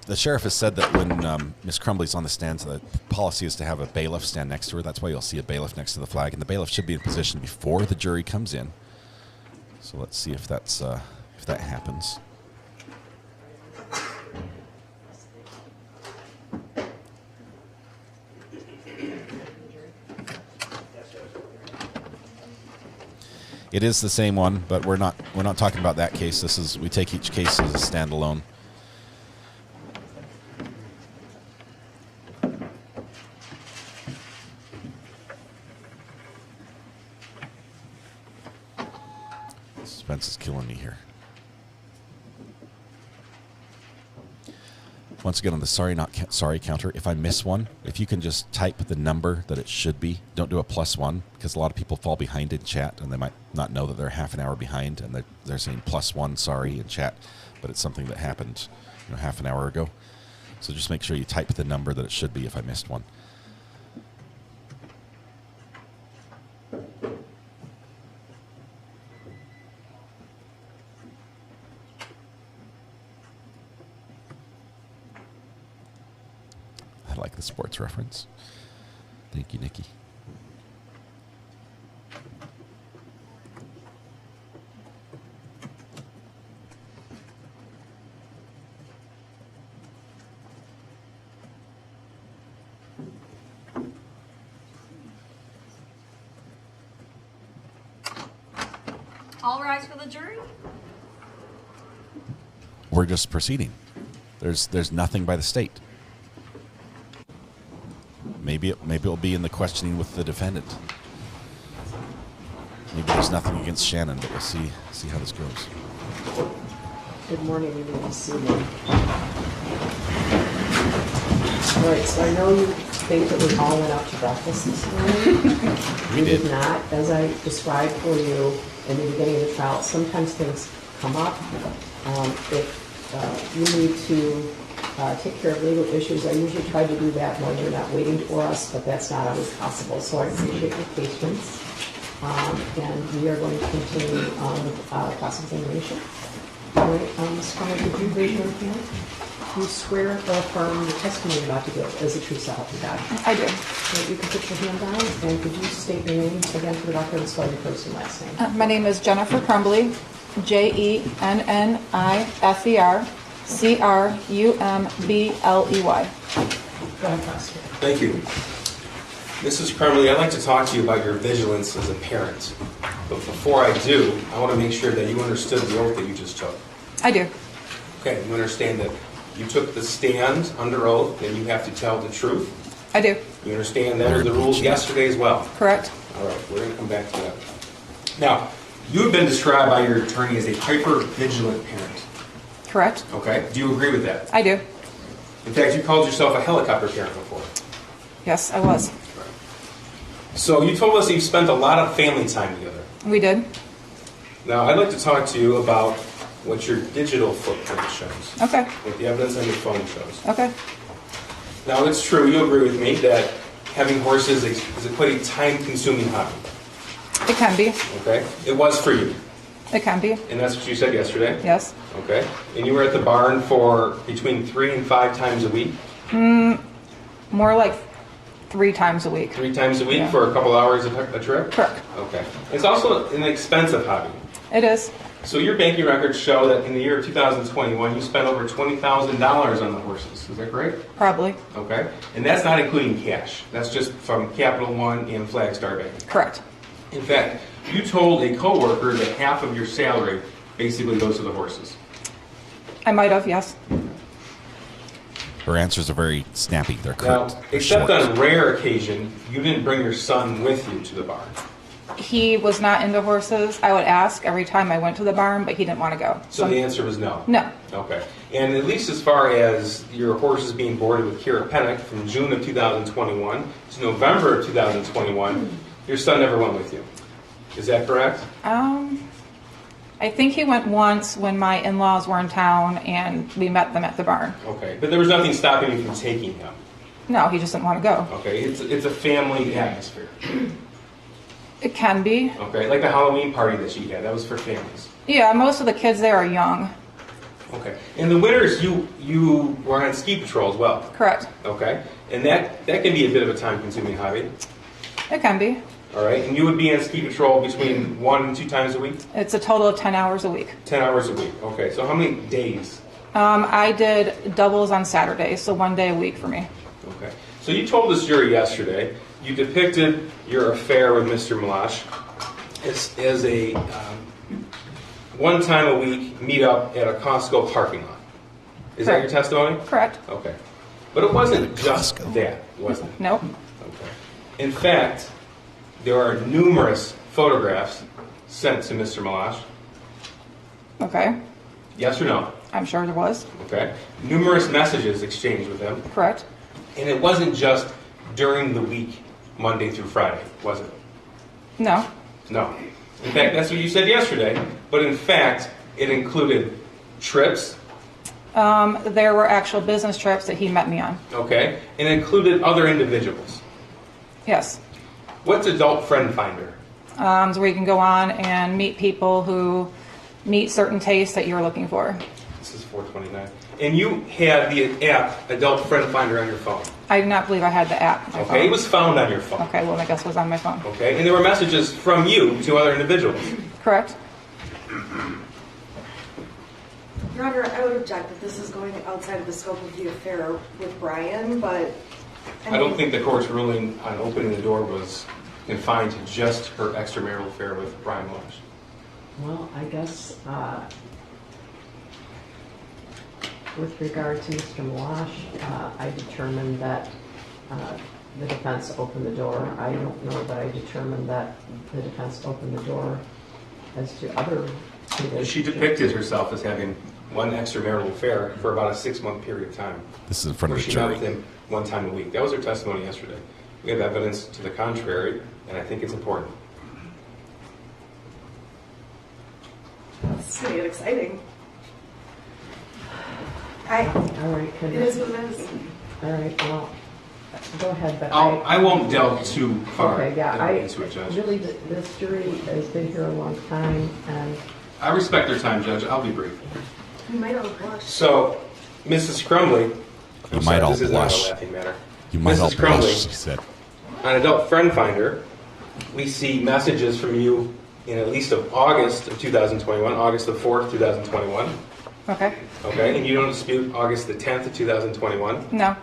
The sheriff has said that when Miss Crumbley's on the stand, the policy is to have a bailiff stand next to her. That's why you'll see a bailiff next to the flag, and the bailiff should be in position before the jury comes in. So let's see if that happens. It is the same one, but we're not talking about that case. We take each case as a standalone. Suspense is killing me here. Once again, on the sorry not sorry counter, if I miss one, if you can just type the number that it should be, don't do a +1, because a lot of people fall behind in chat and they might not know that they're half an hour behind and they're saying +1 sorry in chat, but it's something that happened half an hour ago. So just make sure you type the number that it should be if I missed one. I like the sports reference. Thank you, Nikki. All rise for the jury. We're just proceeding. There's nothing by the state. Maybe it'll be in the questioning with the defendant. Maybe there's nothing against Shannon, but we'll see how this goes. Good morning, you may be seated. All right, so I know you think that we all went out to breakfast this morning. We did not. As I described for you in the beginning of the trial, sometimes things come up. If you need to take care of legal issues, I usually try to do that when you're not waiting for us, but that's not always possible. So I appreciate your patience. And we are going to continue with cross-examination. All right, Ms. Crumbley, could you raise your hand? Do you swear or affirm the testimony you're about to give as a true self of God? I do. Right, you can put your hand down, and could you state your name again for the record and spell your first and last name? My name is Jennifer Crumbley, JENNIFER CRUMBLEY. Go ahead, Pastor. Thank you. Mrs. Crumbley, I'd like to talk to you about your vigilance as a parent. But before I do, I want to make sure that you understood the oath that you just took. I do. Okay, you understand that you took the stand under oath and you have to tell the truth? I do. You understand that was the rules yesterday as well? Correct. All right, we're going to come back to that. Now, you have been described by your attorney as a hyper-vigilant parent. Correct. Okay, do you agree with that? I do. In fact, you called yourself a helicopter parent before. Yes, I was. So you told us that you've spent a lot of family time together. We did. Now, I'd like to talk to you about what your digital footprint shows. Okay. What the evidence on your phone shows. Okay. Now, it's true, you agree with me that having horses is quite a time-consuming hobby. It can be. Okay. It was for you. It can be. And that's what you said yesterday? Yes. Okay. And you were at the barn for between 3 and 5 times a week? More like 3 times a week. 3 times a week Yeah. for a couple hours a trip? Correct. Okay. It's also an expensive hobby. It is. So your banking records show that in the year of 2021, you spent over $20,000 on the horses. Is that correct? Probably. Okay. And that's not including cash. That's just from Capital One and Flagstar Bank. Correct. In fact, you told a coworker that half of your salary basically goes to the horses. I might have, yes. Her answers are very snappy. They're Now, curt. They're except short. on rare occasion, you didn't bring your son with you to the barn. He was not into horses. I would ask every time I went to the barn, but he didn't want to go. So the answer was no? No. Okay. And at least as far as your horses being boarded with Kira Pennock from June of 2021 to November of 2021, your son never went with you. Is that correct? I think he went once when my in-laws were in town and we met them at the barn. Okay. But there was nothing stopping you from taking him? No, he just didn't want to go. Okay. It's a family atmosphere. It can be. Okay. Like the Halloween party that you had, that was for families. Yeah, most of the kids there are young. Okay. In the winters, you were on ski patrol as well? Correct. Okay. And that can be a bit of a time-consuming hobby. It can be. All right. And you would be on ski patrol between 1 and 2 times a week? It's a total of 10 hours a week. 10 hours a week. Okay. So how many days? I did doubles on Saturdays, so 1 day a week for me. Okay. So you told this jury yesterday, you depicted your affair with Mr. Malash as a one time a week meet up at a Costco parking lot. Is that your testimony? Correct. Okay. But it wasn't just that, was it? Nope. Okay. In fact, there are numerous photographs sent to Mr. Malash. Okay. Yes or no? I'm sure there was. Okay. Numerous messages exchanged with him. Correct. And it wasn't just during the week, Monday through Friday, was it? No. No. In fact, that's what you said yesterday. But in fact, it included trips. There were actual business trips that he met me on. Okay. And it included other individuals. Yes. What's Adult Friend Finder? So where you can go on and meet people who meet certain tastes that you're looking for. This is 429. And you had the app, Adult Friend Finder, on your phone. I do not believe I had the app. On my phone. It was found on your phone. Okay, well, I guess it was on my phone. Okay, and there were messages from you to other individuals. Correct. Your Honor, I would object that this is going outside of the scope of the affair with Brian, but... I don't think the court's ruling on opening the door was confined to just her extramarital affair with Brian Walsh. Well, I guess with regard to Mr. Malash, I determined that the defense opened the door. I don't know that I determined that the defense opened the door as to other relationships. She depicted herself as having one extramarital affair for about a 6-month period of time. This is in front of the She met jury. with him 1 time a week. That was her testimony yesterday. We have evidence to the contrary, and I think it's important. This is going to get exciting. All right, It is what it is. All right, well, go ahead, but I won't delve too far okay, yeah, into it, Judge. Really, this jury has been here a long time, and I respect their time, Judge. I'll be brief. You might all blush. So, Mrs. Crumbley, You might all this is not blush. a laughing matter. You might all Mrs. blush, Crumbley, she said. on Adult Friend Finder, we see messages from you in at least of August of 2021, August the 4th, 2021. Okay. Okay, and you don't dispute August the 10th of 2021, No.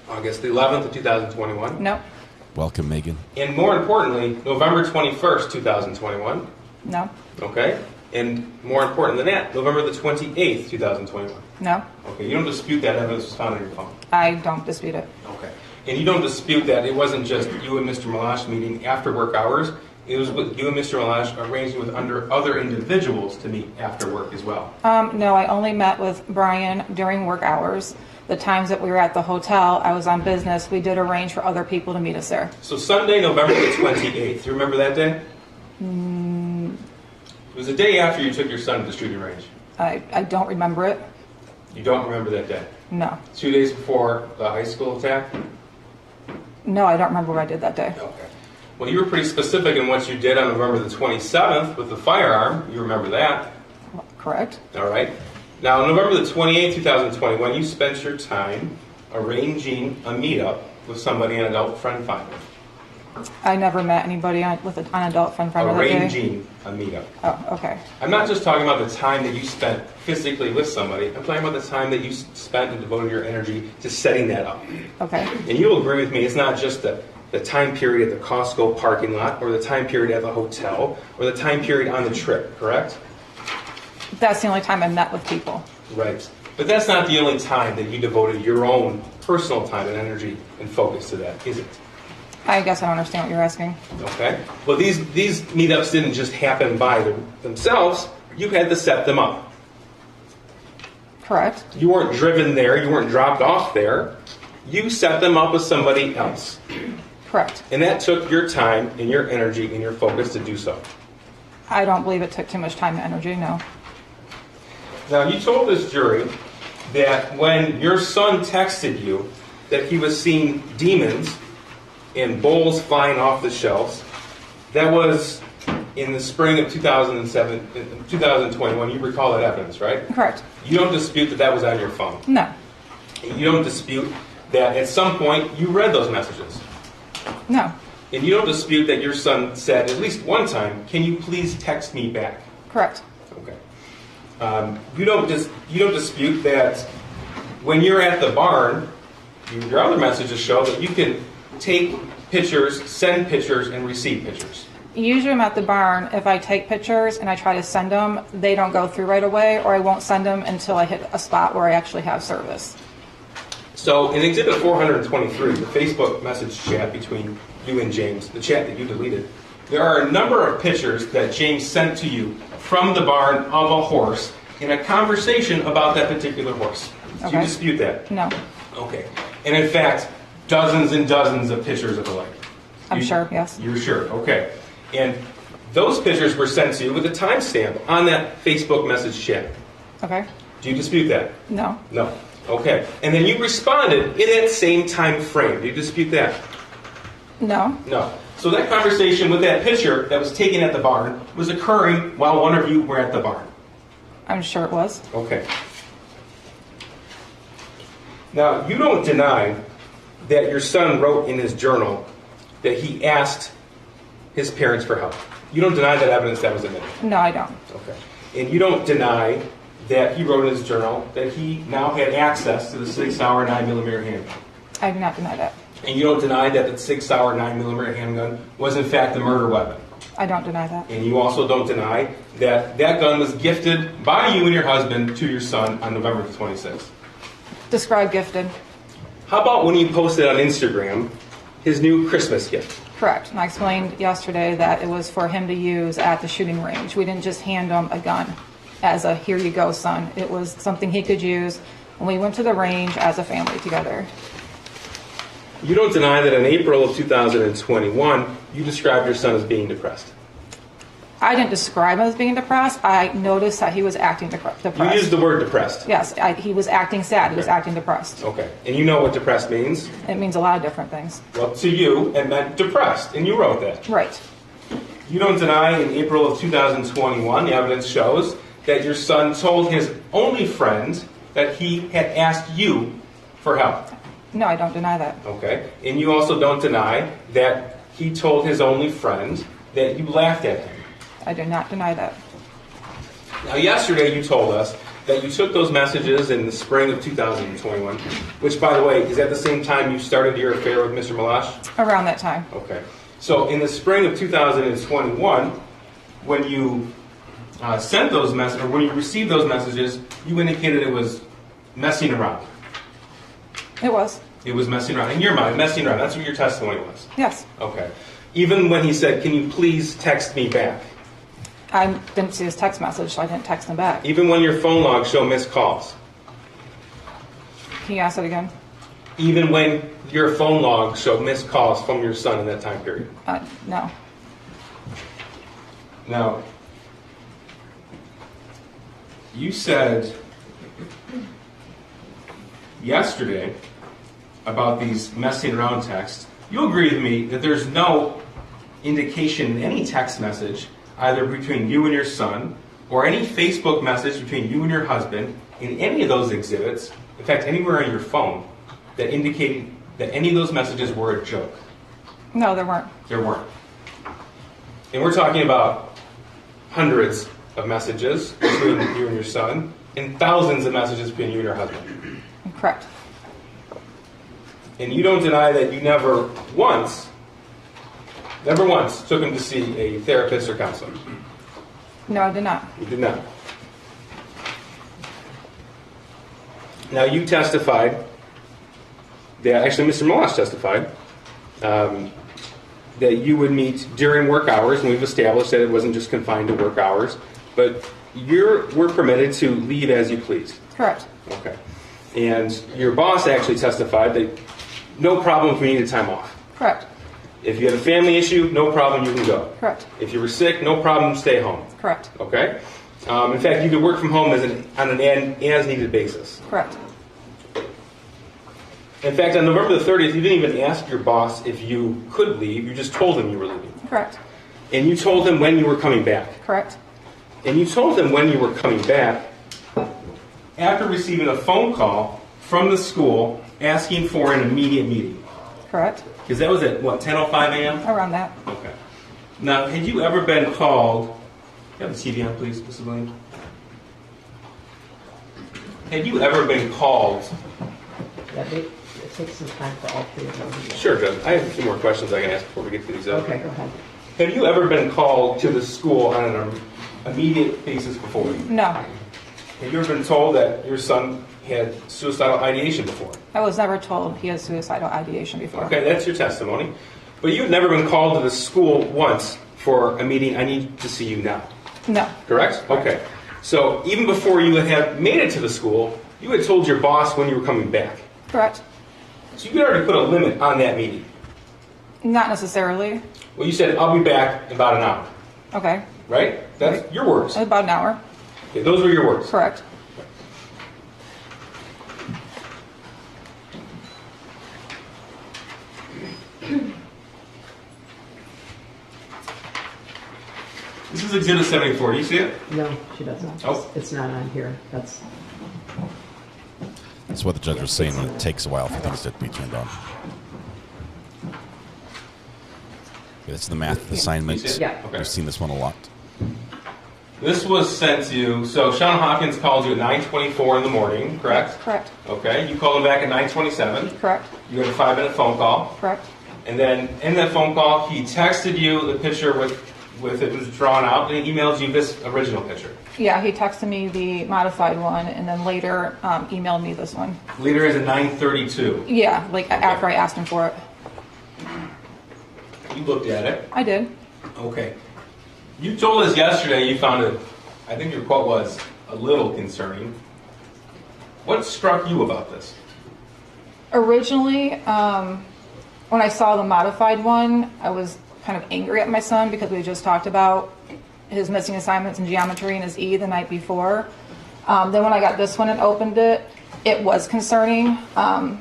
August the 11th of 2021. No. Welcome, Megan. And more importantly, November 21st, 2021. No. Okay, and more important than that, November the 28th, 2021. No. Okay, you don't dispute that evidence was found on your phone. I don't dispute it. Okay. And you don't dispute that it wasn't just you and Mr. Malash meeting after work hours. It was with you and Mr. Malash arranging with other individuals to meet after work as well. No, I only met with Brian during work hours. The times that we were at the hotel, I was on business. We did arrange for other people to meet us there. So Sunday, November the 28th. You remember that day? It was the day after you took your son to the shooting range. I don't remember it. You don't remember that day? No. 2 days before the high school attack? No, I don't remember what I did that day. Okay. Well, you were pretty specific in what you did on November the 27th with the firearm. You remember that? Correct. All right. Now, on November the 28th, 2021, you spent your time arranging a meetup with somebody an adult friend finder. I never met anybody with an adult friend finder that day. Arranging a meetup. Oh, okay. I'm not just talking about the time that you spent physically with somebody. I'm talking about the time that you spent and devoted your energy to setting that up. Okay. And you'll agree with me, it's not just the time period at the Costco parking lot or the time period at the hotel or the time period on the trip, correct? That's the only time I met with people. Right. But that's not the only time that you devoted your own personal time and energy and focus to that, is it? I guess I don't understand what you're asking. Okay. Well, these meetups didn't just happen by themselves. You had to set them up. Correct. You weren't driven there. You weren't dropped off there. You set them up with somebody else. Correct. And that took your time and your energy and your focus to do so. I don't believe it took too much time and energy, no. Now, you told this jury that when your son texted you that he was seeing demons and bowls flying off the shelves, that was in the spring of 2021. You recall that evidence, right? Correct. You don't dispute that was on your phone? No. You don't dispute that at some point you read those messages? No. And you don't dispute that your son said at least one time, "Can you please text me back?" Correct. Okay. You don't dispute that when you're at the barn, your other messages show that you can take pictures, send pictures, and receive pictures. Usually I'm at the barn. If I take pictures and I try to send them, they don't go through right away, or I won't send them until I hit a spot where I actually have service. So in Exhibit 423, the Facebook message chat between you and James, the chat that you deleted, there are a number of pictures that James sent to you from the barn of a horse in a conversation about that particular horse. Do you dispute that? No. Okay. And in fact, dozens and dozens of pictures of the like. I'm sure, yes. You're sure, okay. And those pictures were sent to you with a timestamp on that Facebook message chat. Okay. Do you dispute that? No. No. Okay. And then you responded in that same time frame. Do you dispute that? No. No. So that conversation with that picture that was taken at the barn was occurring while one of you were at the barn. I'm sure it was. Okay. Now, you don't deny that your son wrote in his journal that he asked his parents for help. You don't deny that evidence that was admitted? No, I don't. Okay. And you don't deny that he wrote in his journal that he now had access to the 6-hour 9mm handgun? I do not deny that. And you don't deny that the 6-hour 9mm handgun was in fact the murder weapon? I don't deny that. And you also don't deny that that gun was gifted by you and your husband to your son on November the 26th? Describe gifted. How about when you posted on Instagram his new Christmas gift? Correct. And I explained yesterday that it was for him to use at the shooting range. We didn't just hand him a gun as a here you go, son. It was something he could use when we went to the range as a family together. You don't deny that in April of 2021, you described your son as being depressed? I didn't describe him as being depressed. I noticed that he was acting depressed. You used the word depressed? Yes, he was acting sad. He was acting depressed. Okay. And you know what depressed means? It means a lot of different things. Well, to you, it meant depressed, and you wrote that. Right. You don't deny in April of 2021, the evidence shows, that your son told his only friend that he had asked you for help. No, I don't deny that. Okay. And you also don't deny that he told his only friend that you laughed at him. I do not deny that. Now, yesterday you told us that you took those messages in the spring of 2021, which, by the way, is at the same time you started your affair with Mr. Malash? Around that time. Okay. So in the spring of 2021, when you sent those messages, or when you received those messages, you indicated it was messing around. It was. It was messing around. In your mind, messing around. That's what your testimony was. Yes. Okay. Even when he said, "Can you please text me back?" I didn't see his text message, so I didn't text him back. Even when your phone logs show missed calls? Can you ask that again? Even when your phone logs show missed calls from your son in that time period? No. Now, you said yesterday about these messing around texts. You agree with me that there's no indication in any text message, either between you and your son, or any Facebook message between you and your husband, in any of those exhibits, in fact, anywhere on your phone, that indicated that any of those messages were a joke? No, there weren't. There weren't. And we're talking about hundreds of messages between you and your son, and thousands of messages between you and your husband. Correct. And you don't deny that you never once took him to see a therapist or counselor? No, I did not. You did not. Now, you testified that, actually, Mr. Moss testified that you would meet during work hours, and we've established that it wasn't just confined to work hours, but we're permitted to leave as you please. Correct. Okay. And your boss actually testified that no problem if we needed time off. Correct. If you had a family issue, no problem, you can go. Correct. If you were sick, no problem, stay home. Correct. Okay? In fact, you could work from home on an as-needed basis. Correct. In fact, on November the 30th, you didn't even ask your boss if you could leave. You just told him you were leaving. Correct. And you told him when you were coming back. Correct. And you told him when you were coming back after receiving a phone call from the school asking for an immediate meeting. Correct. Because that was at, what, 10:05 a.m.? Around that. Okay. Now, had you ever been called... You have the TV on, please, Mrs. Williams. Had you ever been called... It takes some time for all three of them. Sure, Judge. I have a few more questions I can ask before we get to these. Okay, go ahead. Have you ever been called to the school on an immediate basis before? No. Have you ever been told that your son had suicidal ideation before? I was never told he had suicidal ideation before. Okay, that's your testimony. But you've never been called to the school once for a meeting, I need to see you now. No. Correct? Okay. So even before you had made it to the school, you had told your boss when you were coming back. Correct. So you could already put a limit on that meeting. Not necessarily. Well, you said, I'll be back in about an hour. Okay. Right? That's your words. About an hour. Okay, those were your words. Correct. This is Exhibit 74. Do you see it? No, she doesn't. Oh. It's not on here. That's what the judge was saying when it takes a while for things to be turned on. Okay, that's the math assignment. Yeah. Okay. We've seen this one a lot. This was sent to you. So Sean Hawkins called you at 9:24 in the morning, correct? Correct. Okay. You called him back at 9:27. Correct. You had a 5-minute phone call. Correct. And then in that phone call, he texted you the picture with it was drawn out, and he emailed you this original picture. Yeah, he texted me the modified one, and then later emailed me this one. Later is at 9:32. Yeah, like after I asked him for it. You looked at it. I did. Okay. You told us yesterday you found it, I think your quote was, a little concerning. What struck you about this? Originally, when I saw the modified one, I was kind of angry at my son because we just talked about his missing assignments in geometry and his E the night before. Then when I got this one and opened it, it was concerning. I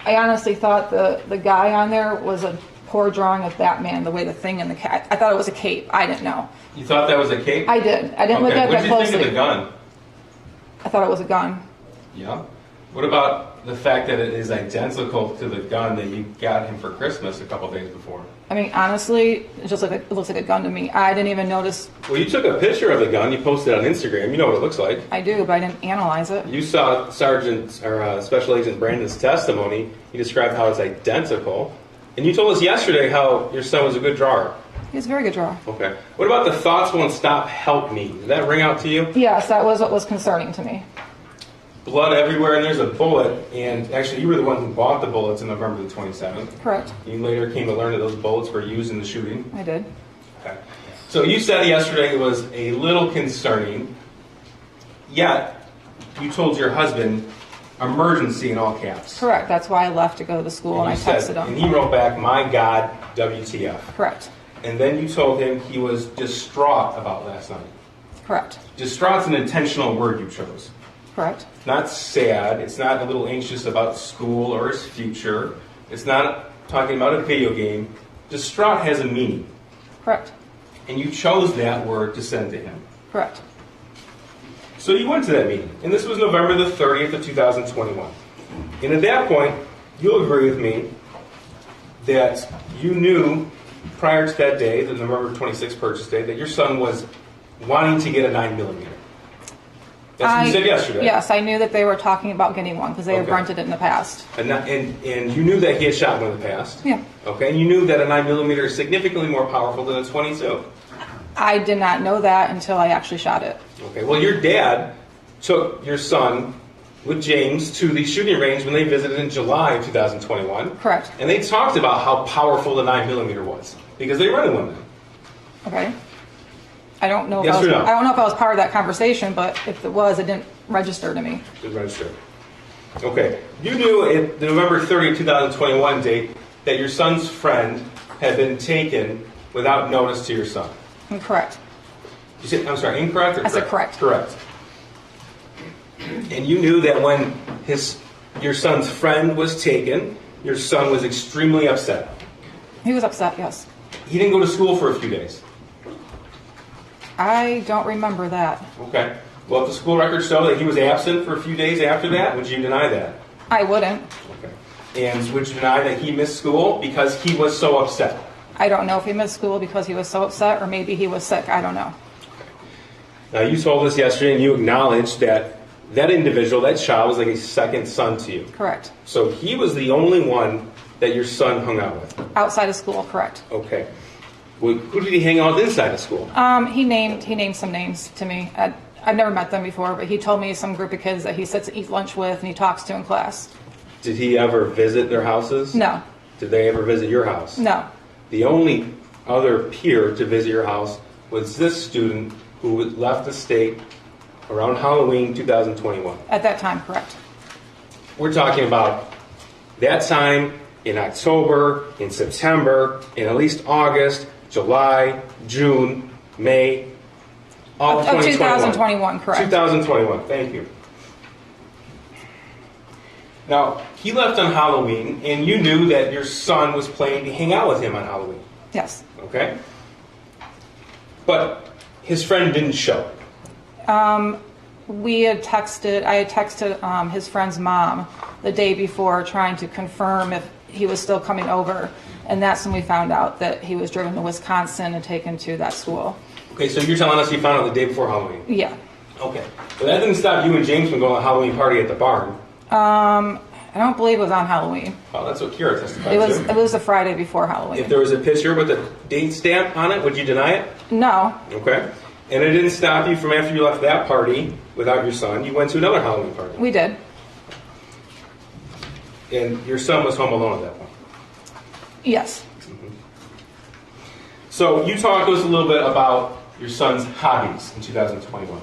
honestly thought the guy on there was a poor drawing of Batman, the way the thing in the cat. I thought it was a cape. I didn't know. You thought that was a cape? I did. I didn't look at it that closely. What did you think of the gun? I thought it was a gun. Yeah. What about the fact that it is identical to the gun that you got him for Christmas a couple days before? I mean, honestly, it looks like a gun to me. I didn't even notice. Well, you took a picture of the gun. You posted it on Instagram. You know what it looks like. I do, but I didn't analyze it. You saw Special Agent Brandon's testimony. He described how it's identical. And you told us yesterday how your son was a good drawer. He's a very good drawer. Okay. What about the thoughts won't stop, help me? Did that ring out to you? Yes, that was what was concerning to me. Blood everywhere, and there's a bullet. And actually, you were the one who bought the bullets on November the 27th. Correct. You later came to learn that those bullets were used in the shooting. I did. Okay. So you said yesterday it was a little concerning, yet you told your husband, emergency in all caps. Correct. That's why I left to go to the school, and I texted him. And he wrote back, my God, WTF. Correct. And then you told him he was distraught about last night. Correct. Distraught's an intentional word you chose. Correct. Not sad. It's not a little anxious about school or his future. It's not talking about a video game. Distraught has a meaning. Correct. And you chose that word to send to him. Correct. So you went to that meeting. And this was November the 30th of 2021. And at that point, you'll agree with me that you knew prior to that day, the November 26th purchase day, that your son was wanting to get a 9mm. That's what you said yesterday. Yes, I knew that they were talking about getting one because they had rented it in the past. And you knew that he had shot one in the past. Yeah. Okay, and you knew that a 9mm is significantly more powerful than a 22. I did not know that until I actually shot it. Okay, well, your dad took your son with James to the shooting range when they visited in July of 2021. Correct. And they talked about how powerful the 9mm was because they rented one then. Okay. I don't know. Yes or no? I don't know if I was part of that conversation, but if it was, it didn't register to me. It didn't register. Okay. You knew at the November 30, 2021 date that your son's friend had been taken without notice to your son. Correct. You said, I'm sorry, incorrect or correct? I said correct. Correct. And you knew that when your son's friend was taken, your son was extremely upset. He was upset, yes. He didn't go to school for a few days. I don't remember that. Okay. Well, if the school records show that he was absent for a few days after that, would you deny that? I wouldn't. Okay. And would you deny that he missed school because he was so upset? I don't know if he missed school because he was so upset or maybe he was sick. I don't know. Now, you told us yesterday and you acknowledged that that individual, that child, was like a second son to you. Correct. So he was the only one that your son hung out with? Outside of school, correct. Okay. Well, who did he hang out with inside of school? He named some names to me. I've never met them before, but he told me some group of kids that he sits and eats lunch with and he talks to in class. Did he ever visit their houses? No. Did they ever visit your house? No. The only other peer to visit your house was this student who left the state around Halloween 2021. At that time, correct. We're talking about that time in October, in September, in at least August, July, June, May, all of 2021, correct. 2021, thank you. Now, he left on Halloween, and you knew that your son was planning to hang out with him on Halloween. Yes. Okay? But his friend didn't show. I had texted his friend's mom the day before trying to confirm if he was still coming over, and that's when we found out that he was driven to Wisconsin and taken to that school. Okay, so you're telling us you found out the day before Halloween? Yeah. Okay. But that didn't stop you and James from going to a Halloween party at the barn. I don't believe it was on Halloween. Oh, that's what Kira testified to. It was the Friday before If Halloween. there was a picture with a date stamp on it, would you deny it? No. Okay. And it didn't stop you from after you left that party without your son, you went to another Halloween party. We did. And your son was home alone at that point. Yes. So you talked to us a little bit about your son's hobbies in 2021.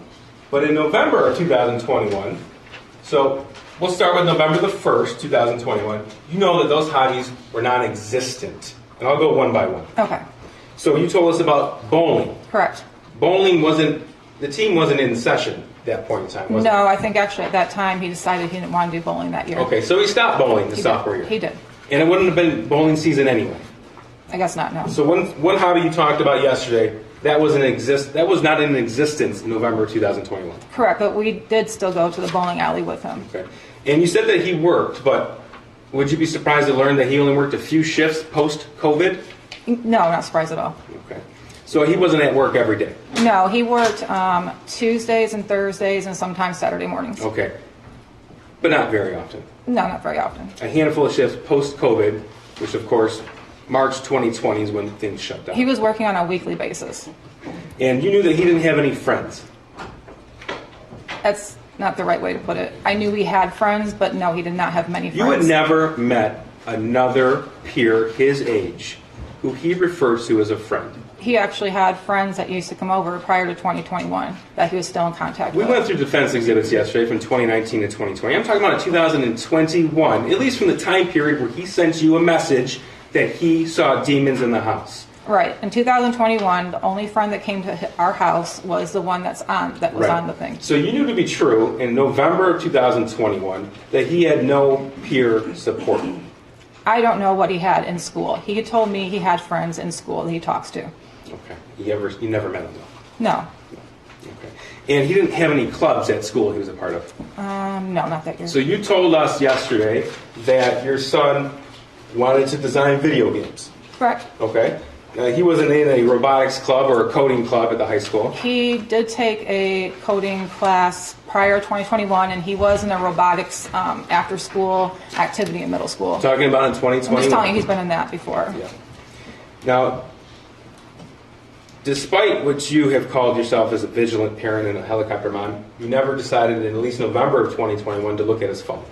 But in November of 2021, so we'll start with November the 1st, 2021, you know that those hobbies were non-existent. And I'll go one by one. Okay. So you told us about bowling. Correct. Bowling the team wasn't in session at that point in time, was it? No, I think actually at that time he decided he didn't want to do bowling that year. Okay, so he stopped bowling the sophomore year. He did. And it wouldn't have been bowling season anyway. I guess not, no. So one hobby you talked about yesterday, that was not in existence in November 2021. Correct, but we did still go to the bowling alley with him. Okay. And you said that he worked, but would you be surprised to learn that he only worked a few shifts post-COVID? No, not surprised at all. Okay. So he wasn't at work every day? No, he worked Tuesdays and Thursdays and sometimes Saturday mornings. Okay. But not very often? No, not very often. A handful of shifts post-COVID, which of course, March 2020 is when things shut down. He was working on a weekly basis. And you knew that he didn't have any friends? That's not the right way to put it. I knew he had friends, but no, he did not have many friends. You had never met another peer his age who he refers to as a friend? He actually had friends that used to come over prior to 2021 that he was still in contact with. We went through defense exhibits yesterday from 2019 to 2020. I'm talking about 2021, at least from the time period where he sent you a message that he saw demons in the house. Right. In 2021, the only friend that came to our house was the one that was on the thing. So you knew to be true in November of 2021 that he had no peer support. I don't know what he had in school. He had told me he had friends in school that he talks to. Okay. You never met him though? No. Okay. And he didn't have any clubs at school he was a part of? No, not that year. So you told us yesterday that your son wanted to design video games. Correct. Okay. He wasn't in a robotics club or a coding club at the high school. He did take a coding class prior to 2021, and he was in a robotics after-school activity in middle school. Talking about in 2021? I'm just telling you, he's been in that before. Yeah. Now, despite what you have called yourself as a vigilant parent and a helicopter mom, you never decided in at least November of 2021 to look at his phone.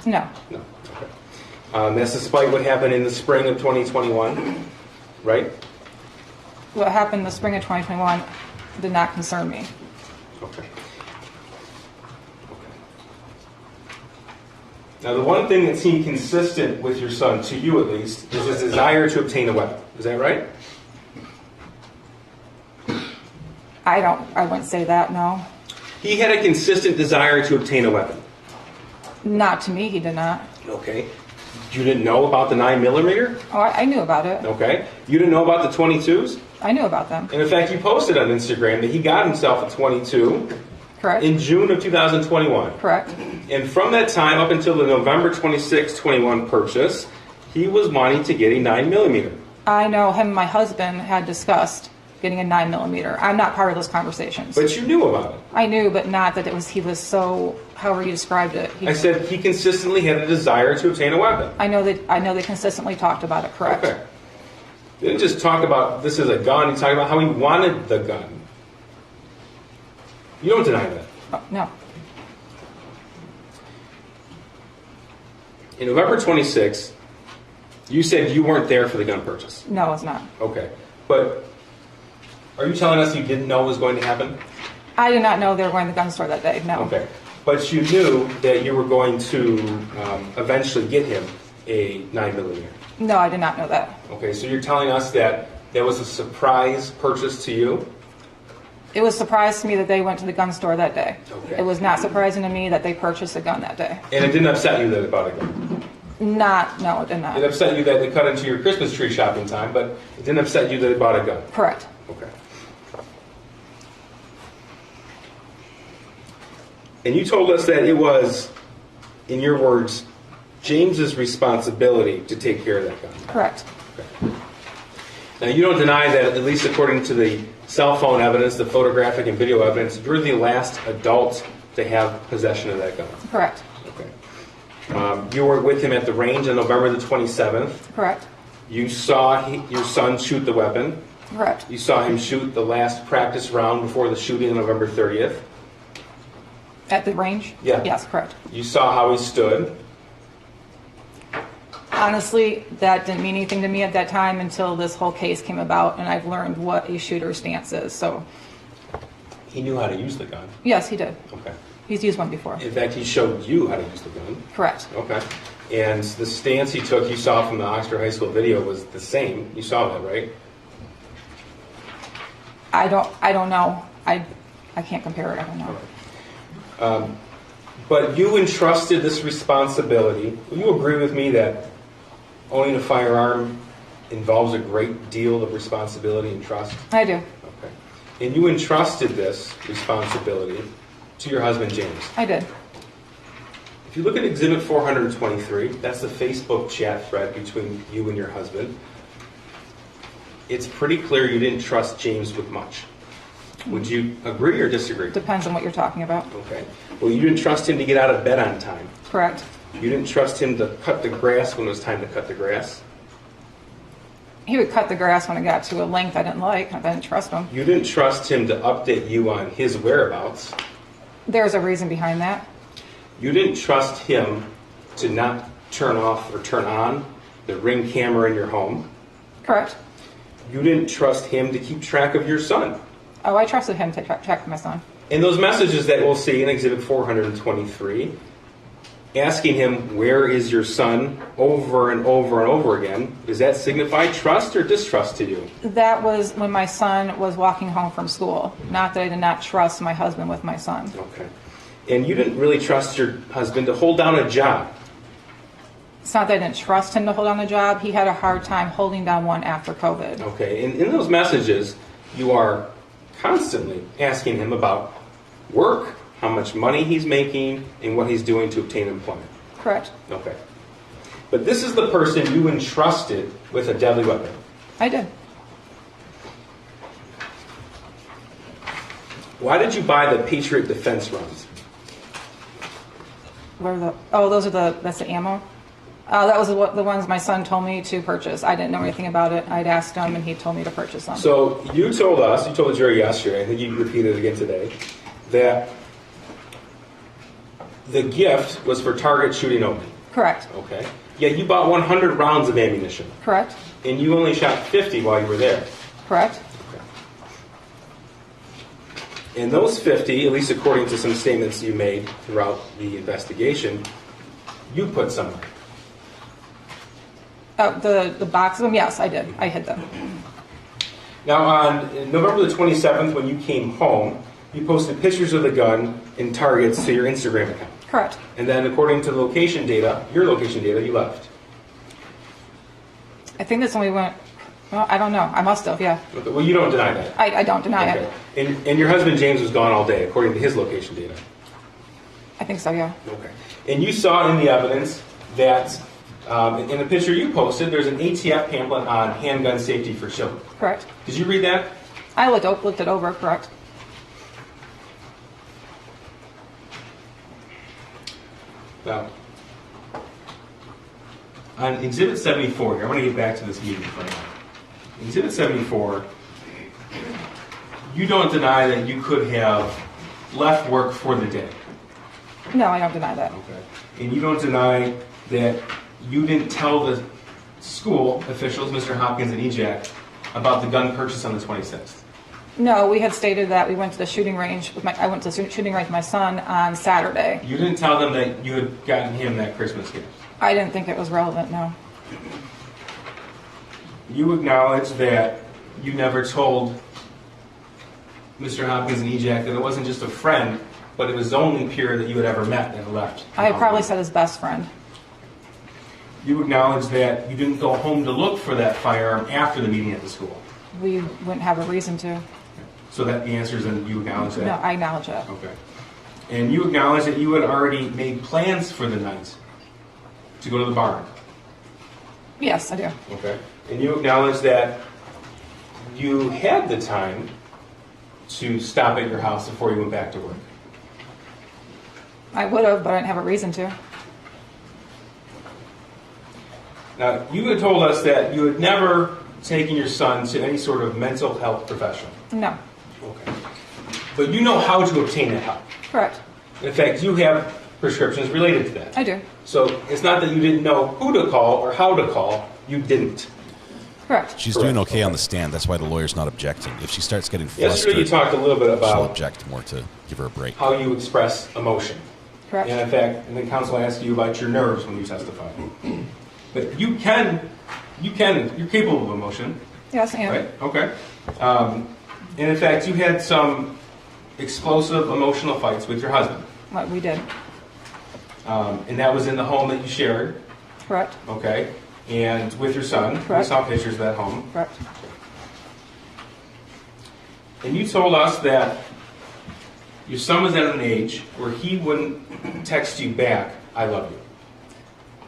No. No. Okay. That's despite what happened in the spring of 2021, right? What happened in the spring of 2021 did not concern me. Okay. Now, the one thing that seemed consistent with your son, to you at least, is his desire to obtain a weapon. Is that right? I wouldn't say that, no. He had a consistent desire to obtain a weapon. Not to me, he did not. Okay. You didn't know about the 9mm? Oh, I knew about it. Okay. You didn't know about the 22s? I knew about them. And in fact, you posted on Instagram that he got himself a 22. Correct. In June of 2021. Correct. And from that time up until the November 26, 21 purchase, he was wanting to get a 9mm. I know him and my husband had discussed getting a 9mm. I'm not part of those conversations. But you knew about it. I knew, but not that he was so, however you described it. I said he consistently had a desire to obtain a weapon. I know they consistently talked about it, correct. Okay. They didn't just talk about this is a gun, he talked about how he wanted the gun. You don't deny that. Oh, no. In November 26, you said you weren't there for the gun purchase. No, it's not. Okay. But are you telling us you didn't know it was going to happen? I did not know they were going to the gun store that day, no. Okay. But you knew that you were going to eventually get him a 9mm. No, I did not know that. Okay, so you're telling us that was a surprise purchase to you? It was a surprise to me that they went to the gun store that day. Okay. It was not surprising to me that they purchased a gun that day. And it didn't upset you that they bought a gun? No, it did not. It upset you that they cut into your Christmas tree shopping time, but it didn't upset you that they bought a gun? Correct. Okay. And you told us that it was, in your words, James's responsibility to take care of that gun. Correct. Okay. Now, you don't deny that, at least according to the cell phone evidence, the photographic and video evidence, you're the last adult to have possession of that gun. Correct. Okay. You were with him at the range on November the 27th. Correct. You saw your son shoot the weapon. Correct. You saw him shoot the last practice round before the shooting on November 30th. At the range? Yeah. Yes, correct. You saw how he stood. Honestly, that didn't mean anything to me at that time until this whole case came about, and I've learned what a shooter's stance is. So He knew how to use the gun. yes, he did. Okay. He's used one before. In fact, he showed you how to use the gun. Correct. Okay. And the stance he took, you saw from the Oxford High School video, was the same. You saw that, right? I don't know. I can't compare it. I don't know. But you entrusted this responsibility. Will you agree with me that owning a firearm involves a great deal of responsibility and trust? I do. Okay. And you entrusted this responsibility to your husband, James. I did. If you look at Exhibit 423, that's the Facebook chat thread between you and your husband. It's pretty clear you didn't trust James with much. Would you agree or disagree? Depends on what you're talking about. Okay. Well, you didn't trust him to get out of bed on time. Correct. You didn't trust him to cut the grass when it was time to cut the grass. He would cut the grass when it got to a length I didn't like. I didn't trust him. You didn't trust him to update you on his whereabouts. There's a reason behind that. You didn't trust him to not turn off or turn on the Ring camera in your home. Correct. You didn't trust him to keep track of your son. Oh, I trusted him to check my son. In those messages that we'll see in Exhibit 423, asking him, where is your son, over and over and over again, does that signify trust or distrust to you? That was when my son was walking home from school. Not that I did not trust my husband with my son. Okay. And you didn't really trust your husband to hold down a job. It's not that I didn't trust him to hold down a job. He had a hard time holding down one after COVID. Okay. And in those messages, you are constantly asking him about work, how much money he's making, and what he's doing to obtain employment. Correct. Okay. But this is the person you entrusted with a deadly weapon. I did. Why did you buy the Patriot defense rounds? Where are the? Oh, that's the ammo. That was the ones my son told me to purchase. I didn't know anything about it. I'd asked him, and he told me to purchase them. So you told the jury yesterday, I think you repeated it again today, that the gift was for target shooting only. Correct. Okay. Yeah, you bought 100 rounds of ammunition. Correct. And you only shot 50 while you were there. Correct. Okay. And those 50, at least according to some statements you made throughout the investigation, you put somewhere. The box of them, yes, I did. I hid them. Now, on November the 27th, when you came home, you posted pictures of the gun and targets to your Instagram account. Correct. And then, according to location data, your location data, you left. I think that's when we went. Well, I don't know. I must have, yeah. Okay. Well, you don't deny that. I don't deny it. And your husband James was gone all day, according to his location data. I think so, yeah. Okay. And you saw in the evidence that in the picture you posted, there's an ATF pamphlet on handgun safety for children. Correct. Did you read that? I looked it over, correct. Now, on Exhibit 74, I want to get back to this meeting for a moment. Exhibit 74, you don't deny that you could have left work for the day. No, I don't deny that. Okay. And you don't deny that you didn't tell the school officials, Mr. Hopkins and EJAC, about the gun purchase on the 26th? No, we had stated that we went to the shooting range I went to the shooting range with my son on Saturday. You didn't tell them that you had gotten him that Christmas gift? I didn't think it was relevant, no. You acknowledge that you never told Mr. Hopkins and EJAC that it wasn't just a friend, but it was the only peer that you had ever met that left? I probably said his best friend. You acknowledge that you didn't go home to look for that firearm after the meeting at the school? We wouldn't have a reason to. So that the answer is, and you acknowledge that? No, I acknowledge that. Okay. And you acknowledge that you had already made plans for the night to go to the barn? Yes, I do. Okay. And you acknowledge that you had the time to stop at your house before you went back to work? I would have, but I didn't have a reason to. Now, you had told us that you had never taken your son to any sort of mental health professional. No. Okay. But you know how to obtain that help. Correct. In fact, you have prescriptions related to that. I do. So it's not that you didn't know who to call or how to call. You didn't. Correct. She's doing okay on the stand. That's why the lawyer's not objecting. If she starts getting flustered, yesterday you talked a little bit about she'll object more to give her a break. How you express emotion. Correct. And in fact, and then counsel asked you about your nerves when you testify. But you're capable of emotion. Yes, I am. Right? Okay. And in fact, you had some explosive emotional fights with your husband. What we did. And that was in the home that you shared. Correct. Okay. And with your son. Correct. We saw pictures of that home. Correct. And you told us that your son was at an age where he wouldn't text you back, I love you.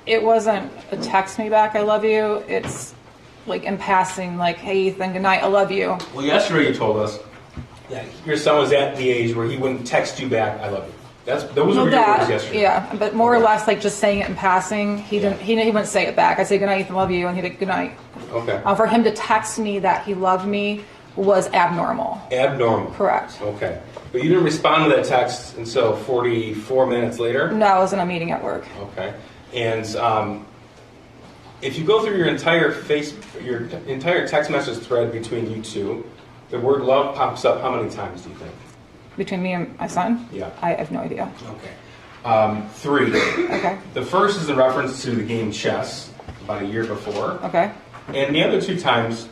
It wasn't a text me back, I love you. It's like in passing, like, hey, Ethan, good night, I love you. Well, yesterday you told us that your son was at the age where he wouldn't text you back, I love you. Those were your words yesterday. Yeah, but more or less like just saying it in passing. He wouldn't say it back. I'd say good night, Ethan, love you, and he'd be good night. Okay. For him to text me that he loved me was abnormal. Abnormal. Correct. Okay. But you didn't respond to that text until 44 minutes later? No, I was in a meeting at work. Okay. And if you go through your entire text message thread between you two, the word love pops up how many times do you think? Between me and my son? Yeah. I have no idea. Okay. Three. Okay. The first is in reference to the game chess about a year before. Okay. And the other 2 times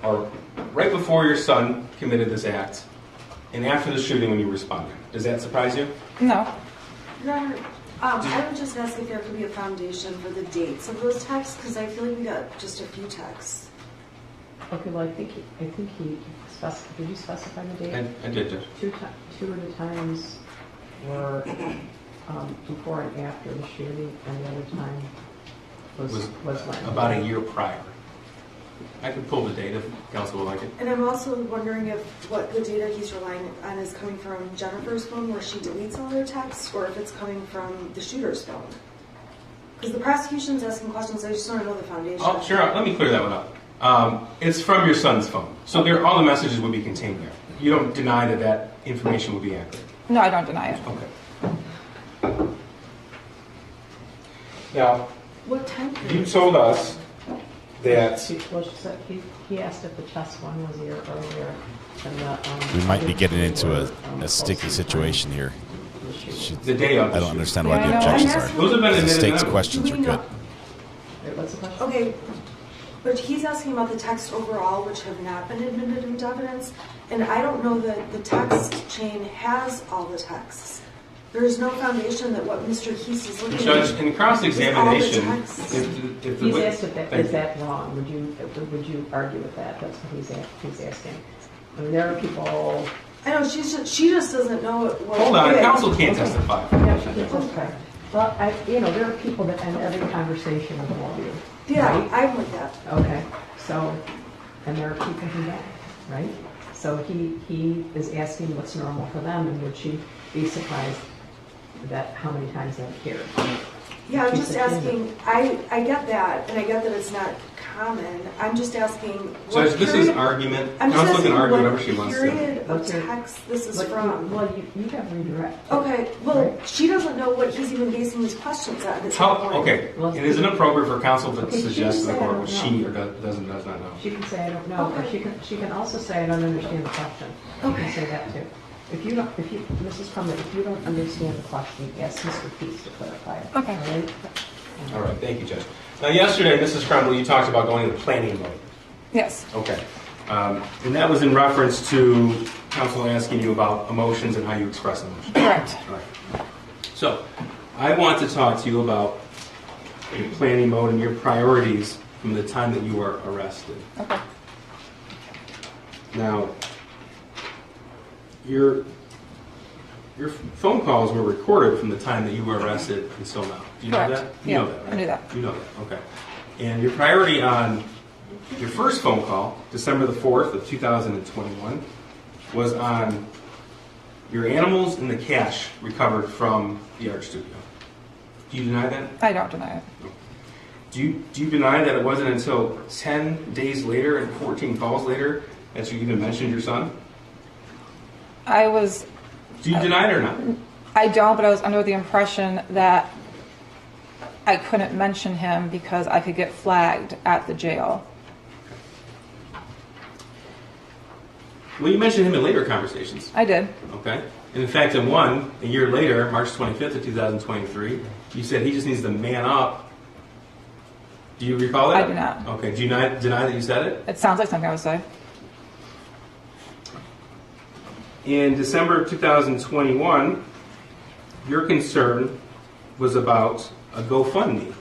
are right before your son committed this act and after the shooting when you responded. Does that surprise you? No. Your Honor, I would just ask if there could be a foundation for the dates of those texts, because I feel like we got just a few texts. Okay, well, I think he specified, did you specify the date? I did, Judge. Two of the times were before and after the shooting, and the other time was when? About a year prior. I could pull the data if counsel would like it. And I'm also wondering if what the data he's relying on is coming from Jennifer's phone where she deletes all her texts, or if it's coming from the shooter's phone. Because the prosecution's asking questions, I just want to know the foundation. Oh, sure. Let me clear that one up. It's from your son's phone. So all the messages would be contained there. You don't deny that information would be accurate? No, I don't deny it. Okay. Now, what time you told us that he asked if the chess one was a year earlier. And we might be getting into a sticky situation here. The day of. I don't understand why the objections are. Those have been The state's questions are good. What's the question? Okay, but he's asking about the text overall, which have not been admitted into evidence, and I don't know that the text chain has all the texts. There is no foundation that what Mr. Heese is looking at. Judge, in cross-examination, if he's asked is that wrong, would you argue with that? That's what he's asking. I mean, there are people. I know she just doesn't know what. Hold on, counsel can't testify. Yeah, she can't testify. Well, there are people that end every conversation with all of you. Yeah, right? I'm with that. Okay, so, and there are people who don't, right? So he is asking what's normal for them, and would she be surprised that how many times they appear? Yeah, I'm just asking, I get that, and I get that it's not common. I'm just asking. Judge, this is argument. Counsel can argue whatever she wants to. What period of text this is from? Well, you have redirect. Okay, well, right? She doesn't know what he's even basing his questions on. Okay, it isn't appropriate for counsel to suggest to the court what she or does not know. She can say I don't know, okay. Or she can also say I don't understand the question. Okay. She can say that too. Mrs. Crumbley, if you don't understand the question, ask Mr. Peace to clarify it. Okay. All right, thank you, Judge. Now, yesterday, Mrs. Crumbley, you talked about going into planning mode. Yes. Okay. And that was in reference to counsel asking you about emotions and how you express emotions. Correct. All right. So, I want to talk to you about your planning mode and your priorities from the time that you were arrested. Okay. Now, your phone calls were recorded from the time that you were arrested until now. Do you Correct. know that? You know that, right? I knew that. You know that, okay. And your priority on your first phone call, December the 4th of 2021, was on your animals and the cash recovered from the art studio. Do you deny that? I don't deny it. No. Do you deny that it wasn't until 10 days later and 14 calls later that you even mentioned your son? Do you deny it or not? I don't, but I was under the impression that I couldn't mention him because I could get flagged at the jail. Well, you mentioned him in later conversations. I did. Okay. And in fact, in one, a year later, March 25th of 2023, you said he just needs to man up. Do you recall that? I do not. Okay. Do you deny that you said it? It sounds like something I would say. In December of 2021, your concern was about a GoFundMe.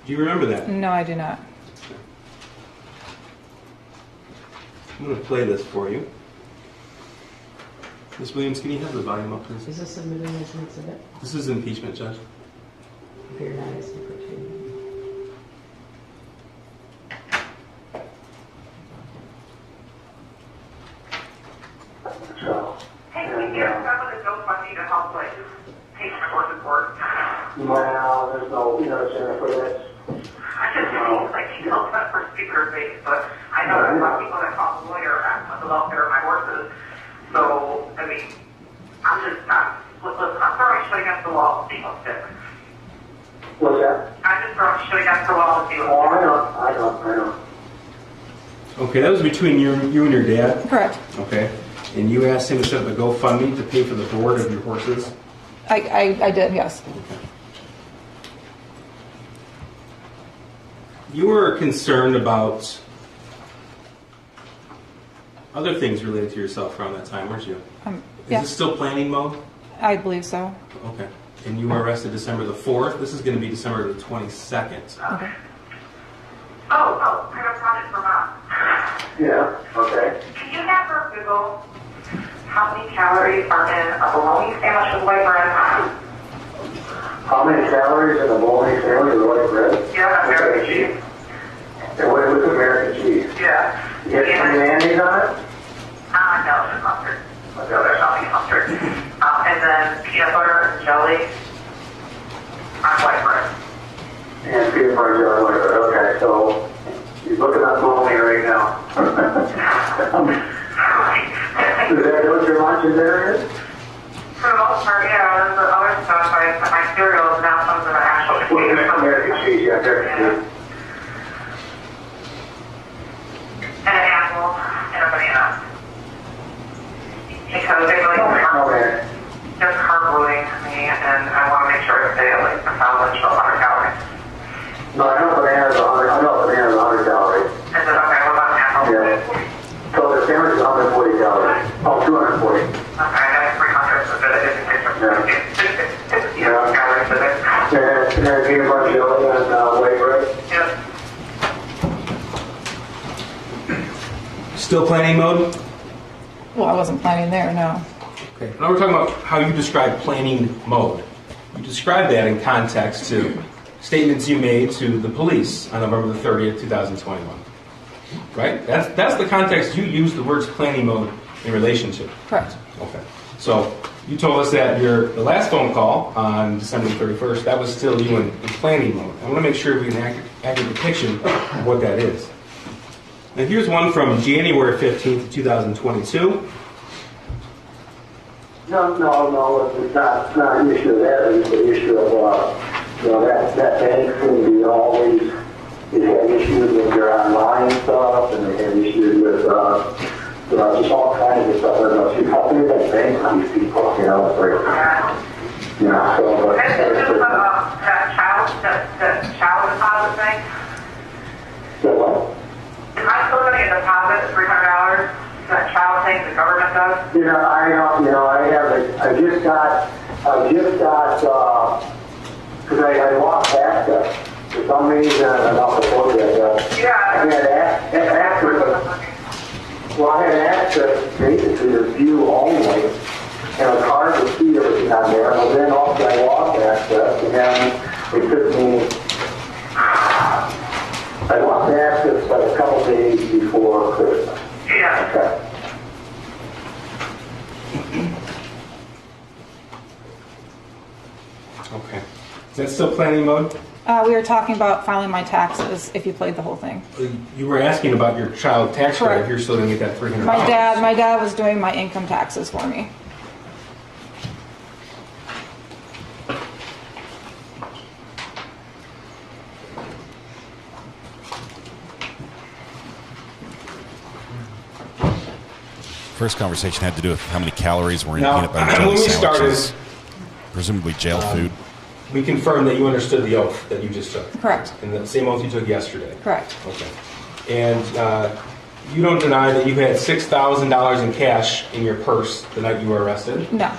Do you remember that? No, I do not. I'm going to play this for you. Ms. Williams, can you have the volume up, please? Is this submitted as an exhibit? This is impeachment, Judge. If you're not asking for change. Hey, can you remember the GoFundMe to help, like, pay for support? No, there's no, Jennifer, that's... I just mean, like, you know, that for speaker base, but I know there's a lot of people that call the lawyer ask what the welfare of my horses. So, I mean, I'm throwing shit against the wall to see what's fixed. What's that? I'm just throwing shit against the wall to see what's Oh, I know. Okay, that was between you and your dad? Correct. Okay. And you asked him to set up a GoFundMe to pay for the board of your horses? I did, yes. You were concerned about other things related to yourself around that time, weren't you? Is this still planning mode? I believe so. Okay. And you were arrested December the 4th. This is going to be December the 22nd. Okay. I got a project for Mom. Yeah, okay. Can you have her Google how many calories are in a bologna sandwich with white bread? How many calories in a bologna sandwich with white bread? Yeah, American cheese. And what is American cheese? Yeah. You get some mayonnaise on it? No, it's mustard. No, there's nothing mustard. And then peanut butter and jelly on white bread. And peanut butter jelly white bread. Okay, so he's looking at bologna right now. Is that what your lunch and dinner is? For the most part, yeah. There's the other stuff. My cereals now comes in an actual Well, there's American cheese, yeah, American cheese. And an apple and a banana. Because they really they're carb-loading me, and I want to make sure that they at least 1,000 to 100 calories. No, I know bananas are 100 calories. Is it okay? What about an apple? Yeah. So the sandwich is 140 calories. Oh, 240. Okay, I got 300, so that it isn't calories in it. And then peanut butter jelly and white bread. Yep. Still planning mode? Well, I wasn't planning there, no. Okay. Now we're talking about how you describe planning mode. You describe that in context to statements you made to the police on November the 30th, 2021. Right? That's the context you use the words planning mode in relation to. Correct. Okay. So you told us that the last phone call on December 31st, that was still you in planning mode. I want to make sure we can accurate depiction of what that is. Now here's one from January 15th, 2022. No, it's not an issue of that. It's the issue of, that bank seems to be always, it had issues with their online stuff, and they had issues with, just all kinds of stuff. I don't know, see how big that bank on these people, it's like, so, but. This is that child deposit thing. So what? I'm still getting a deposit, $300. That child thing the government does. I just got, because I lost access for some reason, I don't know before that. Yeah. I had access basically to view only, and it was hard to see everything on there. But then also I lost access, and then it took me. I lost access like a couple days before Christmas. Yeah. Okay. Okay. Is that still planning mode? We were talking about filing my taxes if you played the whole thing. You were asking about your child tax credit. If you're still going to get that $300. My dad was doing my income taxes for me. First conversation had to do with how many calories were in Now, peanut butter and jelly when we sandwiches. started, presumably jail food. we confirmed that you understood the oath that you just took. Correct. And the same oath you took yesterday. Correct. Okay. And you don't deny that you had $6,000 in cash in your purse the night you were arrested? No.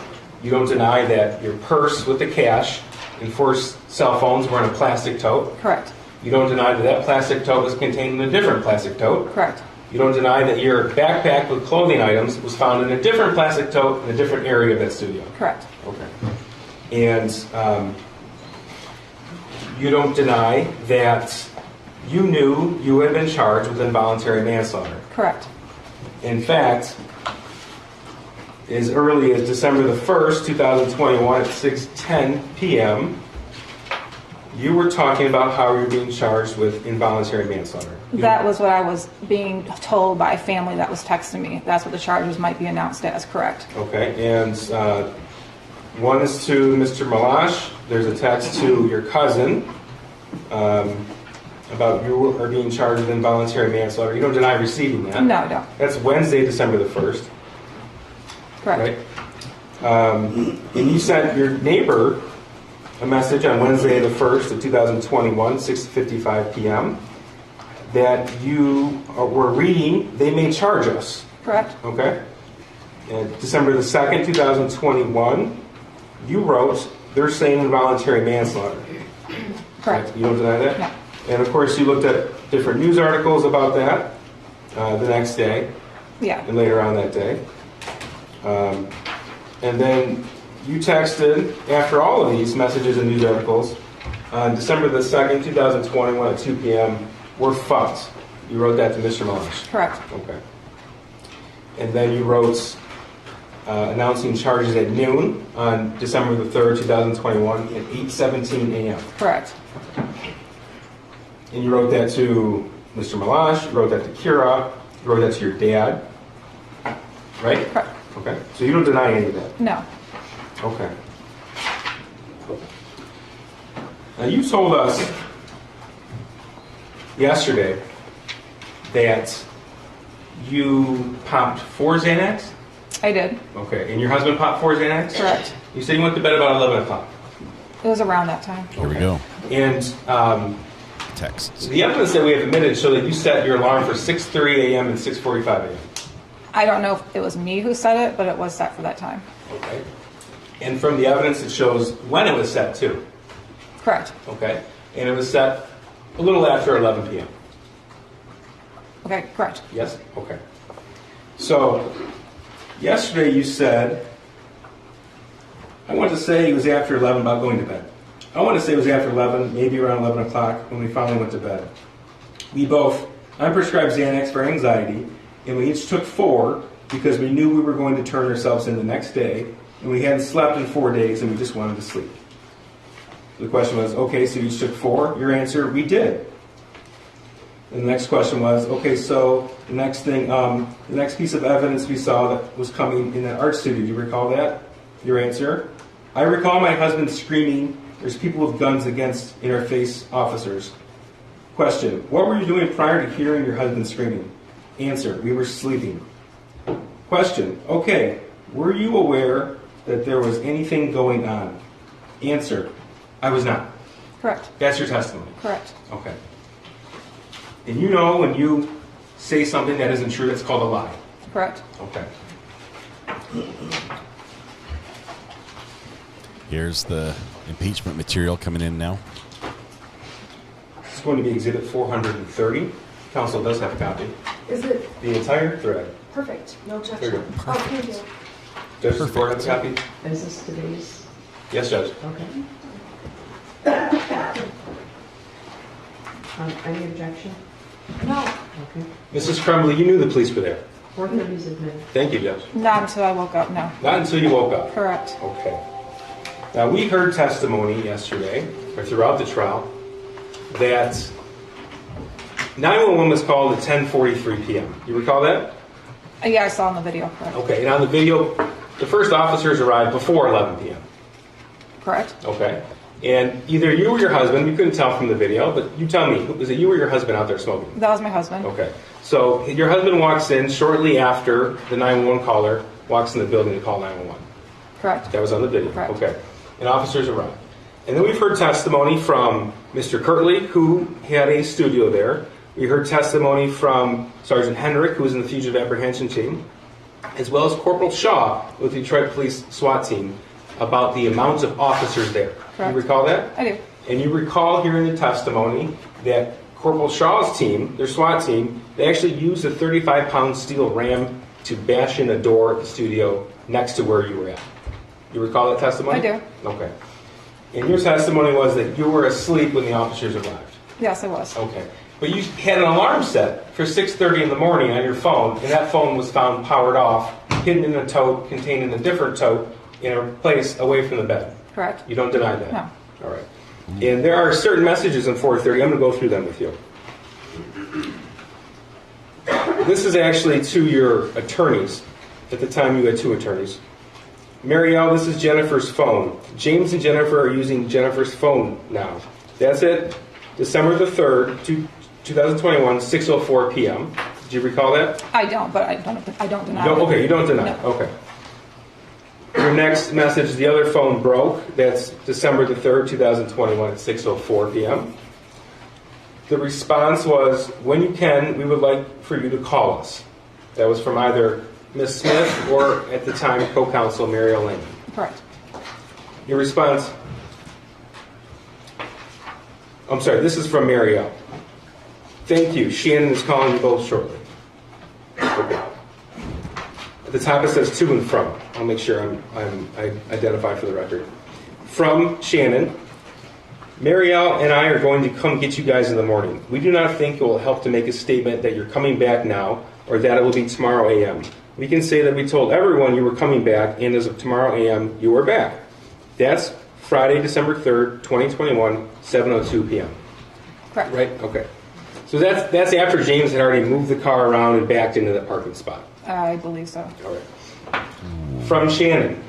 You don't deny that your purse with the cash and 4 cell phones were in a plastic tote? Correct. You don't deny that that plastic tote was contained in a different plastic tote? Correct. You don't deny that your backpack with clothing items was found in a different plastic tote in a different area of that studio? Correct. Okay. And you don't deny that you knew you had been charged with involuntary manslaughter? Correct. In fact, as early as December the 1st, 2021 at 6:10 p.m., you were talking about how you're being charged with involuntary manslaughter. That was what I was being told by a family that was texting me. That's what the charges might be announced as, correct. Okay, and one is to Mr. Malash. There's a text to your cousin about you are being charged with involuntary manslaughter. You don't deny receiving that? No, I don't. That's Wednesday, December the 1st. Correct. Right? And you sent your neighbor a message on Wednesday the 1st of 2021, 6:55 p.m., that you were reading, "They may charge us." Correct. Okay? And December the 2nd, 2021, you wrote, "They're saying involuntary manslaughter." Correct. You don't deny that? No. And of course, you looked at different news articles about that the next day. Yeah. And later on that day. And then you texted, after all of these messages and news articles, on December the 2nd, 2021 at 2 p.m., "We're fucked." You wrote that to Mr. Malish. Correct. Okay. And then you wrote announcing charges at noon on December the 3rd, 2021 at 8:17 a.m. Correct. And you wrote that to Mr. Malash, you wrote that to Kira, you wrote that to your dad, right? Correct. Okay. So you don't deny any of that? No. Okay. Now you told us yesterday that you popped 4 Xanax? I did. Okay. And your husband popped 4 Xanax? Correct. You said you went to bed about 11 o'clock. It was around that time. Here we go. And texts. The evidence that we have admitted show that you set your alarm for 6:30 a.m. and 6:45 a.m. I don't know if it was me who set it, but it was set for that time. Okay. And from the evidence, it shows when it was set too. Correct. Okay. And it was set a little after 11 p.m. Okay, correct. Yes? Okay. So, yesterday you said, I want to say it was after 11 about going to bed. I want to say it was after 11, maybe around 11 o'clock when we finally went to bed. We both unprescribed Xanax for anxiety, and we each took 4 because we knew we were going to turn ourselves in the next day, and we hadn't slept in 4 days, and we just wanted to sleep. The question was, okay, so you each took 4? Your answer, we did. And the next question was, okay, so the next thing, the next piece of evidence we saw that was coming in that art studio, do you recall that? Your answer? I recall my husband screaming, "There's people with guns against interface officers." Question, what were you doing prior to hearing your husband screaming? Answer, we were sleeping. Question, okay, were you aware that there was anything going on? Answer, I was not. Correct. That's your testimony? Correct. Okay. And you know when you say something that isn't true, that's called a lie? Correct. Okay. Here's the impeachment material coming in now. It's going to be Exhibit 430. Council does have a copy. Is it The entire thread. perfect? No There objection. you go. Oh, thank you. Judge, does the board have a copy? Is this today's? Yes, Judge. Okay. Any objection? No. Okay. Mrs. Crumbley, you knew the police were there. 430 is admitted. Thank you, Judge. Not until I woke up, no. Not until you woke up. Correct. Okay. Now, we heard testimony yesterday, or throughout the trial, that 911 was called at 10:43 p.m. You recall that? Yeah, I saw in the video, correct. Okay, and on the video, the first officers arrived before 11 p.m. Correct. Okay. And either you or your husband, we couldn't tell from the video, but you tell me, was it you or your husband out there smoking? That was my husband. Okay. So your husband walks in shortly after the 911 caller walks in the building to call 911. Correct. That was on the video. Correct. Okay. And officers arrived. And then we've heard testimony from Mr. Kirtley, who had a studio there. We heard testimony from Sergeant Hendrick, who was in the fugitive apprehension team, as well as Corporal Shaw with the Detroit Police SWAT team, about the amount of officers there. Correct. You recall that? I do. And you recall hearing the testimony that Corporal Shaw's team, their SWAT team, they actually used a 35-pound steel ram to bash in a door at the studio next to where you were at. You recall that testimony? I do. Okay. And your testimony was that you were asleep when the officers arrived. Yes, I was. Okay. But you had an alarm set for 6:30 in the morning on your phone, and that phone was found powered off, hidden in a tote, contained in a different tote, in a place away from the bed. Correct. You don't deny that? No. All right. And there are certain messages in 430. I'm going to go through them with you. This is actually to your attorneys. At the time, you had 2 attorneys. Marielle, this is Jennifer's phone. James and Jennifer are using Jennifer's phone now. That's it. December the 3rd, 2021, 6:04 p.m. Did you recall that? I don't, but I don't deny it. Okay, you don't deny No. it. Okay. Your next message, the other phone broke. That's December the 3rd, 2021 at 6:04 p.m. The response was, when you can, we would like for you to call us. That was from either Ms. Smith or, at the time, co-counsel Mary Elaine. Correct. Your response, I'm sorry, this is from Mary L. Thank you. Shannon is calling you both shortly. Okay. At the top it says to and from. I'll make sure I identify for the record. From Shannon, Marielle and I are going to come get you guys in the morning. We do not think it will help to make a statement that you're coming back now or that it will be tomorrow a.m. We can say that we told everyone you were coming back, and as of tomorrow a.m., you were back. That's Friday, December 3rd, 2021, 7:02 p.m. Correct. Right? Okay. So that's after James had already moved the car around and backed into the parking spot. I believe so. All right. From Shannon,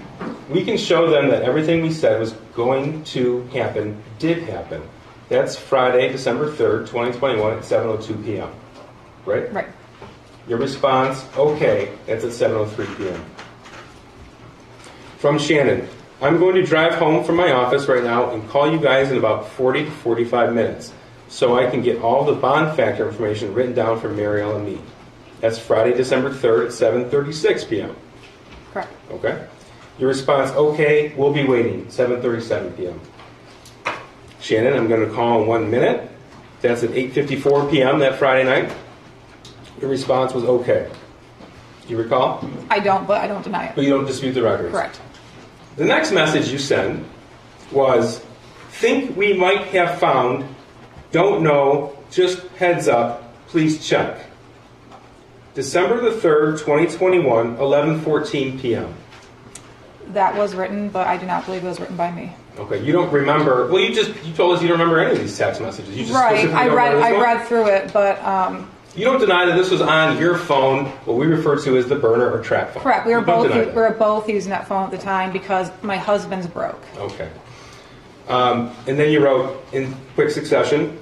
we can show them that everything we said was going to happen did happen. That's Friday, December 3rd, 2021 at 7:02 p.m. Right? Right. Your response, okay, that's at 7:03 p.m. From Shannon, I'm going to drive home from my office right now and call you guys in about 40 to 45 minutes so I can get all the bond factor information written down from Marielle and me. That's Friday, December 3rd at 7:36 p.m. Correct. Okay. Your response, okay, we'll be waiting, 7:37 p.m. Shannon, I'm going to call in 1 minute. That's at 8:54 p.m. that Friday night. Your response was okay. You recall? I don't, but I don't deny it. But you don't dispute the records? Correct. The next message you send was, think we might have found, don't know, just heads up, please check. December the 3rd, 2021, 11:14 p.m. That was written, but I do not believe it was written by me. Okay, you don't remember. Well, you told us you don't remember any of these text messages. You just right. I read read through it, but you don't deny that this was on your phone, what we refer to as the burner or track phone. correct. We were both using that phone at the time because my husband's broke. Okay. And then you wrote in quick succession,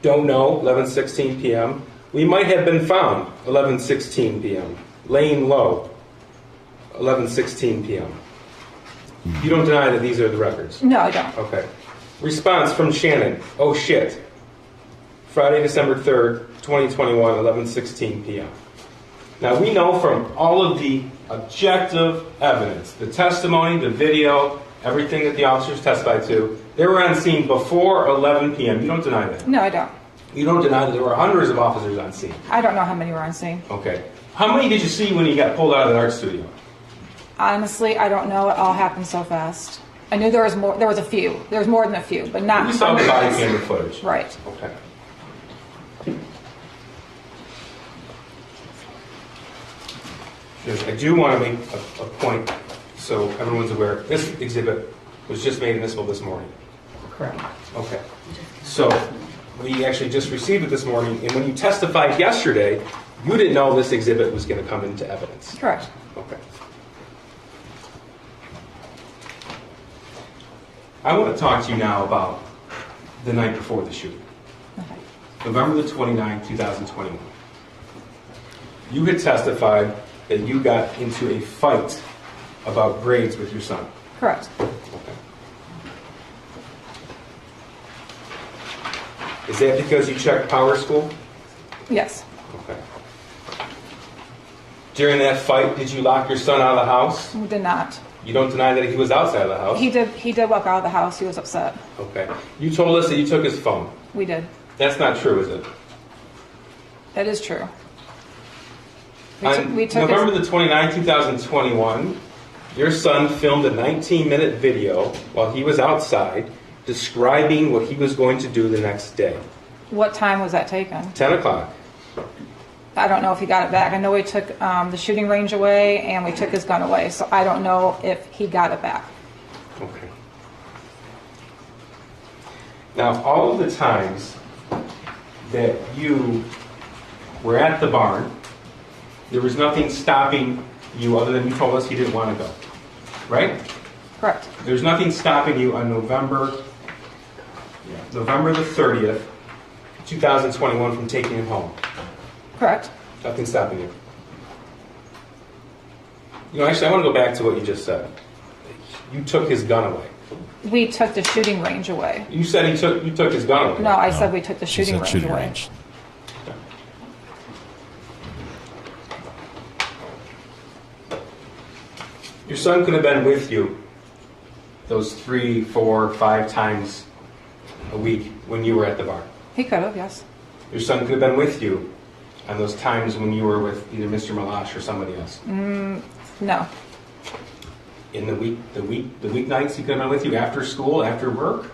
don't know, 11:16 p.m. We might have been found, 11:16 p.m. Laying low, 11:16 p.m. You don't deny that these are the records? No, I don't. Okay. Response from Shannon, oh shit. Friday, December 3rd, 2021, 11:16 p.m. Now we know from all of the objective evidence, the testimony, the video, everything that the officers testified to, they were on scene before 11 p.m. You don't deny that? No, I don't. You don't deny that there were hundreds of officers on scene? I don't know how many were on scene. Okay. How many did you see when you got pulled out of the art studio? Honestly, I don't know. It all happened so fast. I knew there was more. There was a few. There was more than a few, but not. You saw the body camera footage. Right. Okay. I do want to make a point so everyone's aware. This exhibit was just made admissible this morning. Correct. Okay. So we actually just received it this morning, and when you testified yesterday, you didn't know this exhibit was going to come into evidence. Correct. Okay. I want to talk to you now about the night before the shooting. Okay. November the 29th, 2021. You had testified that you got into a fight about grades with your son. Correct. Okay. Is that because you checked Power School? Yes. Okay. During that fight, did you lock your son out of the house? We did not. You don't deny that he was outside of the house? He did walk out of the house. He was upset. Okay. You told us that you took his phone. We did. That's not true, is it? That is true. On November the 29th, 2021, your son filmed a 19-minute video while he was outside describing what he was going to do the next day. What time was that taken? 10 o'clock. I don't know if he got it back. I know we took the shooting range away and we took his gun away, so I don't know if he got it back. Okay. Now, all of the times that you were at the barn, there was nothing stopping you other than you told us he didn't want to go, right? Correct. There's nothing stopping you on November the 30th, 2021 from taking him home. Correct. Nothing stopping you. Actually, I want to go back to what you just said. You took his gun away. We took the shooting range away. You said you took his gun away. No, I said we took the shooting range away. Your son could have been with you those 3, 4, 5 times a week when you were at the bar. He could have, yes. Your son could have been with you on those times when you were with either Mr. Malash or somebody else. No. In the weeknights, he could have been with you after school, after work.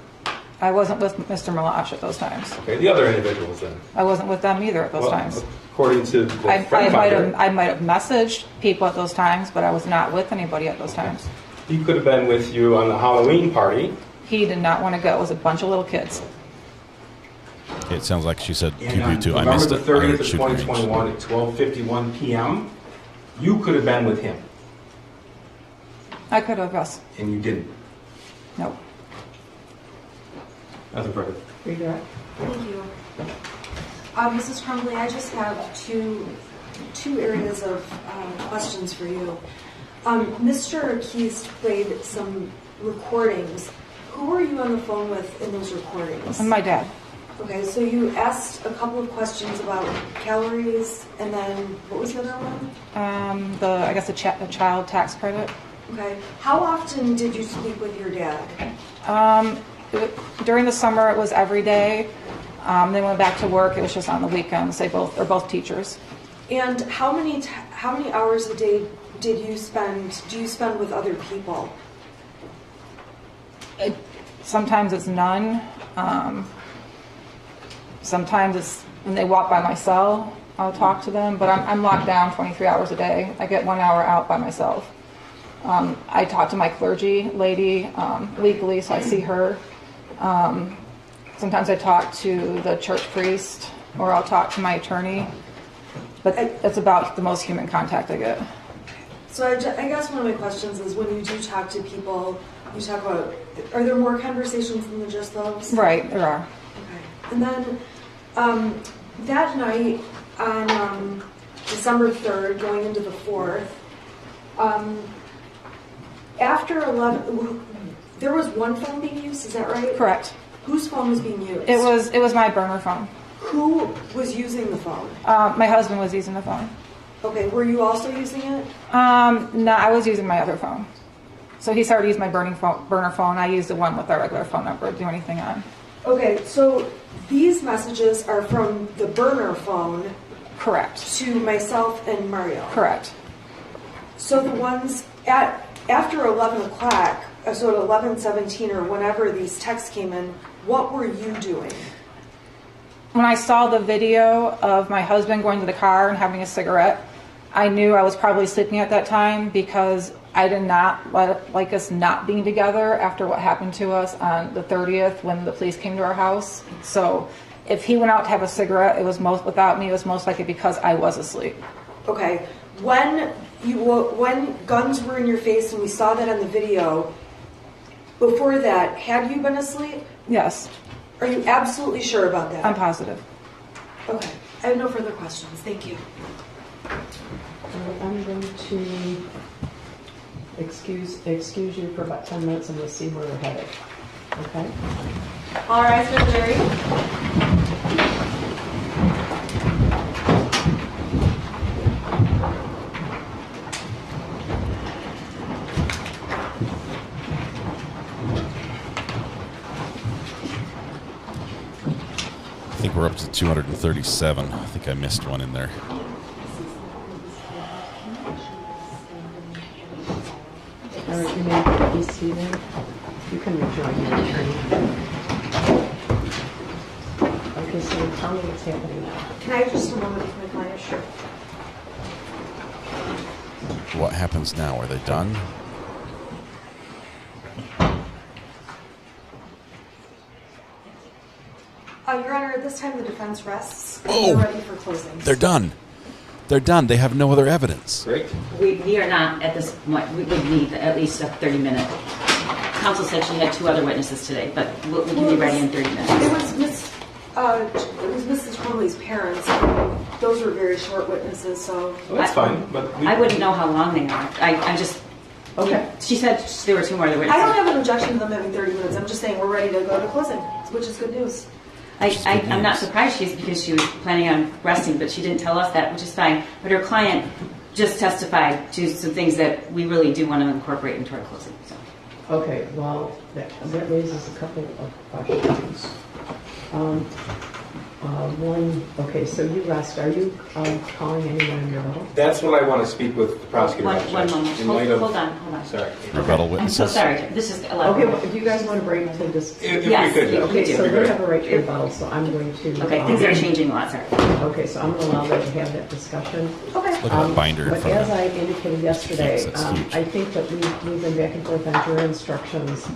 I wasn't with Mr. Malash at those times. Okay, the other individuals then. I wasn't with them either at those times. According to the I might have messaged people at those times, but I was not with anybody at those times. He could have been with you on the Halloween party. He did not want to go. It was a bunch of little kids. It sounds like she said And you too. I November missed the it. 30th of 2021 at 12:51 p.m., you could have been with him. I could have, yes. And you didn't. Nope. Nothing further. Redirect. Thank you. Mrs. Crumbley, I just have two areas of questions for you. Mr. Keys played some recordings. Who were you on the phone with in those recordings? And my dad. Okay, so you asked a couple of questions about calories, and then what was the other one? I guess the child tax credit. Okay. How often did you speak with your dad? During the summer, it was every day. They went back to work. It was just on the weekends. They're both teachers. And how many hours a day do you spend with other people? Sometimes it's none. Sometimes it's when they walk by my cell, I'll talk to them. But I'm locked down 23 hours a day. I get 1 hour out by myself. I talk to my clergy lady weekly, so I see her. Sometimes I talk to the church priest, or I'll talk to my attorney. But it's about the most human contact I get. So I guess one of my questions is, when you do talk to people, you talk about, are there more conversations than just those? Right, there are. Okay. And then that night on December 3rd, going into the 4th, after 11, there was one phone being used, is that right? Correct. Whose phone was being used? It was my burner phone. Who was using the phone? My husband was using the phone. Okay, were you also using it? No, I was using my other phone. So he started using my burner phone. I used the one with our regular phone number to do anything on. Okay, so these messages are from the burner phone. Correct. To myself and Mario. Correct. So the ones after 11 o'clock, so at 11:17 or whenever these texts came in, what were you doing? When I saw the video of my husband going to the car and having a cigarette, I knew I was probably sleeping at that time, because I did not like us not being together after what happened to us on the 30th when the police came to our house. So if he went out to have a cigarette, it was without me, it was most likely because I was asleep. Okay, when guns were in your face and we saw that on the video, before that, had you been asleep? Yes. Are you absolutely sure about that? I'm positive. Okay, I have no further questions. Thank you. I'm going to excuse you for about 10 minutes, and we'll see where we're headed. Okay? All rise for the jury. I think we're up to 237. I think I missed one in there. All right, you may be seated. You can rejoin your attorney. Okay, so tell me what's happening now. Can I have just a moment with my client? Sure. What happens now? Are they done? Your Honor, at this time the defense rests. Oh, We're ready for closing. They're done. They're done. They have no other evidence. Great. We are not at this point. We would need at least a 30-minute. Counsel said she had 2 other witnesses today, but we can be ready in 30 minutes. It was Miss It was Mrs. Crumbley's parents. And those were very short witnesses, so. Well, that's fine, but I wouldn't know how long they are. I just. Okay. She said there were 2 more that were. I don't have an objection to them having 30 minutes. I'm just saying we're ready to go to closing, which is good news. I'm not surprised because she was planning on resting, but she didn't tell us that, which is fine. But her client just testified to some things that we really do want to incorporate into our closing. So. Okay, well, that raises a couple of questions. One, okay, so you rest. Are you calling anyone in rebuttal? That's what I want to speak with the prosecutor about. One moment. Hold on. Sorry. Rebuttal witnesses. I'm so sorry. This is 11. Okay, well, do you guys want to break to this? If yes. we could, Okay, so we they have a right to rebuttal, so I'm going to. Okay, things are changing a lot, sorry. Okay, so I'm going to allow them to have that discussion. Okay. Look at that binder. But as I indicated yesterday, Yes, that's huge. I think that we've been back and forth on jury instructions,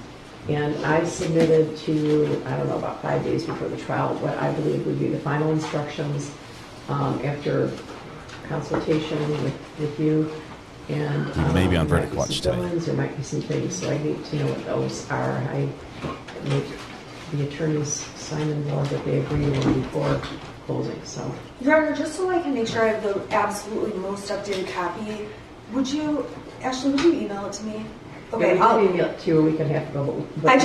and I submitted to, I don't know, about 5 days before the trial, what I believe would be the final instructions after consultation with you. And Maybe on there verdict might be watch some today. fill-ins, there might be some things, so I need to know what those are. I make the attorneys sign them more that they agree on before closing, so. Your Honor, just so I can make sure I have the absolutely most updated copy, Ashley, would you email it to me? Okay, yeah, we can email it to you a week and a half ago, but I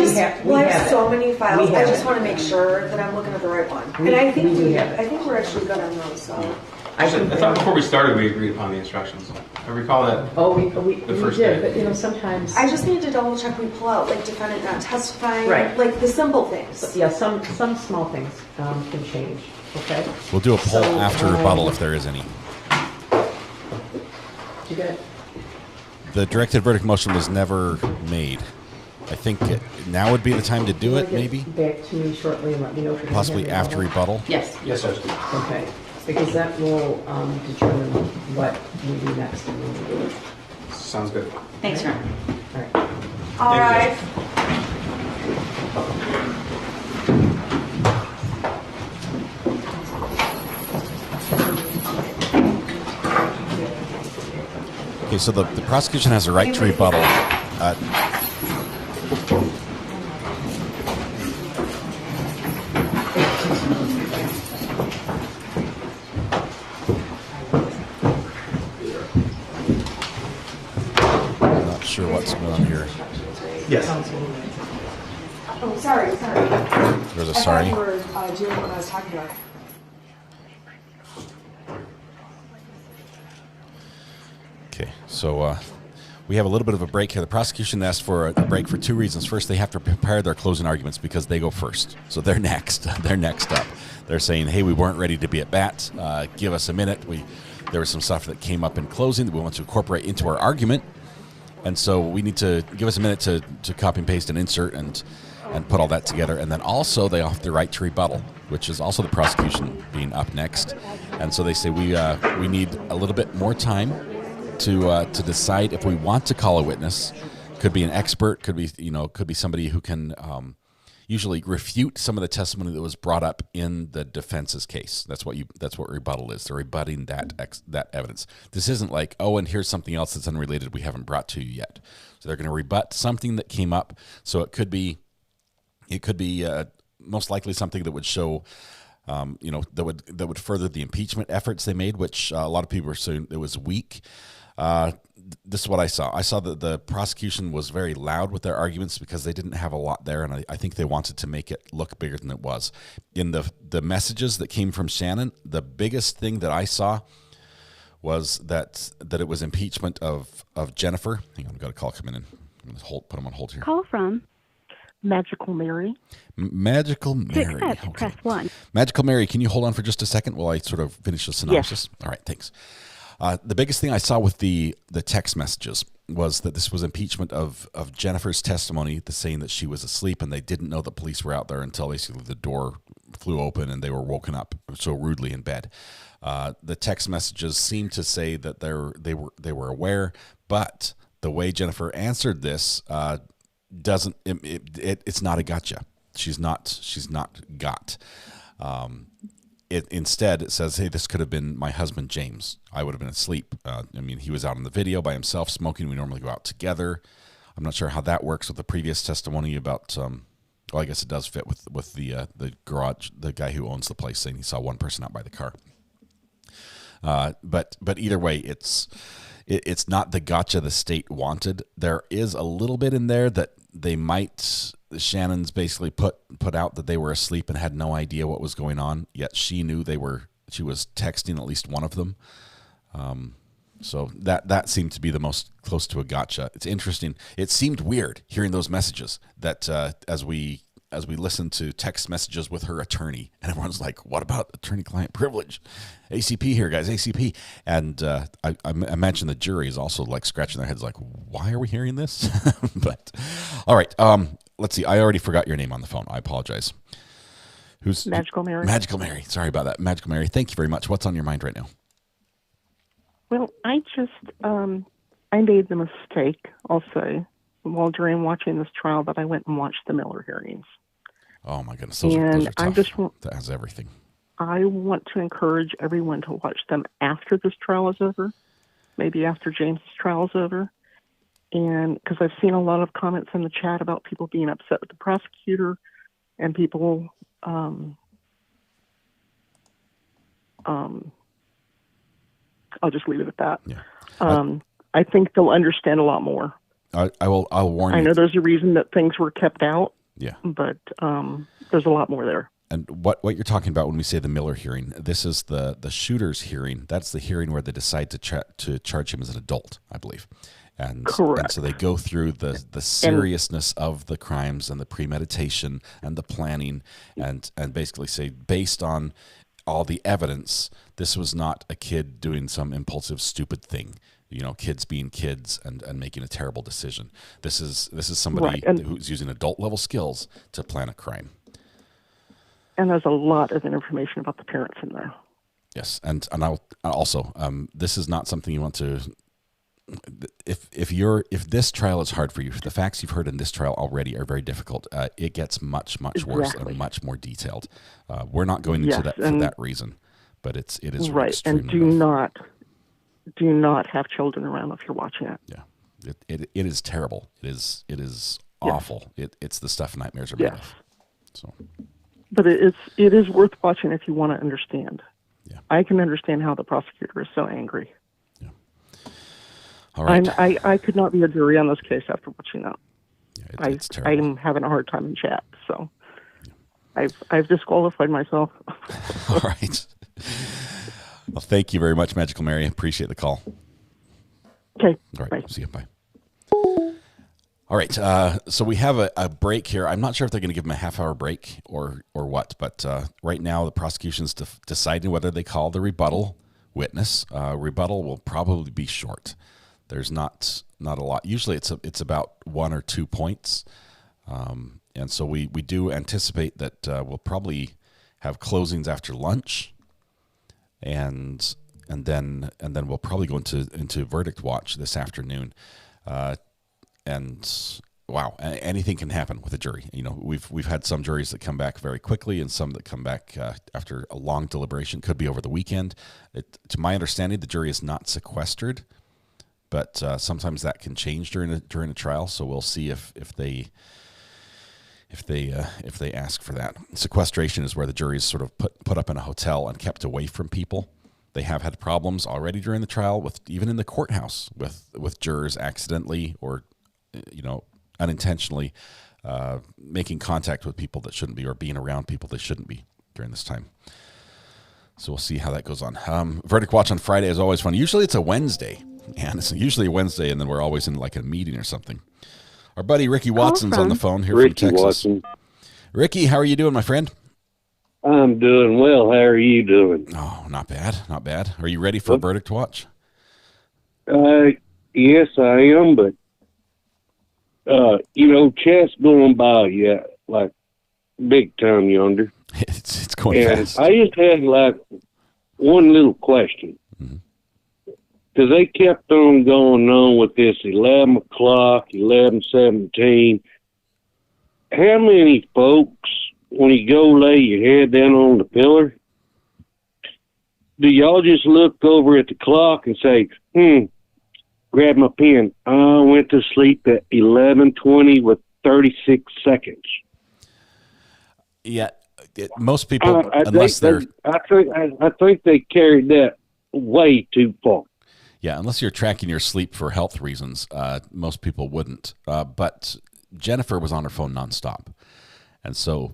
we have so many files. I just it. want to make sure that I'm looking at the right one. We- And I think we do have it. I think we're actually good on those. So. I thought before we started we agreed upon the instructions. I recall that. Oh, we first did, day. but you know, sometimes. I just need to double check we pull out, like defendant not testifying, Right. like the simple things. Yeah, some small things can change, okay? We'll do a poll So, after rebuttal if there is any. You got it? The directed verdict motion was never made. I think now would be the time to do You it, wanna get maybe? back to me shortly and let me know if you're gonna Possibly have after rebuttal? Yes. Yes, Judge. Okay, because that will determine what we do next and when we do it. Sounds good. Thanks, Ron. All right. All right. Okay, so the prosecution has a right to rebuttal. I'm not sure what's going on here. Yes. Oh, sorry. There's a I sorry. thought you were doing what I was talking about. Okay, so we have a little bit of a break here. The prosecution asked for a break for 2 reasons. First, they have to prepare their closing arguments because they go first. So they're next. They're next up. They're saying, hey, we weren't ready to be at bat. Give us a minute. There was some stuff that came up in closing that we want to incorporate into our argument. And so we need to give us a minute to copy and paste and insert and put all that together. And then also they offer the right to rebuttal, which is also the prosecution being up next. And so they say we need a little bit more time to decide if we want to call a witness. Could be an expert, could be somebody who can usually refute some of the testimony that was brought up in the defense's case. That's what rebuttal is. They're rebutting that evidence. This isn't like, oh, and here's something else that's unrelated we haven't brought to you yet. So they're going to rebut something that came up. So it could be most likely something that would show, that would further the impeachment efforts they made, which a lot of people are saying it was weak. This is what I saw. I saw that the prosecution was very loud with their arguments because they didn't have a lot there, and I think they wanted to make it look bigger than it was. In the messages that came from Shannon, the biggest thing that I saw was that it was impeachment of Jennifer. Hang on, I've got a call coming in. I'm going to put them on hold here. Call from Magical Mary. Magical Mary. To accept, press 1. Magical Mary, can you hold on for just a second while I sort of finish the synopsis? Yes. All right, thanks. The biggest thing I saw with the text messages was that this was impeachment of Jennifer's testimony, the saying that she was asleep and they didn't know the police were out there until basically the door flew open and they were woken up so rudely in bed. The text messages seemed to say that they were aware, but the way Jennifer answered this it's not a gotcha. She's not got. Instead, it says, hey, this could have been my husband, James. I would have been asleep. He was out in the video by himself smoking. We normally go out together. I'm not sure how that works with the previous testimony about Well, I guess it does fit with the garage, the guy who owns the place saying he saw one person out by the car. But either way, it's not the gotcha the state wanted. There is a little bit in there that they might. Shannon's basically put out that they were asleep and had no idea what was going on. Yet she knew she was texting at least one of them. So that seemed to be the most close to a gotcha. It's interesting. It seemed weird hearing those messages that as we listened to text messages with her attorney, and everyone's like, "What about attorney-client privilege? ACP here, guys, ACP." And I imagine the jury is also like scratching their heads, like, "Why are we hearing this?" But all right, let's see. I already forgot your name on the phone. I apologize. Who's Magical Mary? Magical Mary. Sorry about that, Magical Mary. Thank you very much. What's on your mind right now? Well, I just, I made the mistake, I'll say, while during watching this trial that I went and watched the Miller hearings. Oh my goodness, those are tough. I just that has everything. I want to encourage everyone to watch them after this trial is over, maybe after James's trial is over. And because I've seen a lot of comments in the chat about people being upset with the prosecutor and people, I'll just leave it at that. Yeah. I think they'll understand a lot more. I'll warn you. I know there's a reason that things were kept out. Yeah. But there's a lot more there. And what you're talking about when we say the Miller hearing, this is the shooter's hearing. That's the hearing where they decide to charge him as an adult, I believe. And, correct. And so they go through the seriousness of the crimes and the premeditation and the planning and basically say, based on all the evidence, this was not a kid doing some impulsive, stupid thing. You know, kids being kids and making a terrible decision. This is somebody who's using adult level skills to plan a crime. And there's a lot of information about the parents in there. Yes, and I'll also this is not something you want to. If this trial is hard for you, if the facts you've heard in this trial already are very difficult, it gets much worse and much more detailed. We're not going into that for that reason, but it is right. And do not have children around if you're watching it. Yeah, it is terrible. It is awful. It's the stuff nightmares are made of. So, but it is worth watching if you want to understand. Yeah, I can understand how the prosecutor is so angry. All right. I could not be a jury on this case after watching that. Yeah, it's terrible. I'm having a hard time in chat, so I've disqualified myself. All right. Well, thank you very much, Magical Mary. Appreciate the call. Okay. All right. Bye. See you. Bye. All right. So we have a break here. I'm not sure if they're going to give them a half-hour break or what, but right now the prosecution's deciding whether they call the rebuttal witness. Rebuttal will probably be short. There's not a lot. Usually it's about 1 or 2 points. And so we do anticipate that we'll probably have closings after lunch. And then we'll probably go into verdict watch this afternoon. And wow, anything can happen with a jury. You know, we've had some juries that come back very quickly and some that come back after a long deliberation. Could be over the weekend. To my understanding, the jury is not sequestered. But sometimes that can change during a trial, so we'll see if they ask for that. Sequestration is where the jury is sort of put up in a hotel and kept away from people. They have had problems already during the trial, even in the courthouse, with jurors accidentally or unintentionally making contact with people that shouldn't be or being around people that shouldn't be during this time. So we'll see how that goes on. Verdict watch on Friday is always fun. Usually it's a Wednesday. And it's usually a Wednesday, and then we're always in like a meeting or something. Our buddy Ricky Watson's on the phone here from Texas. Watson. Ricky, how are you doing, my friend? I'm doing well. How are you doing? Oh, not bad, not bad. Are you ready for a verdict watch? Yes, I am, but chat's going by, like big time yonder. It's going fast. I just had like one little question. Mm-hmm. Because they kept on going on with this 11 o'clock, 11:17. How many folks, when you go lay your head down on the pillar, do y'all just look over at the clock and say, grab my pen, I went to sleep at 11:20 with 36 seconds? Yeah, most people, unless they're... I think they carried that way too far. Yeah, unless you're tracking your sleep for health reasons, most people wouldn't. But Jennifer was on her phone nonstop. And so,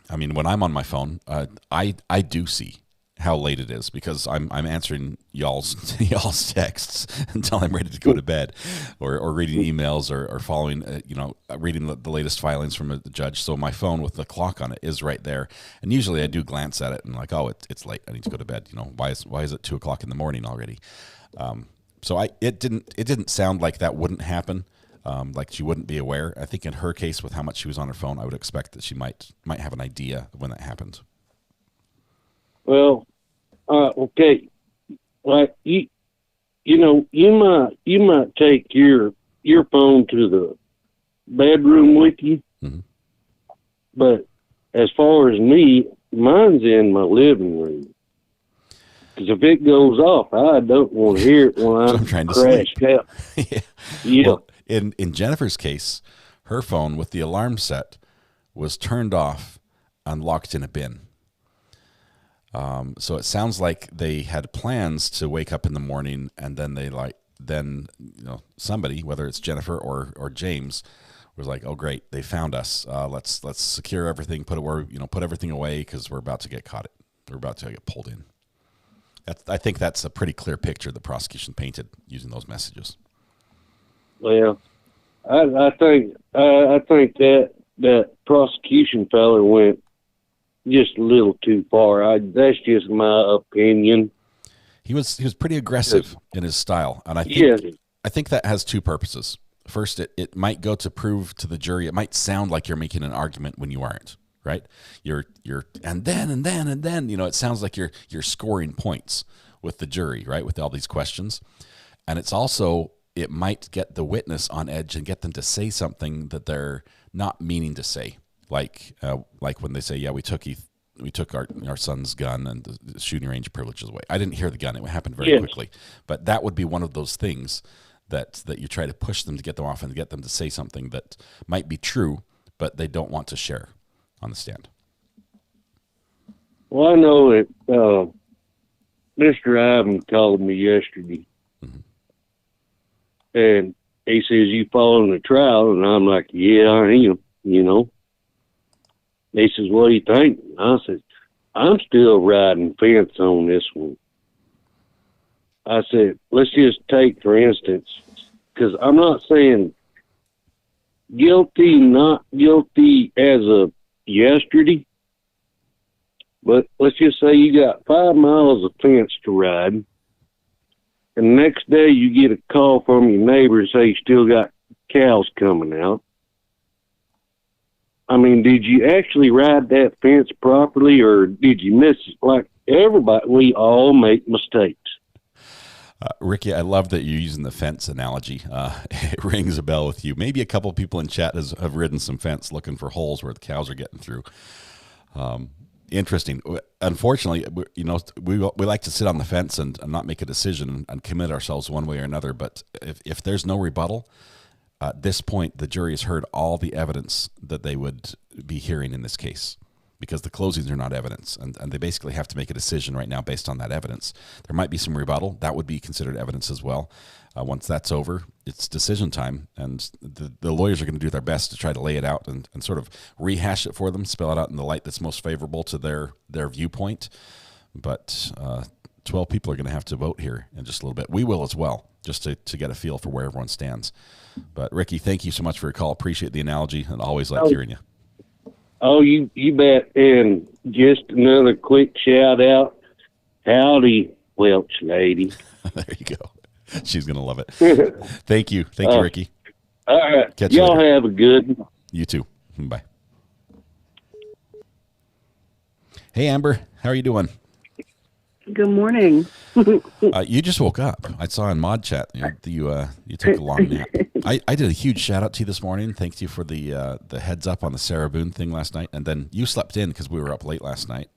I mean, when I'm on my phone, I do see how late it is because I'm answering y'all's texts until I'm ready to go to bed, or reading emails or following, reading the latest filings from the judge. So my phone with the clock on it is right there. And usually I do glance at it and like, oh, it's late. I need to go to bed. Why is it 2:00 in the morning already? So it didn't sound like that wouldn't happen, like she wouldn't be aware. I think in her case, with how much she was on her phone, I would expect that she might have an idea of when that happened. Well, okay, like you might take your phone to the bedroom with you, but as far as me, mine's in my living room. Because if it goes off, I don't want to hear it when I'm trying to crashed sleep. out. Yeah. Well, in Jennifer's case, her phone with the alarm set was turned off and locked in a bin. So it sounds like they had plans to wake up in the morning, and then somebody, whether it's Jennifer or James, was like, "Oh, great, they found us. Let's secure everything, put everything away because we're about to get caught. We're about to get pulled in." I think that's a pretty clear picture the prosecution painted using those messages. Well, I think that prosecution fella went just a little too far. That's just my opinion. He was pretty aggressive in his style, and I think that has two purposes. First, it might go to prove to the jury. It might sound like you're making an argument when you aren't. Right, you're and then it sounds like you're scoring points with the jury, right, with all these questions, and it might get the witness on edge and get them to say something that they're not meaning to say, like when they say, "Yeah, we took our son's gun and the shooting range privileges away." I didn't hear the gun; it happened very quickly, but that would be one of those things that you try to push them to get them off and get them to say something that might be true, but they don't want to share on the stand. Well, I know that Mr. Ayden called me yesterday, and he says, "You following the trial?" And I'm like, "Yeah, I am." He says, "What do you think?" I said, "I'm still riding fence on this one." I said, "Let's just take, for instance, because I'm not saying guilty, not guilty as of yesterday, but let's just say you got 5 miles of fence to ride, and the next day you get a call from your neighbor and say you still got cows coming out. I mean, did you actually ride that fence properly, or did you miss it? Like everybody, we all make mistakes. Ricky, I love that you're using the fence analogy. It rings a bell with you. Maybe a couple of people in chat have ridden some fence looking for holes where the cows are getting through. Interesting. Unfortunately, we like to sit on the fence and not make a decision and commit ourselves one way or another. But if there's no rebuttal, at this point, the jury has heard all the evidence that they would be hearing in this case, because the closings are not evidence, and they basically have to make a decision right now based on that evidence. There might be some rebuttal. That would be considered evidence as well. Once that's over, it's decision time, and the lawyers are going to do their best to try to lay it out and sort of rehash it for them, spell it out in the light that's most favorable to their viewpoint. But 12 people are going to have to vote here in just a little bit. We will as well, just to get a feel for where everyone stands. But Ricky, thank you so much for your call. Appreciate the analogy, and always like hearing you. Oh, you bet. And just another quick shout out. Howdy, Welch lady. There you go. She's going to love it. Thank you. Thank you, Ricky. All right. Catch you Y'all later. have a good one. You too. Bye. Hey, Amber. How are you doing? Good morning. You just woke up. I saw in Mod Chat you took a long nap. I did a huge shout out to you this morning. Thank you for the heads up on the Sarah Boone thing last night, and then you slept in because we were up late last night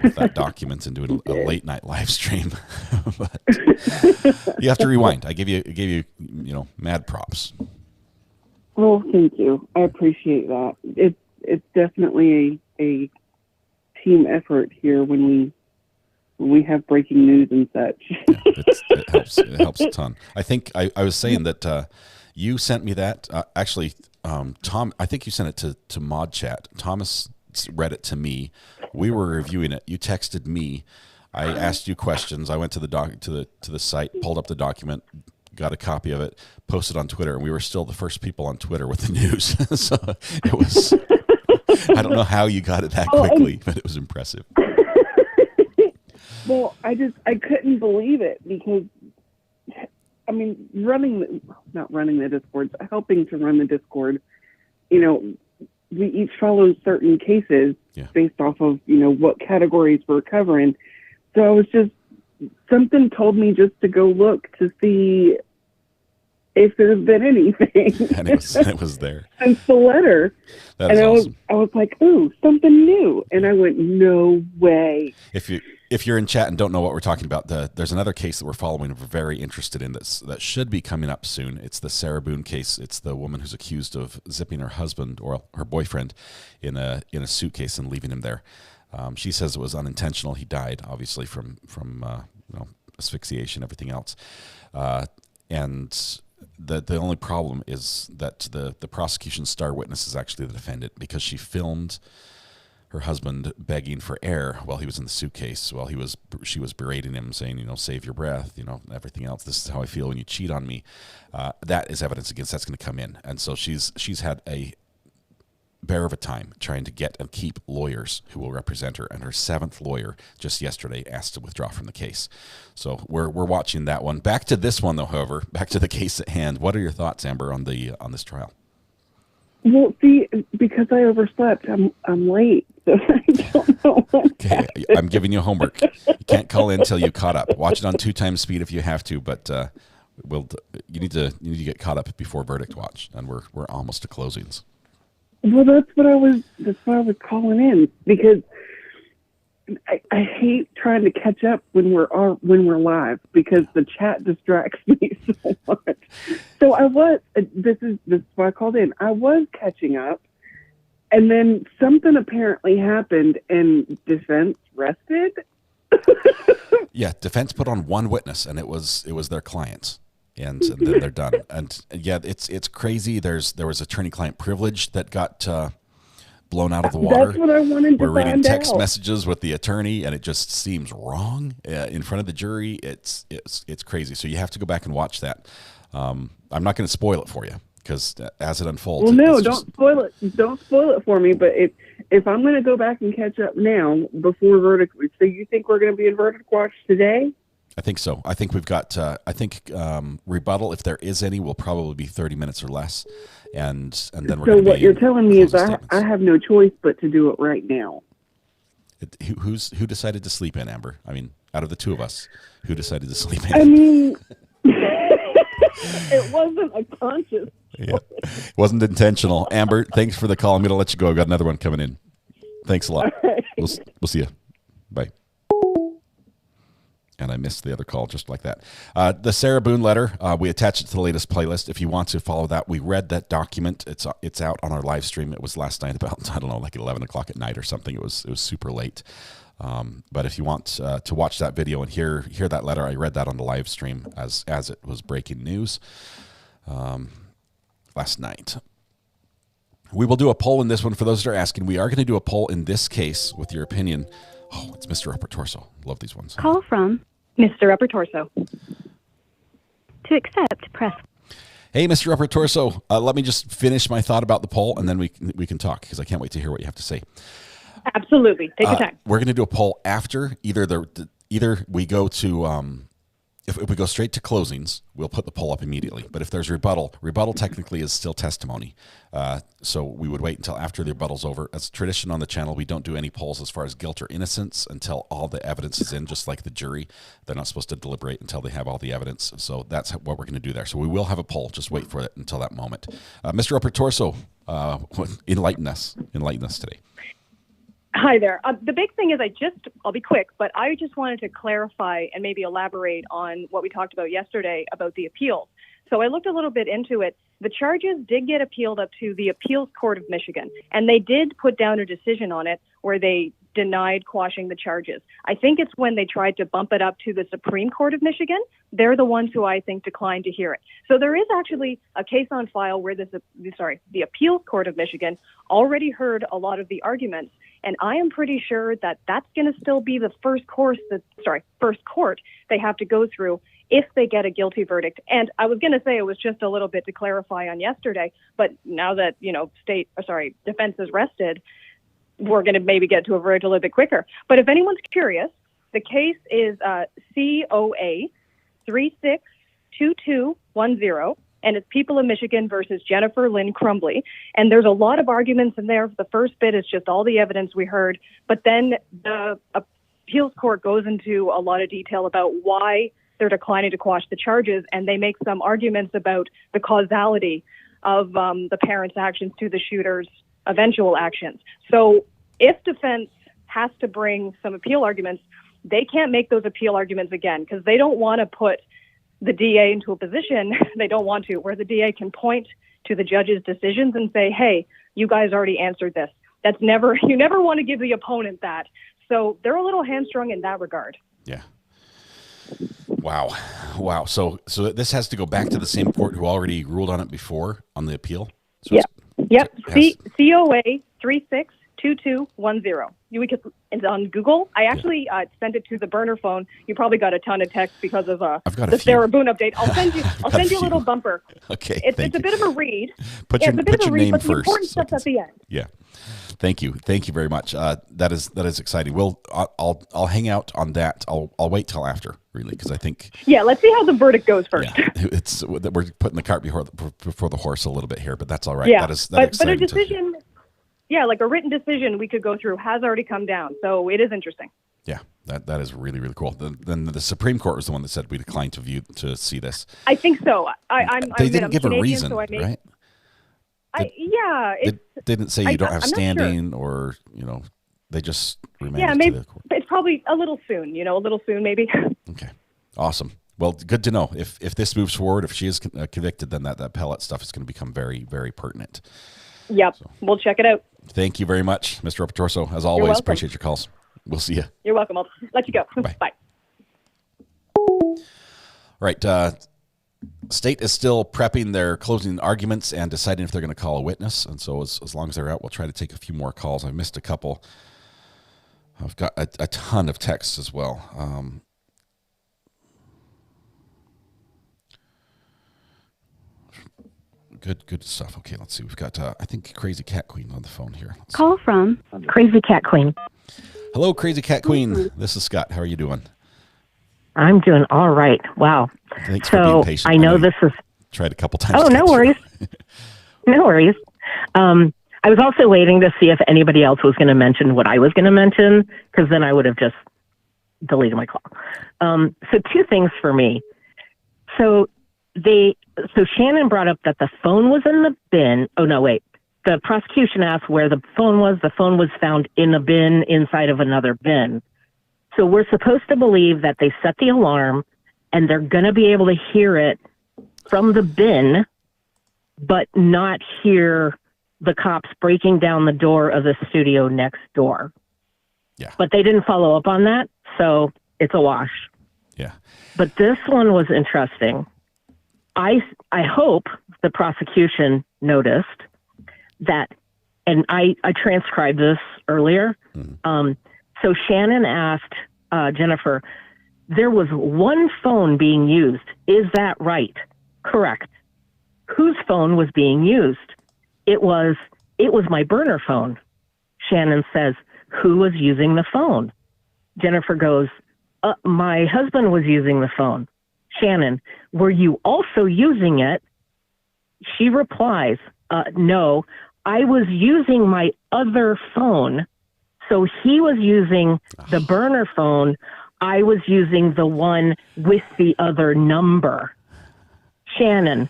with that document and doing a late night live stream. But you have to rewind. I gave you mad props. Well, thank you. I appreciate that. it's definitely a team effort here when we have breaking news and such. It helps a ton. I think I was saying that you sent me that. Actually, Tom, I think you sent it to Mod Chat. Thomas read it to me. We were reviewing it. You texted me. I asked you questions. I went to the site, pulled up the document, got a copy of it, posted on Twitter, and we were still the first people on Twitter with the news. So it was. I don't know how you got it that quickly, but it was impressive. Well, I couldn't believe it because, I mean, not running the Discord, but helping to run the Discord, we each follow certain cases based off of, what categories we're covering. So I was something told me just to go look to see if there's been anything. And it was there. Since the letter. That is awesome. I was like, ooh, something new. And I went, no way. If you're in chat and don't know what we're talking about, there's another case that we're following. We're very interested in that should be coming up soon. It's the Sarah Boone case. It's the woman who's accused of zipping her husband or her boyfriend in a suitcase and leaving him there. She says it was unintentional. He died, obviously, from asphyxiation, everything else. And the only problem is that the prosecution's star witness is actually the defendant because she filmed her husband begging for air while he was in the suitcase, while she was berating him, saying, save your breath, everything else. This is how I feel when you cheat on me. That is evidence against that's going to come in. And so she's had a bear of a time trying to get and keep lawyers who will represent her. And her seventh lawyer just yesterday asked to withdraw from the case. So we're watching that one. Back to this one, though, however, back to the case at hand. What are your thoughts, Amber, on this trial? Well, see, because I overslept, I'm late, so I don't know. Okay, I'm giving you homework. You can't call in until you caught up. Watch it on 2x speed if you have to, but you need to get caught up before verdict watch, and we're almost to closings. Well, that's why I was calling in because I hate trying to catch up when we're live because the chat distracts me so much. So this is why I called in. I was catching up, and then something apparently happened, and defense rested. Yeah, defense put on one witness, and it was their clients. And then they're done. And yeah, it's crazy. There was attorney-client privilege that got blown out of the water. That's what I wanted to We're reading find text out. messages with the attorney, and it just seems wrong in front of the jury. It's crazy. So you have to go back and watch that. I'm not going to spoil it for you because as it unfolds. Well, no, don't spoil it. Don't spoil it for me. But if I'm going to go back and catch up now before verdict, so you think we're going to be in verdict watch today? I think so. I think we've got. Rebuttal, if there is any, will probably be 30 minutes or less, and then we're. So what you're telling me is I have no choice but to do it right now. Who decided to sleep in, Amber? I mean, out of the two of us, who decided to sleep in? I mean, it wasn't a conscious. Yeah, it wasn't intentional. Amber, thanks for the call. I'm going to let you go. I've got another one coming in. Thanks a lot. Right. We'll see you. Bye. And I missed the other call just like that. The Sarah Boone letter, we attached it to the latest playlist. If you want to follow that, we read that document. It's out on our live stream. It was last night about, I don't know, like 11 o'clock at night or something. It was super late. But if you want to watch that video and hear that letter, I read that on the live stream as it was breaking news last night. We will do a poll in this one. For those that are asking, we are going to do a poll in this case with your opinion. Oh, it's Mr. Upper Torso. Love these ones. Call from Mr. Upper Torso. To accept, press. Hey, Mr. Upper Torso. Let me just finish my thought about the poll, and then we can talk, because I can't wait to hear what you have to say. Absolutely. Take your time. We're going to do a poll after either we go to if we go straight to closings, we'll put the poll up immediately. But if there's rebuttal technically is still testimony. So we would wait until after the rebuttal's over. As tradition on the channel, we don't do any polls as far as guilt or innocence until all the evidence is in, just like the jury. They're not supposed to deliberate until they have all the evidence. So that's what we're going to do there. So we will have a poll. Just wait for it until that moment. Mr. Upper Torso, enlighten us today. Hi there. The big thing is I'll be quick, but I just wanted to clarify and maybe elaborate on what we talked about yesterday about the appeals. So I looked a little bit into it. the charges did get appealed up to the Appeals Court of Michigan, and they did put down a decision on it where they denied quashing the charges. I think it's when they tried to bump it up to the Supreme Court of Michigan. They're the ones who I think declined to hear it. So there is actually a case on file where the Appeals Court of Michigan already heard a lot of the arguments, and I am pretty sure that that's going to still be the first court they have to go through if they get a guilty verdict. And I was going to say it was just a little bit to clarify on yesterday, but now that, defense is rested, we're going to maybe get to a verdict a little bit quicker. But if anyone's curious, the case is COA 362210, and it's People of Michigan versus Jennifer Lynn Crumbley. And there's a lot of arguments in there. The first bit is just all the evidence we heard, but then the appeals court goes into a lot of detail about why they're declining to quash the charges, and they make some arguments about the causality of the parents' actions to the shooter's eventual actions. So if defense has to bring some appeal arguments, they can't make those appeal arguments again because they don't want to put the DA into a position they don't want to, where the DA can point to the judge's decisions and say, hey, you guys already answered this. You never want to give the opponent that. So they're a little hamstrung in that regard. Yeah. Wow. So this has to go back to the same court who already ruled on it before on the appeal? So Yep. COA 362210. It's on Google. I actually sent it to the burner phone. You probably got a ton of texts because of the Sarah Boone update. I'll send you a little bumper. Okay. It's a bit of a read. Put your name but first. The important stuff's at the end. Yeah. Thank you very much. That is exciting. I'll hang out on that. I'll wait till after, really, because I think. Yeah, let's see how the verdict goes first. Yeah, we're putting the cart before the horse a little bit here, but that's all right. Yeah, but a decision, like a written decision we could go through has already come down, so it is interesting. Yeah, that is really, really cool. Then the Supreme Court was the one that said we declined to see this. I think so. They didn't give Canadian, a reason, so right? They didn't say you don't have standing, or they just remanded. Yeah, maybe to the court. It's probably a little soon. Maybe. Okay, awesome. Well, good to know. If this moves forward, if she is convicted, then that pellet stuff is going to become very, very pertinent. Yep, so, we'll check it out. Thank you very much, Mr. Opetorso. As always, appreciate your calls. We'll see you. You're welcome. I'll let you go. Bye. All right. State is still prepping their closing arguments and deciding if they're going to call a witness. And so as long as they're out, we'll try to take a few more calls. I missed a couple. I've got a ton of texts as well. Good stuff. Okay, let's see. We've got, I think, Crazy Cat Queen on the phone here. Call from Crazy Cat Queen. Hello, Crazy Cat Queen. This is Scott. How are you doing? I'm doing all right. Wow. Thanks for being patient. I know this is... Tried a couple times. Oh, no worries. No worries. I was also waiting to see if anybody else was going to mention what I was going to mention, because then I would have just deleted my call. So two things for me. So Shannon brought up that the phone was in the bin. Oh, no, wait. The prosecution asked where the phone was. The phone was found in a bin inside of another bin. So we're supposed to believe that they set the alarm and they're going to be able to hear it from the bin, but not hear the cops breaking down the door of the studio next door. Yeah. But they didn't follow up on that, so it's a wash. Yeah. But this one was interesting. I hope the prosecution noticed that, and I transcribed this earlier. Mm-hmm. So Shannon asked Jennifer, there was one phone being used. Is that right? Correct. Whose phone was being used? It was my burner phone. Shannon says, who was using the phone? Jennifer goes, my husband was using the phone. Shannon, were you also using it? She replies, no, I was using my other phone. So he was using the burner phone. I was using the one with the other number. Shannon,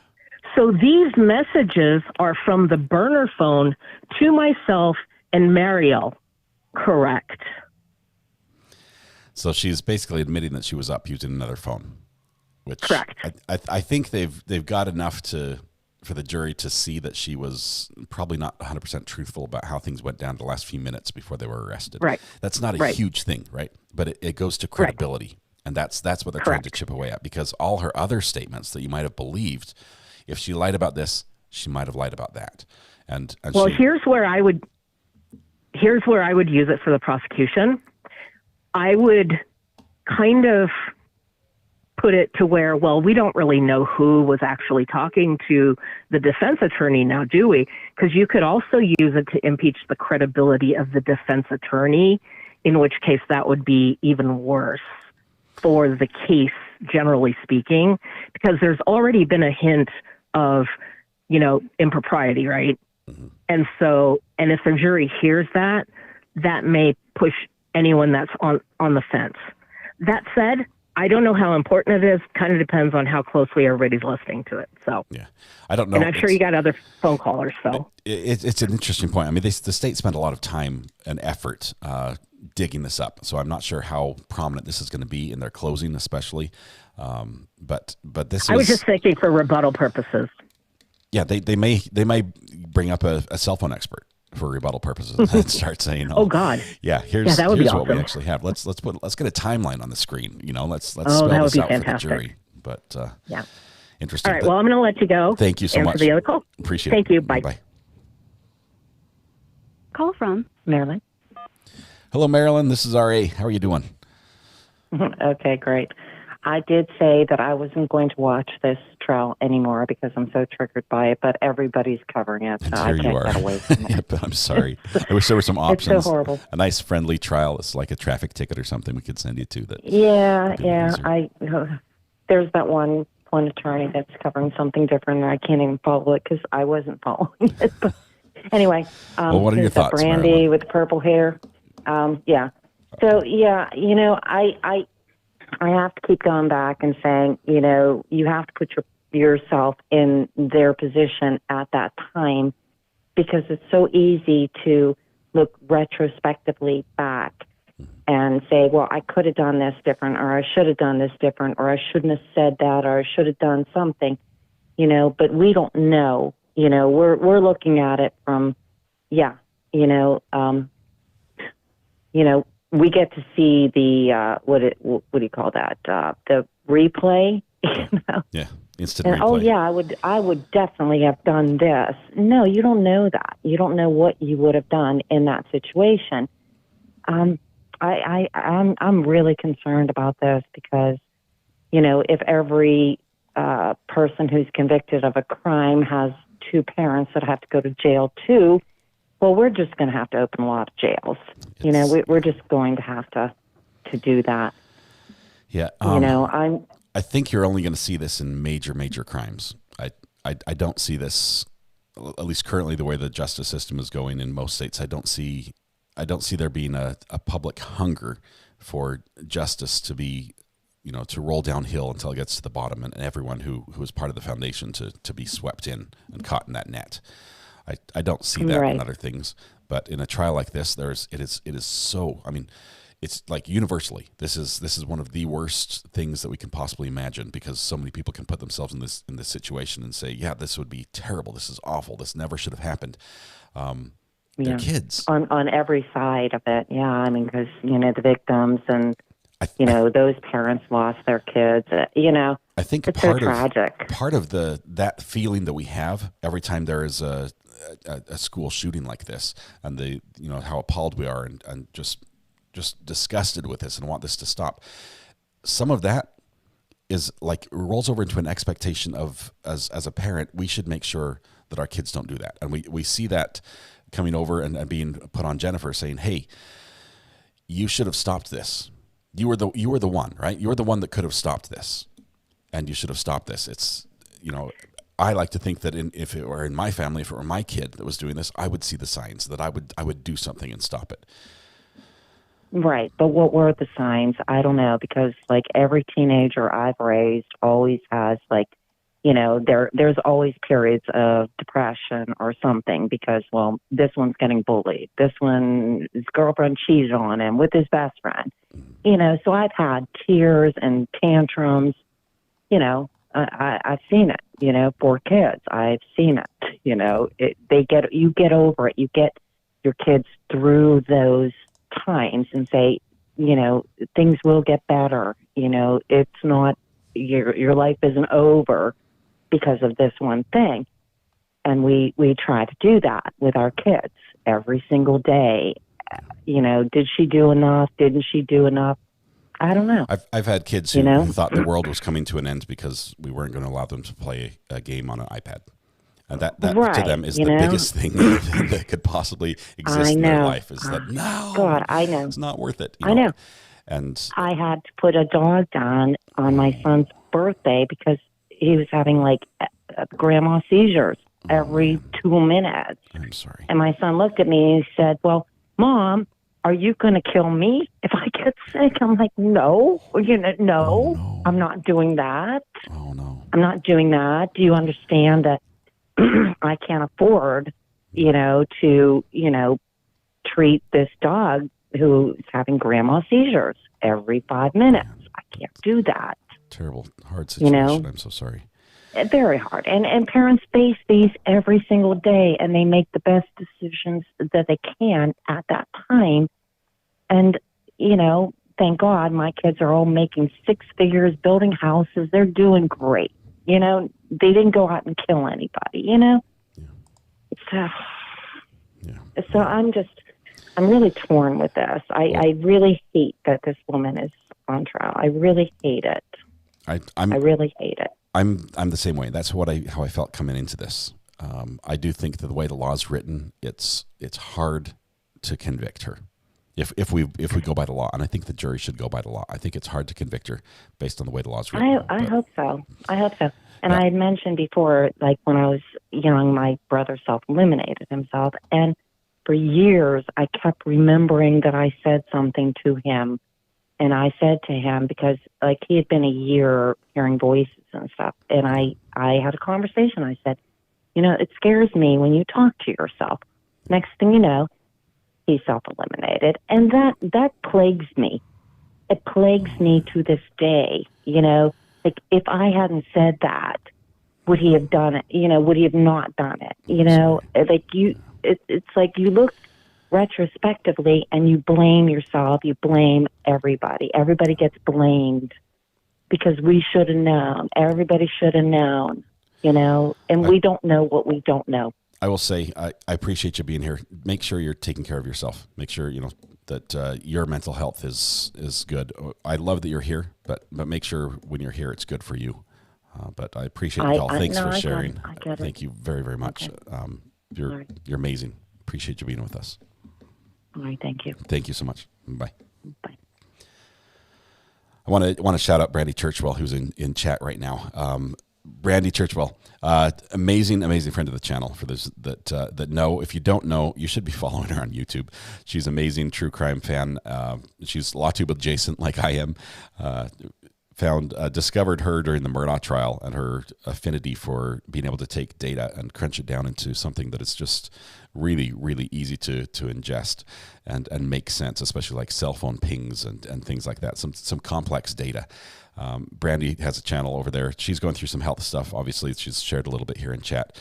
so these messages are from the burner phone to myself and Mariel. Correct. So she's basically admitting that she was up using another phone. Which correct. I think they've got enough to for the jury to see that she was probably not 100% truthful about how things went down the last few minutes before they were arrested. Right. That's not a huge thing, right? But it goes to credibility. And that's what they're trying to chip away at, because all her other statements that you might have believed, if she lied about this, she might have lied about that. And well, here's where I would use it for the prosecution. I would kind of put it to where, well, we don't really know who was actually talking to the defense attorney now, do we? Because you could also use it to impeach the credibility of the defense attorney, in which case that would be even worse for the case, generally speaking, because there's already been a hint of, impropriety, right? Mm-hmm. And if the jury hears that, that may push anyone that's on the fence. That said, I don't know how important it is. Kind of depends on how closely everybody's listening to it. So yeah, I don't know. And I'm sure you got other phone callers. So it's an interesting point. I mean, the state spent a lot of time and effort digging this up. So I'm not sure how prominent this is going to be in their closing, especially. But this. I was just thinking for rebuttal purposes. Yeah, they may bring up a cell phone expert for rebuttal purposes and start saying, "Oh God, yeah, here's that would be what awesome. we actually have. Let's get a timeline on the screen. Let's spell that would this be out fantastic. for the jury." But yeah, interesting. All right, well, I'm going to let you go. Thank you so much. For the other call. Appreciate it. Thank you. Bye. Bye. Call from Marilyn. Hello, Marilyn. This is RA. How are you doing? Okay, great. I did say that I wasn't going to watch this trial anymore because I'm so triggered by it, but everybody's covering it, so I can't get away from it. Yeah, but I'm sorry. I wish there were some options. It's so horrible. A nice friendly trial. It's like a traffic ticket or something we could send you to. Yeah. There's that one attorney that's covering something different, and I can't even follow it because I wasn't following it. But anyway, well, what are your thoughts, Brandy Marilyn? with the purple hair. Yeah. So I have to keep going back and saying, you have to put yourself in their position at that time, because it's so easy to look retrospectively back and say, well, I could have done this different, or I should have done this different, or I shouldn't have said that, or I should have done something, but we don't know. We're looking at it from, we get to see the what do you call that? The replay. Yeah, instant and, replay. oh yeah, I would definitely have done this. No, you don't know that. You don't know what you would have done in that situation. I'm really concerned about this because, if every person who's convicted of a crime has two parents that have to go to jail too, well, we're just going to have to open a lot of jails. We're just going to have to do that. Yeah. I think you're only going to see this in major crimes. I don't see this, at least currently, the way the justice system is going in most states. I don't see there being a public hunger for justice to be, to roll downhill until it gets to the bottom, and everyone who is part of the foundation to be swept in and caught in that net. I don't see that in other things, but in a trial like this, it is so. I mean, it's like universally, this is one of the worst things that we can possibly imagine, because so many people can put themselves in this situation and say, yeah, this would be terrible. This is awful. This never should have happened. They're kids on every side of it. Yeah, I mean, because the victims and those parents lost their kids. I think it's so tragic. Part of that feeling that we have every time there is a school shooting like this, and how appalled we are and just disgusted with this and want this to stop. Some of that is like rolls over into an expectation of, as a parent, we should make sure that our kids don't do that. And we see that coming over and being put on Jennifer, saying, hey, you should have stopped this. You were the one, right? You were the one that could have stopped this, and you should have stopped this. It's, I like to think that if it were in my family, if it were my kid that was doing this, I would see the signs, that I would do something and stop it. Right. But what were the signs? I don't know, because like every teenager I've raised always has there's always periods of depression or something because, well, this one's getting bullied. This one, his girlfriend cheated on him with his best friend. So I've had tears and tantrums. I've seen it. for kids. I've seen it. You get over it. You get your kids through those times and say, things will get better. It's not, your life isn't over because of this one thing. And we try to do that with our kids every single day. Did she do enough? Didn't she do enough? I don't know. I've had kids who thought the world was coming to an end because we weren't going to allow them to play a game on an iPad. And that right, to them is the biggest thing that could possibly exist in their life, is that, no, God, I know. It's not worth it. I know. And I had to put a dog down on my son's birthday because he was having like grandma seizures every 2 minutes. I'm sorry. And my son looked at me and he said, well, Mom, are you going to kill me if I get sick? I'm like, no, no, I'm not doing that. Oh, no. I'm not doing that. Do you understand that I can't afford, to, treat this dog who's having grandma seizures every 5 minutes? I can't do that. Terrible, hard situation. I'm so sorry. Very hard. And parents face these every single day, and they make the best decisions that they can at that time. And, thank God my kids are all making 6 figures, building houses. They're doing great. They didn't go out and kill anybody, So I'm really torn with this. I really hate that this woman is on trial. I really hate it. I really hate it. I'm the same way. That's how I felt coming into this. I do think that the way the law's written, it's hard to convict her if we go by the law, and I think the jury should go by the law. I think it's hard to convict her based on the way the law's written. I hope so. And I had mentioned before, like when I was young, my brother self-eliminated himself, and for years I kept remembering that I said something to him. And I said to him, because like he had been a year hearing voices and stuff, and I had a conversation. I said, it scares me when you talk to yourself. Next thing you know, he's self-eliminated. And that plagues me. It plagues me to this day. Like if I hadn't said that, would he have done it? Would he have not done it? Like it's like you look retrospectively and you blame yourself, you blame everybody. Everybody gets blamed because we should have known. Everybody should have known, and we don't know what we don't know. I will say, I appreciate you being here. Make sure you're taking care of yourself. Make sure, that your mental health is good. I love that you're here, but make sure when you're here, it's good for you. But I appreciate the call. Thanks for sharing. Thank you very, very much. Okay. You're amazing. Appreciate you being with us. All right, thank you. Thank you so much. Bye. Bye. I want to shout out Brandy Churchwell, who's in chat right now. Brandy Churchwell, amazing friend of the channel. For those that know, if you don't know, you should be following her on YouTube. She's amazing, true crime fan. She's LawTube adjacent, like I am. Discovered her during the Murdaugh trial, and her affinity for being able to take data and crunch it down into something that is just really, really easy to ingest and make sense, especially like cell phone pings and things like that. Some complex data. Brandy has a channel over there. She's going through some health stuff. Obviously, she's shared a little bit here in chat.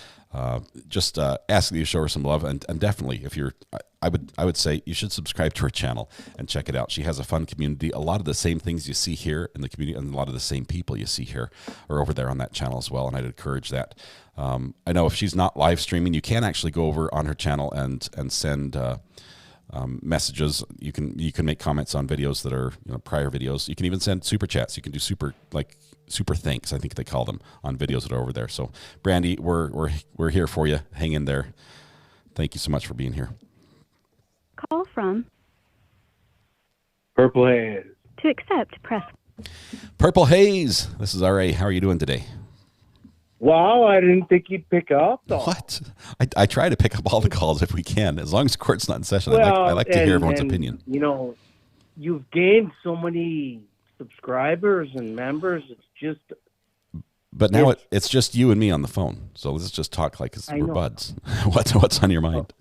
Just ask that you show her some love, and definitely, if you're, I would say you should subscribe to her channel and check it out. She has a fun community. A lot of the same things you see here in the community, and a lot of the same people you see here are over there on that channel as well. And I'd encourage that. I know if she's not live streaming, you can actually go over on her channel and send messages. You can make comments on videos that are prior videos. You can even send super chats. You can do super thanks, I think they call them, on videos that are over there. So Brandy, we're here for you. Hang in there. Thank you so much for being here. Call from Purple Haze. To accept, press Purple Haze. This is RA. How are you doing today? Wow, I didn't think you'd pick up. Though. What? I try to pick up all the calls if we can, as long as court's not in session. I like to hear everyone's opinion. You've gained so many subscribers and members. It's just. But now it's just you and me on the phone. So let's just talk like we're buds. What's on your mind?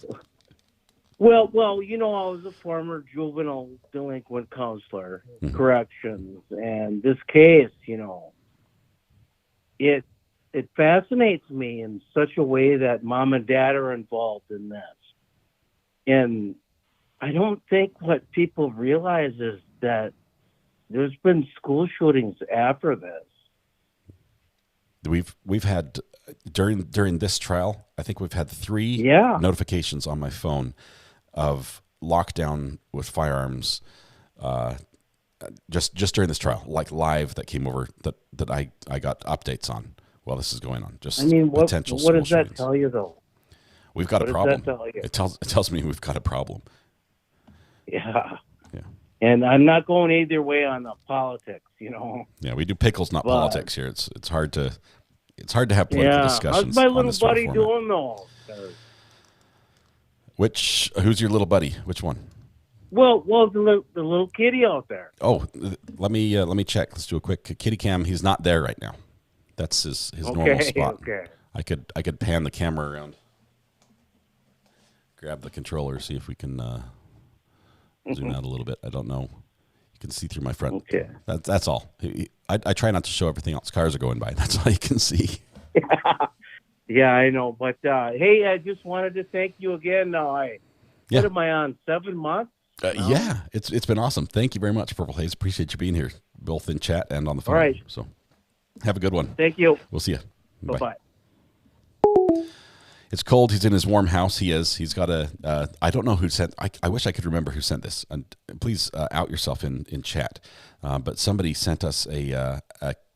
Well, I was a former juvenile delinquent counselor, corrections, and this case, it fascinates me in such a way that mom and dad are involved in this. And I don't think what people realize is that there's been school shootings after this. We've had during this trial, I think we've had 3 notifications on my phone of lockdown with firearms, just during this trial, like live that came over that I got updates on while this is going on. Just potential. What does that tell you though? We've got a problem. Tell you? It tells me we've got a problem. Yeah. And I'm not going either way on the politics, Yeah, we do pickles, not politics here. It's hard to have political discussions. How's my little on buddy doing though? Who's your little buddy? Which one? Well, the little kitty out there. Oh, let me check. Let's do a quick kitty cam. He's not there right now. That's his normal spot. Okay. I could pan the camera around, grab the controller, see if we can zoom out a little bit. I don't know. You can see through my front. Okay. That's all. I try not to show everything else. Cars are going by. That's all you can see. Yeah, I know. But hey, I just wanted to thank you again. What am I on? 7 months? Yeah, it's been awesome. Thank you very much, Purple Haze. Appreciate you being here, both in chat and on the phone. All right. So have a good one. Thank you. We'll see you. Bye-bye. It's cold. He's in his warm house. He's got a, I don't know who sent, I wish I could remember who sent this. And please out yourself in chat. But somebody sent us a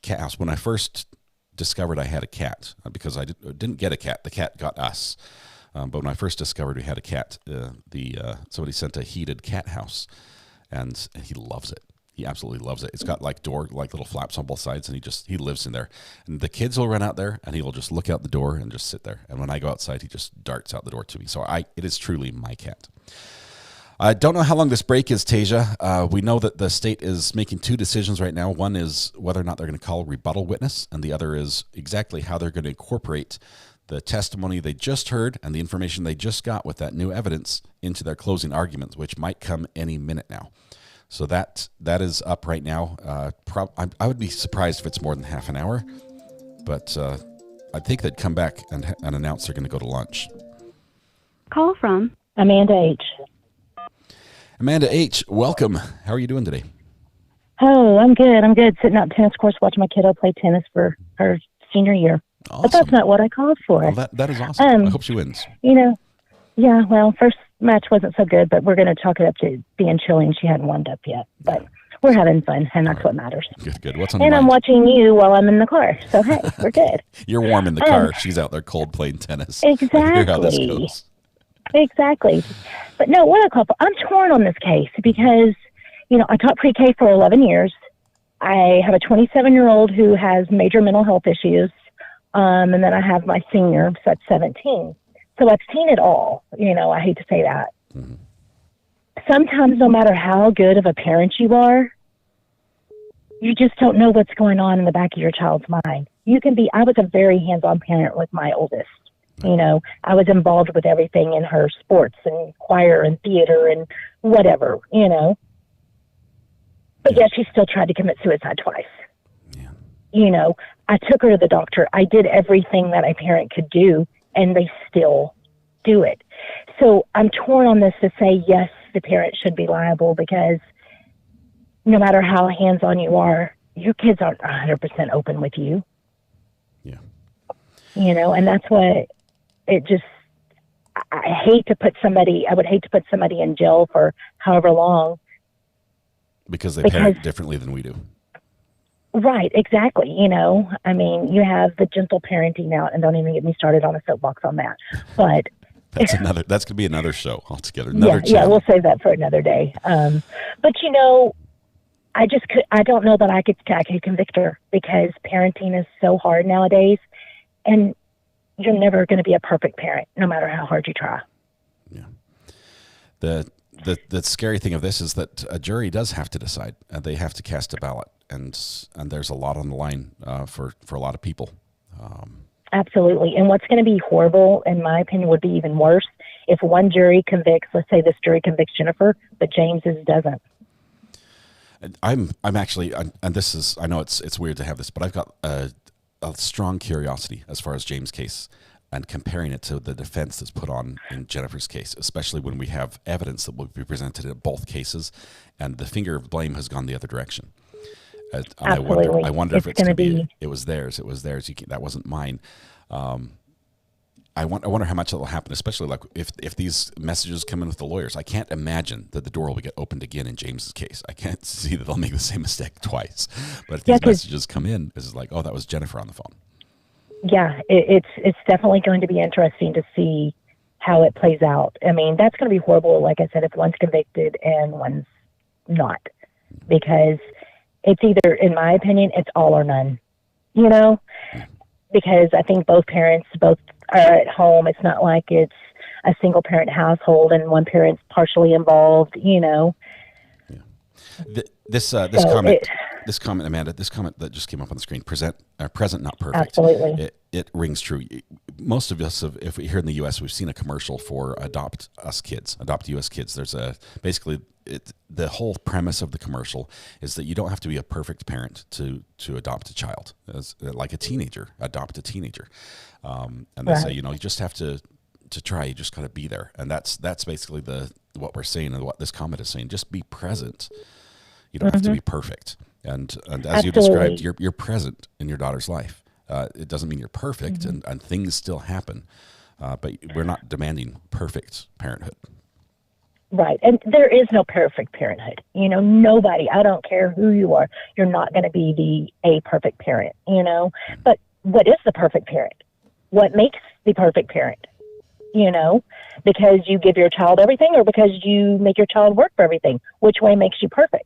cat house. When I first discovered I had a cat, because I didn't get a cat, the cat got us. But when I first discovered we had a cat, somebody sent a heated cat house, and he loves it. He absolutely loves it. It's got like little flaps on both sides, and he lives in there. And the kids will run out there, and he will just look out the door and just sit there. And when I go outside, he just darts out the door to me. So it is truly my cat. I don't know how long this break is, Tasia. We know that the state is making 2 decisions right now. One is whether or not they're going to call a rebuttal witness, and the other is exactly how they're going to incorporate the testimony they just heard and the information they just got with that new evidence into their closing arguments, which might come any minute now. So that is up right now. I would be surprised if it's more than half an hour, but I think they'd come back and announce they're going to go to lunch. Call from Amanda H. Amanda H., welcome. How are you doing today? Oh, I'm good. Sitting out tennis course watching my kiddo play tennis for her senior year. Awesome. But that's not what I called for. Well, that is awesome. I hope she wins. Yeah, well, first match wasn't so good, but we're going to chalk it up to being chilly, and she hadn't warmed up yet. But we're having fun, and that's what matters. Good. What's on your And I'm mind? watching you while I'm in the car. So, hey, we're good. You're warm in the car. She's out there cold playing tennis. Exactly. I hear how this goes. Exactly. But no, what a couple. I'm torn on this case because, I taught pre-K for 11 years. I have a 27-year-old who has major mental health issues. And then I have my senior, so that's 17. So I've seen it all. I hate to say that. Mm-hmm. Sometimes, no matter how good of a parent you are, you just don't know what's going on in the back of your child's mind. I was a very hands-on parent with my oldest. I was involved with everything in her sports and choir and theater and whatever, But yet she still tried to commit suicide twice. Yeah. I took her to the doctor. I did everything that a parent could do, and they still do it. So I'm torn on this to say, yes, the parent should be liable because no matter how hands-on you are, your kids aren't 100% open with you. Yeah. And that's what it just, I would hate to put somebody in jail for however long. Because they parent differently than we do. Right, exactly. You have the gentle parenting out, and don't even get me started on a soapbox on that. But that's going to be another show altogether. Yeah, we'll save that for another day. But I don't know that I could convict her because parenting is so hard nowadays, and you're never going to be a perfect parent, no matter how hard you try. Yeah. The scary thing of this is that a jury does have to decide. They have to cast a ballot, and there's a lot on the line for a lot of people. Absolutely. And what's going to be horrible, in my opinion, would be even worse if one jury convicts. Let's say this jury convicts Jennifer, but James's doesn't. I'm actually, and this is, I know it's weird to have this, but I've got a strong curiosity as far as James' case and comparing it to the defense that's put on in Jennifer's case, especially when we have evidence that will be presented in both cases, and the finger of blame has gone the other direction. And I wonder if it's going to be. It was theirs. It was theirs. That wasn't mine. I wonder how much that will happen, especially like if these messages come in with the lawyers. I can't imagine that the door will get opened again in James's case. I can't see that they'll make the same mistake twice. But if these messages come in, it's like, oh, that was Jennifer on the phone. Yeah, it's definitely going to be interesting to see how it plays out. I mean, that's going to be horrible, like I said, if one's convicted and one's not. Because it's either, in my opinion, it's all or none, you know? Because I think both parents are at home. It's not like it's a single parent household and one parent's partially involved, you know. Yeah. This comment, Amanda, this comment that just came up on the screen, present, not perfect. Absolutely. It rings true. Most of us, if we here in the U.S., we've seen a commercial for Adopt U.S. kids. There's the whole premise of the commercial is that you don't have to be a perfect parent to adopt a child. Like a teenager, adopt a teenager. And they say, you just have to try. You just got to be there. And that's basically what we're saying and what this comment is saying. Just be present. You don't have to be perfect. And as you described, you're present in your daughter's life. It doesn't mean you're perfect, and things still happen. But we're not demanding perfect parenthood. Right. And there is no perfect parenthood. Nobody, I don't care who you are, you're not going to be a perfect parent, But what is the perfect parent? What makes the perfect parent? Because you give your child everything or because you make your child work for everything? Which way makes you perfect?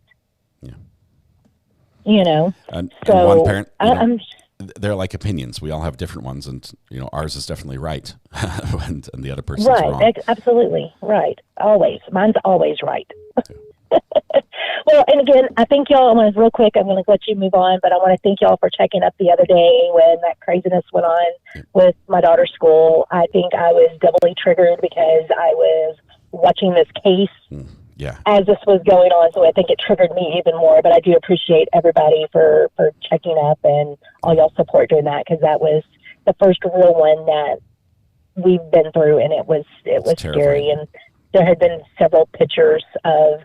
Yeah. And so one parent, I'm they're like opinions. We all have different ones, and ours is definitely right, and the other person's right. wrong. Absolutely right. Always, mine's always right. Well, and again, I think y'all. I'm going to real quick. I'm going to let you move on, but I want to thank y'all for checking up the other day when that craziness went on with my daughter's school. I think I was doubly triggered because I was watching this case. As this was going on, so I think it triggered me even more. But I do appreciate everybody for checking up and all y'all support during that, because that was the first real one that we've been through, and it was scary. And there had been several pictures of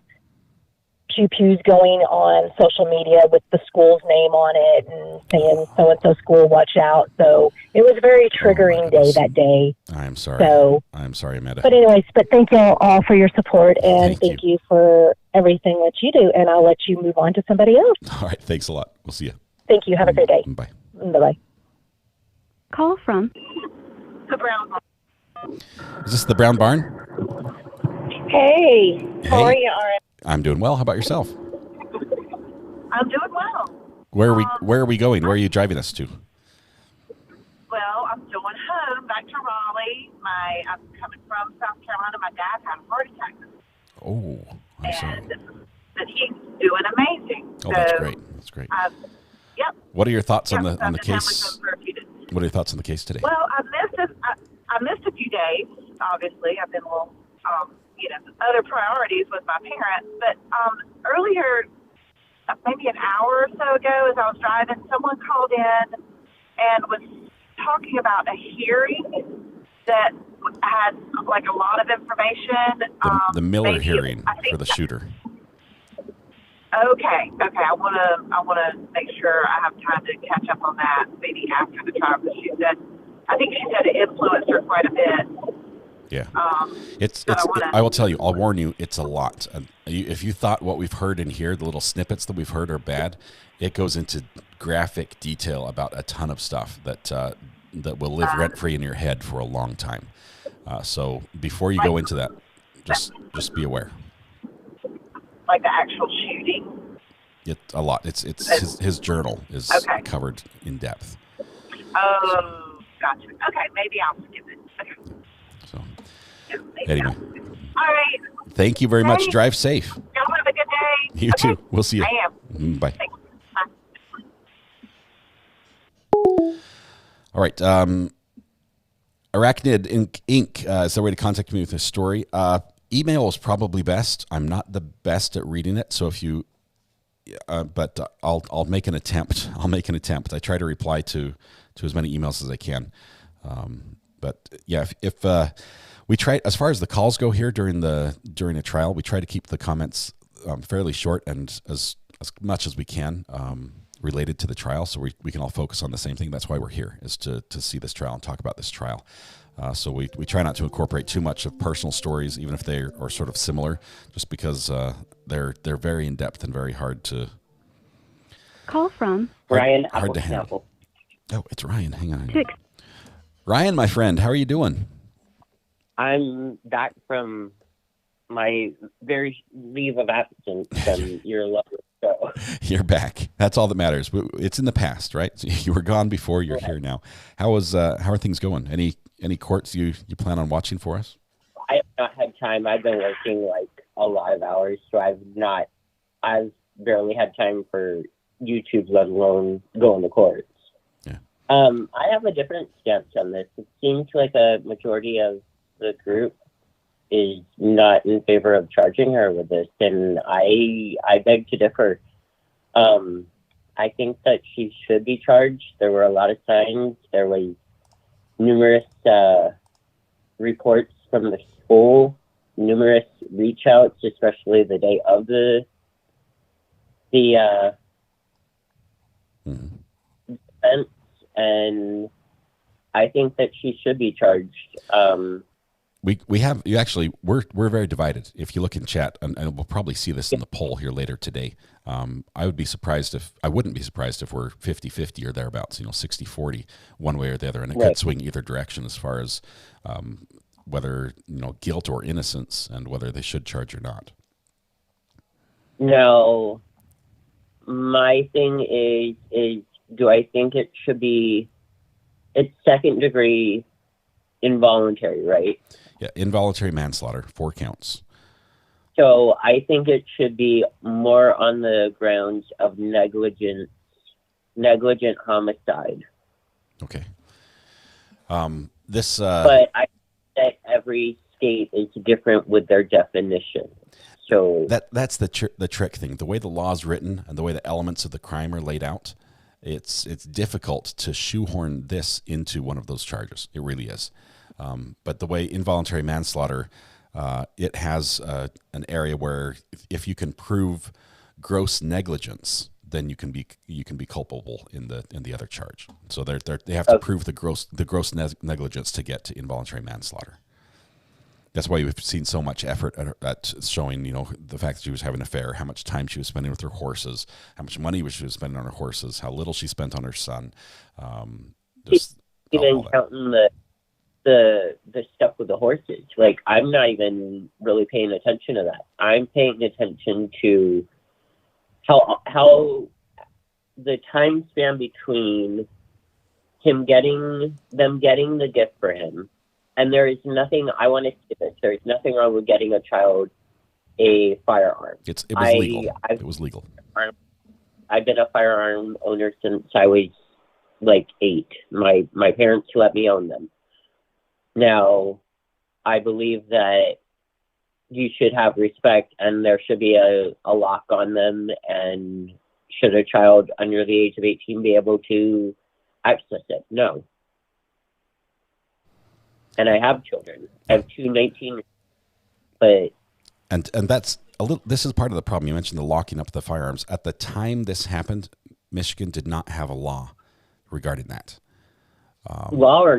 pew-pews going on social media with the school's name on it and saying so-and-so school, watch out. So it was a very triggering day that day. I am sorry. I'm sorry, Amanda. But anyways, thank y'all all for your support, and thank you for everything that you do. And I'll let you move on to somebody else. All right. Thanks a lot. We'll see you. Thank you. Have a great day. Bye. Bye-bye. Call from The Brown Barn. Is this the Brown Barn? Hey, how are you, RN? I'm doing well. How about yourself? I'm doing well. Where are we going? Where are you driving us to? Well, I'm going home back to Raleigh. I'm coming from South Carolina. My dad had a heart attack. Oh, I'm sorry. But he's doing amazing. Oh, that's great. That's great. Yep. What are your thoughts on the I've been case? with him for a few days. What are your thoughts on the case today? Well, I missed a few days. Obviously, I've been a little, other priorities with my parents. But earlier, maybe an hour or so ago, as I was driving, someone called in and was talking about a hearing that had like a lot of information. The Miller hearing for the shooter. Okay. I want to make sure I have time to catch up on that maybe after the trial, because I think she said it influenced her quite a bit. Yeah, I will tell you. I'll warn you. It's a lot. If you thought what we've heard in here, the little snippets that we've heard are bad, it goes into graphic detail about a ton of stuff that will live rent free in your head for a long time. So before you go into that, just be aware. Like the actual shooting. It's a lot. It's his journal is covered in depth. Oh, gotcha. Okay, maybe I'll skip it. Okay. So, anyway. All right. Thank you very much. Drive safe. Y'all have a good day. You too. We'll see you. I am. Bye. All right. Arachnid Inc. Is there a way to contact me with this story? Email is probably best. I'm not the best at reading it. So if you but I'll make an attempt. I'll make an attempt. I try to reply to as many emails as I can. But yeah, if we try, as far as the calls go here during a trial, we try to keep the comments fairly short and as much as we can related to the trial, so we can all focus on the same thing. That's why we're here, is to see this trial and talk about this trial. So we try not to incorporate too much of personal stories, even if they are sort of similar, just because they're very in depth and very hard to. Call from Ryan. Hard to handle. Oh, it's Ryan. Hang on. Ryan, my friend, how are you doing? I'm back from my very leave of absence from your lovely show. You're back. That's all that matters. It's in the past, right? So you were gone before. You're here now. How are things going? Any courts you plan on watching for us? I have not had time. I've been working like a lot of hours, so I've barely had time for YouTube, let alone going to courts. Yeah. I have a different stance on this. It seems like a majority of the group is not in favor of charging her with this, and I beg to differ. I think that she should be charged. There were a lot of signs. There was numerous reports from the school, numerous reach outs, especially the day of the event, and I think that she should be charged. We're very divided. If you look in chat, and we'll probably see this in the poll here later today. I wouldn't be surprised if we're 50-50 or thereabouts, 60-40 one way or the other, and it could swing either direction as far as whether guilt or innocence and whether they should charge or not. No, my thing is do I think it should be? It's second degree involuntary, right? Yeah, involuntary manslaughter, 4 counts. So I think it should be more on the grounds of negligent homicide. Okay. But I think that every state is different with their definition. So that's the trick thing. The way the law is written and the way the elements of the crime are laid out, it's difficult to shoehorn this into one of those charges. It really is. But the way involuntary manslaughter, it has an area where if you can prove gross negligence, then you can be culpable in the other charge. So they have to prove the gross negligence to get to involuntary manslaughter. That's why we've seen so much effort at showing, the fact that she was having an affair, how much time she was spending with her horses, how much money she was spending on her horses, how little she spent on her son. Even counting the stuff with the horses. Like, I'm not even really paying attention to that. I'm paying attention to how the time span between them getting the gift for him. And there is nothing, I want to say this, there is nothing wrong with getting a child a firearm. It was legal. It was legal. I've been a firearm owner since I was like 8. My parents let me own them. Now, I believe that you should have respect and there should be a lock on them, and should a child under the age of 18 be able to access it? No. And I have children. I have 2 19, but and that's a little. This is part of the problem. You mentioned the locking up the firearms. At the time this happened, Michigan did not have a law regarding that. Law or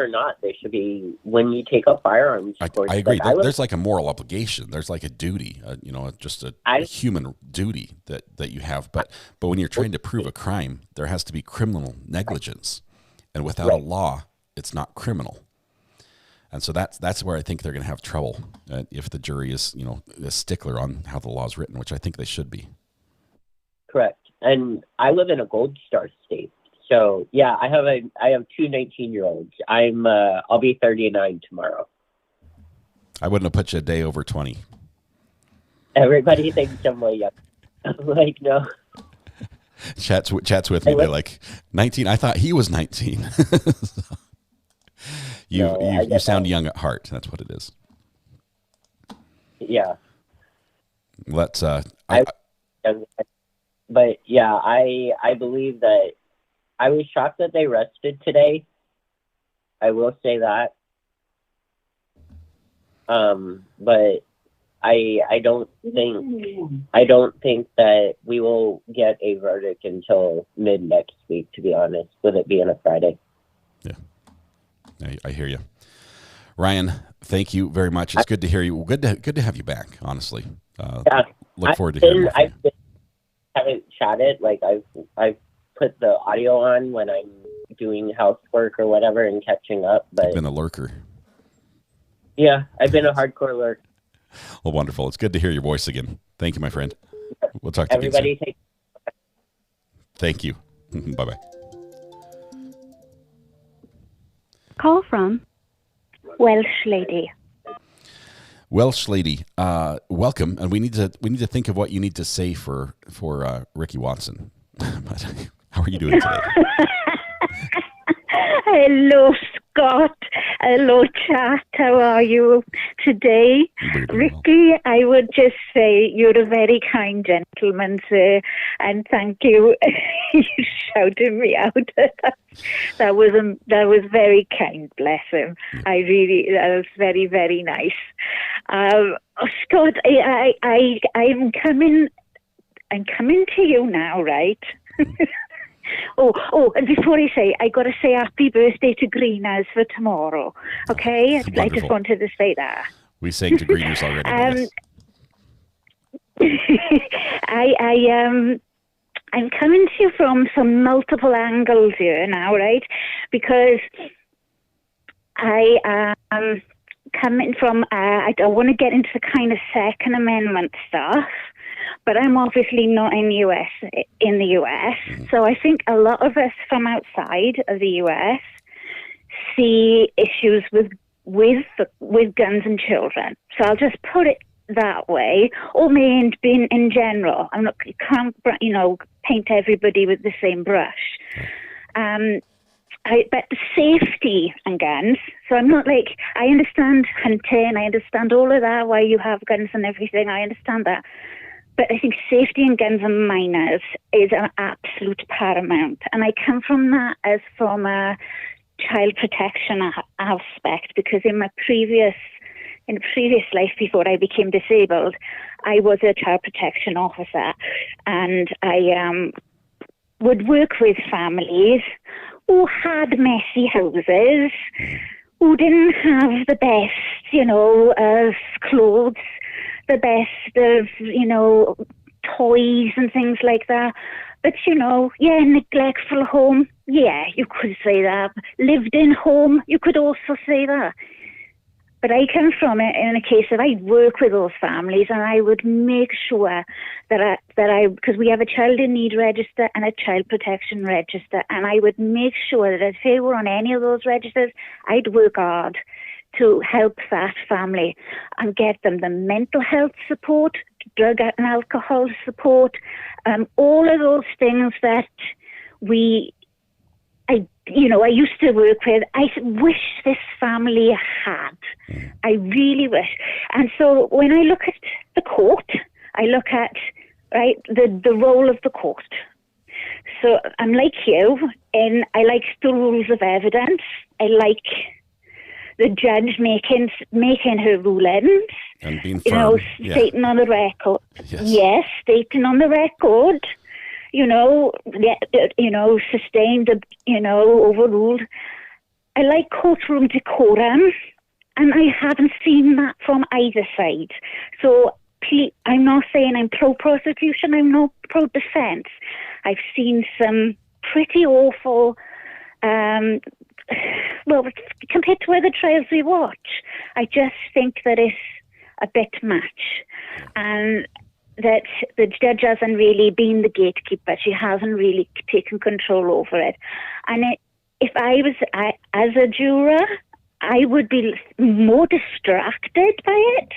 not, they should be, when you take up firearms. I agree. There's like a moral obligation. There's like a duty. Just a human duty that you have. But when you're trying to prove a crime, there has to be criminal negligence, and without a law, it's not criminal. And so that's where I think they're going to have trouble if the jury is, a stickler on how the law is written, which I think they should be. Correct. And I live in a Gold Star state. So yeah, I have 2 19-year-olds. I'll be 39 tomorrow. I wouldn't have put you a day over 20. Everybody thinks I'm way young. I'm like, no. Chats with me. They're like, 19. I thought he was 19. You sound young at heart. That's what it is. Yeah. Let's. But yeah, I believe that I was shocked that they rested today. I will say that. But I don't think that we will get a verdict until mid next week, to be honest, with it being a Friday. Yeah, I hear you, Ryan. Thank you very much. It's good to hear you. Good to have you back. Honestly, look forward to hearing more from you. I haven't chatted. Like I've put the audio on when I'm doing housework or whatever and catching up. But I've been a lurker. Yeah, I've been a hardcore lurker. Well, wonderful. It's good to hear your voice again. Thank you, my friend. We'll talk to you Everybody again soon. Thank you. Bye-bye. Call from Welsh Lady. Welsh Lady, welcome. And we need to think of what you need to say for Ricky Watson. But how are you doing today? Hello, Scott. Hello, chat. How are you today? Ricky, I would just say you're a very kind gentleman, sir, and thank you. You shouted me out. That was very kind, bless him. That was very, very nice. Scott, I'm coming to you now, right? Oh, and before I say, I got to say happy birthday to Greeners for tomorrow. Okay, I just wanted to say that. We sang to Greeners already. I'm coming to you from some multiple angles here now, right? Because I am coming from. I don't want to get into the kind of Second Amendment stuff. But I'm obviously not in the US. So I think a lot of us from outside of the US see issues with guns and children. So I'll just put it that way, or may be in general. You can't paint everybody with the same brush. But safety and guns. So I'm not like, I understand hunting, I understand all of that, why you have guns and everything. I understand that. But I think safety and guns and minors is an absolute paramount. And I come from that as from a child protection aspect, because in a previous life before I became disabled, I was a child protection officer, and I would work with families who had messy houses, who didn't have the best, of clothes, the best of, toys and things like that. But, neglectful home, yeah, you could say that. Lived in home, you could also say that. But I come from it in a case that I'd work with those families, and I would make sure that because we have a child in need register and a child protection register, and I would make sure that if they were on any of those registers, I'd work hard to help that family and get them the mental health support, drug and alcohol support, all of those things that I used to work with. I wish this family had. I really wish. And so when I look at the court, I look at the role of the court. So I'm like you, and I like the rules of evidence. I like the judge making her rulings, and being firm. Stating on the record. Yes, stating on the record. Sustained, overruled. I like courtroom decorum, and I haven't seen that from either side. So I'm not saying I'm pro-prosecution, I'm not pro-defense. I've seen some pretty awful, compared to other trials we watch, I just think that it's a bit much. And that the judge hasn't really been the gatekeeper. She hasn't really taken control over it. And if I was, as a juror, I would be more distracted by it.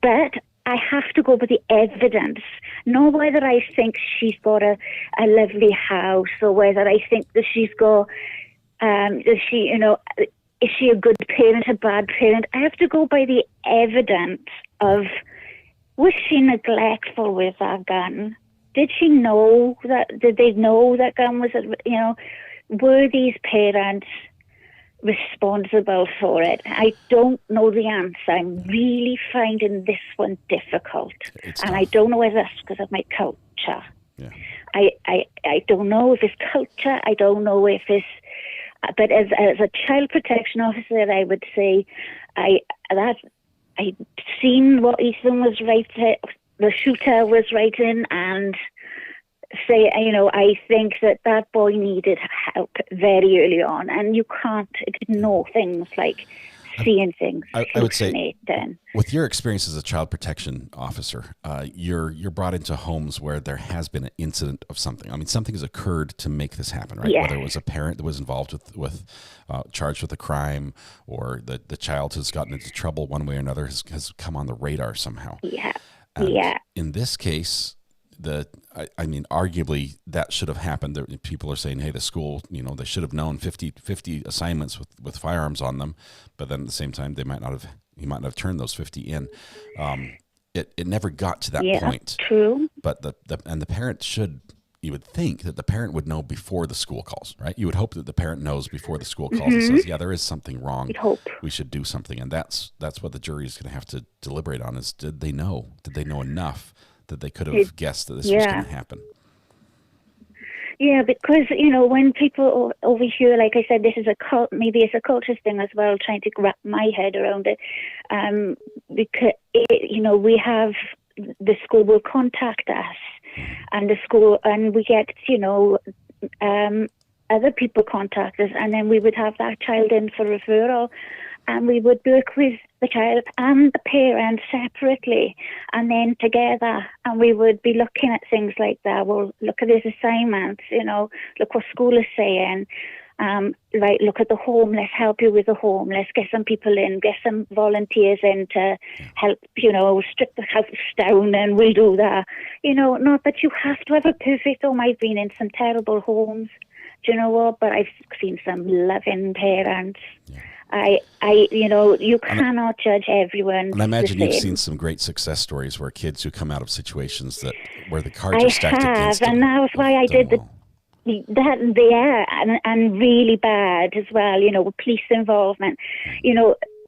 But I have to go with the evidence, not whether I think she's got a lovely house, or whether I think that she's got, is she a good parent, a bad parent? I have to go by the evidence of Was she neglectful with that gun? Did she know that? Did they know that gun was? Were these parents responsible for it? I don't know the answer. I'm really finding this one difficult, and I don't know whether that's because of my culture. Yeah. I don't know if it's culture. I don't know if it's. But as a child protection officer, I would say I'd seen what Ethan was writing, the shooter was writing, and say, I think that boy needed help very early on, and you can't ignore things like seeing things. I would say, then. With your experience as a child protection officer, you're brought into homes where there has been an incident of something. I mean, something has occurred to make this happen, right? Yes. Whether it was a parent that was involved with charged with a crime, or the child has gotten into trouble one way or another, has come on the radar somehow. Yeah. And in this case, arguably that should have happened. People are saying, hey, the school, they should have known 50 assignments with firearms on them, but then at the same time, he might not have turned those 50 in. It never got to that point. True. But the parent you would think that the parent would know before the school calls, right? You would hope that the parent knows before the school calls and says, yeah, there is something wrong. You'd hope. We should do something. And that's what the jury is going to have to deliberate on, is did they know? Did they know enough that they could have guessed that this was going to happen? Yeah, because, when people over here, like I said, this is maybe it's a culture thing as well, trying to wrap my head around it. Because, we have, the school will contact us, and we get, other people contact us, and then we would have that child in for referral, and we would work with the child and the parent separately, and then together, and we would be looking at things like that. Well, look at his assignments, look what school is saying. Right, look at the home, let's help you with the home, let's get some people in, get some volunteers in to help, strip the house down, and we'll do that. Not that you have to have a perfect home. I've been in some terrible homes, do you know what? But I've seen some loving parents. You cannot judge everyone. And I imagine the you've same. seen some great success stories where kids who come out of situations where the cards are stacked against them. And that's why I did that there, and really bad as well, with police involvement.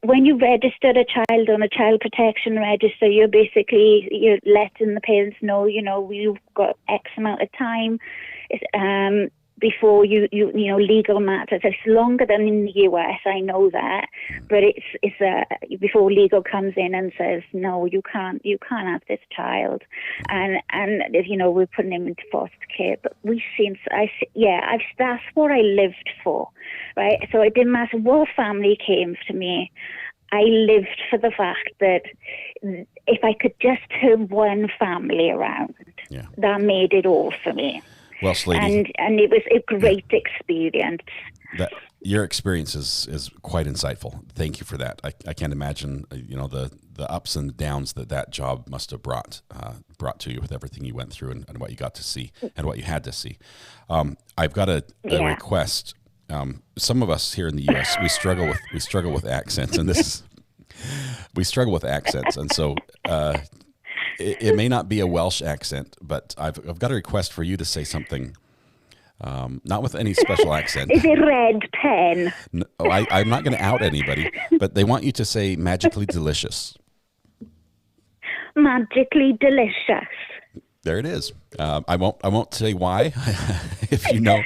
When you registered a child on a child protection register, you're letting the parents know, you've got X amount of time before you legal matters. It's longer than in the US, I know that, but it's before legal comes in and says, no, you can't have this child, and we're putting him into foster care. But that's what I lived for, right? So it didn't matter what family came to me. I lived for the fact that if I could just turn one family around, that made it all for me. Well, lady, and it was a great experience. Your experience is quite insightful. Thank you for that. I can't imagine the ups and downs that job must have brought to you with everything you went through and what you got to see and what you had to see. I've got a request. Some of us here in the U.S. we struggle with accents, and we struggle with accents, and so. It may not be a Welsh accent, but I've got a request for you to say something, not with any special accent. Is it red pen? No, I'm not going to out anybody, but they want you to say magically delicious. Magically delicious. There it is. I won't say why, if you know.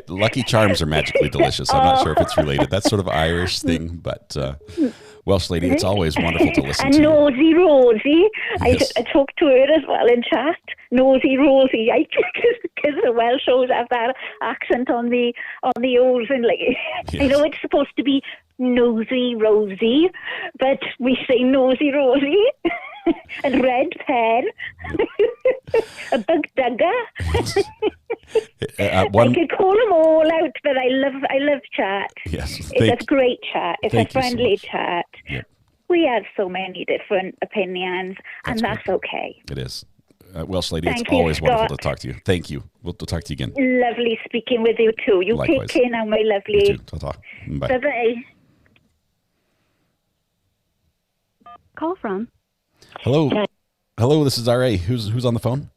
Lucky Charms are magically delicious. I'm not sure if it's related. That's sort of an Irish thing, but Welsh lady, it's always wonderful to listen to. And Nosy Rosie, yes. I talked to her as well in chat. Nosy Rosie, because the Welsh shows have that accent on the O's, and yes. I know it's supposed to be Nosy Rosie, but we say Nosy Rosie. And red pen, a bug dugger. I could call them all out, but I love chat. Yes, It's a great chat. It's a friendly chat. Yep. We have so many different opinions, and that's okay. It is. Welsh lady, Thank it's you, always wonderful to Scott. talk to you. Thank you. We'll talk to you again. Lovely speaking with you too. You Likewise. take care now, my lovely. You too. Ta-ta. Bye. Bye-bye. Call from Hello. Hello, this is RA. Who's on the phone?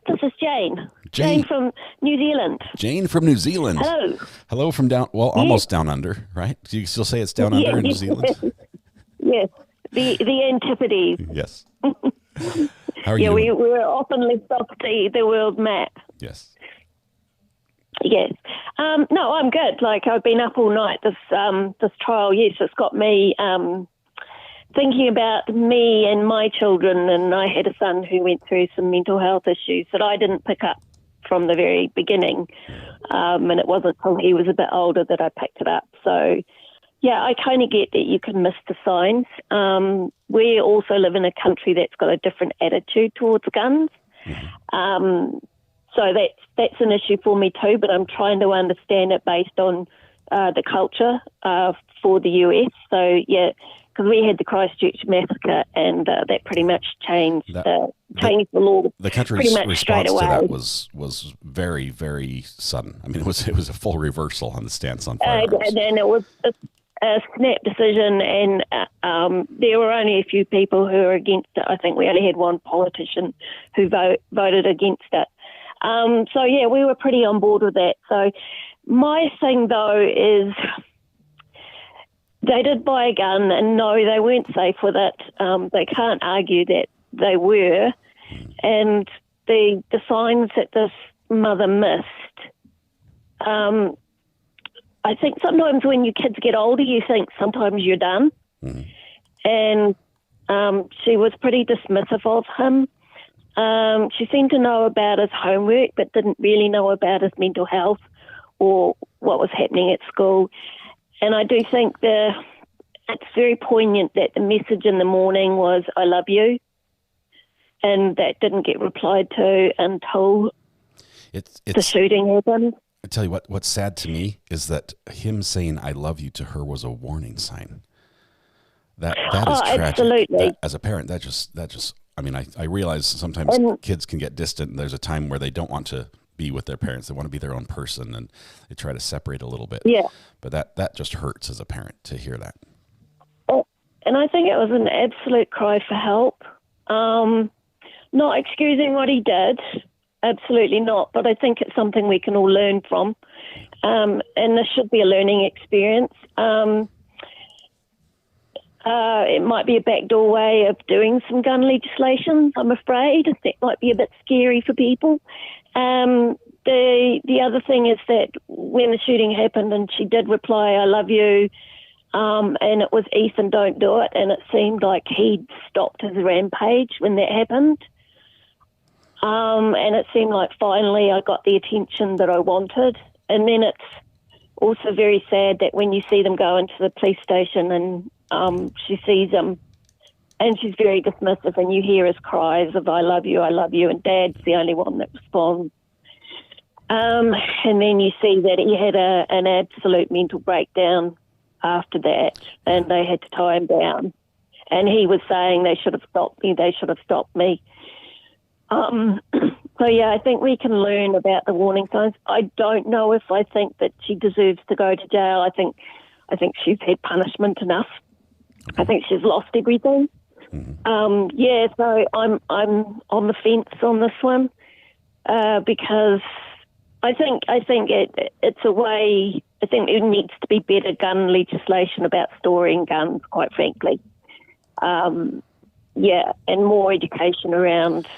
This is Jane. Jane from New Zealand. Jane from New Zealand. Hello. Hello from almost down under, right? Do you still say it's down under in New Zealand? Yes, the antipodes. Yes. How are you we doing? were often left off the world map. Yes. Yes. No, I'm good. Like, I've been up all night. This trial, yes, it's got me thinking about me and my children. And I had a son who went through some mental health issues that I didn't pick up from the very beginning. And it wasn't until he was a bit older that I picked it up. So, yeah, I kind of get that you can miss the signs. We also live in a country that's got a different attitude towards guns. So that's an issue for me too, but I'm trying to understand it based on the culture for the US. So, yeah, because we had the Christchurch massacre, and that pretty much changed the law. The country's pretty much response straight to away. that was very, very sudden. I mean, it was a full reversal on the stance on firearms. And then it was a snap decision, and there were only a few people who were against it. I think we only had one politician who voted against it. So, yeah, we were pretty on board with that. So my thing, though, is they did buy a gun, and no, they weren't safe with it. They can't argue that they were. And the signs that this mother missed, I think sometimes when your kids get older, you think sometimes you're done. And she was pretty dismissive of him. She seemed to know about his homework, but didn't really know about his mental health or what was happening at school. And I do think it's very poignant that the message in the morning was, "I love you," and that didn't get replied to until the shooting happened. I tell you what's sad to me is that him saying "I love you" to her was a warning sign. That is tragic. Absolutely. As a parent, that just. I mean, I realize sometimes kids can get distant, and there's a time where they don't want to be with their parents. They want to be their own person, and they try to separate a little bit. Yeah. But that just hurts as a parent to hear that. And I think it was an absolute cry for help. Not excusing what he did, absolutely not. But I think it's something we can all learn from. And this should be a learning experience. It might be a backdoor way of doing some gun legislation, I'm afraid. That might be a bit scary for people. The other thing is that when the shooting happened and she did reply, "I love you," and it was Ethan, don't do it, and it seemed like he'd stopped his rampage when that happened. And it seemed like finally I got the attention that I wanted. And then it's also very sad that when you see them go into the police station and she sees him and she's very dismissive, and you hear his cries of "I love you," and Dad's the only one that responds. And then you see that he had an absolute mental breakdown after that, and they had to tie him down. And he was saying, "They should have stopped me. So, yeah, I think we can learn about the warning signs. I don't know if I think that she deserves to go to jail. I think she's had punishment enough. I think she's lost everything. Yeah, so I'm on the fence on this one because I think it's a way. I think there needs to be better gun legislation about storing guns, quite frankly. Yeah, and more education around.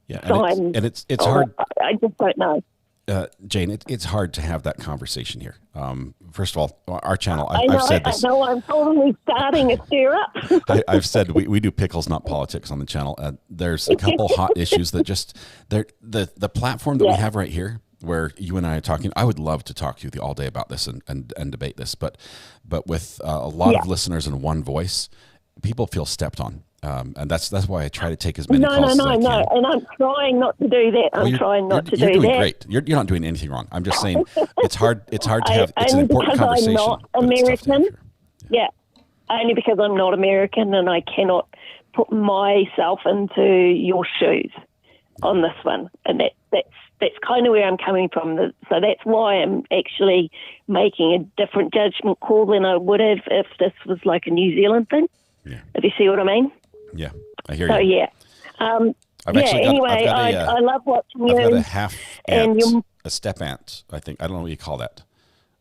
Yeah, signs. and it's hard. I just don't know. Jane, it's hard to have that conversation here. First of all, our channel, I've said this. I know I'm probably starting a stir up. I've said we do pickles, not politics on the channel. There's a couple hot issues that just the platform that we have right here, where you and I are talking. I would love to talk to you all day about this and debate this, but with a lot of listeners in one voice, people feel stepped on. And that's why I try to take as many calls as I can. No, and I'm trying not to do that. I'm trying not to do that. You're doing great. You're not doing anything wrong. I'm just saying it's hard to have. It's an important conversation. I'm not American. Yeah, only because I'm not American, and I cannot put myself into your shoes on this one. And that's kind of where I'm coming from. So that's why I'm actually making a different judgment call than I would have if this was like a New Zealand thing. If you see what I mean. Yeah, I hear So you. yeah. Anyway, I love watching you. I've got a half and aunt, you. a step aunt. I think I don't know what you call that.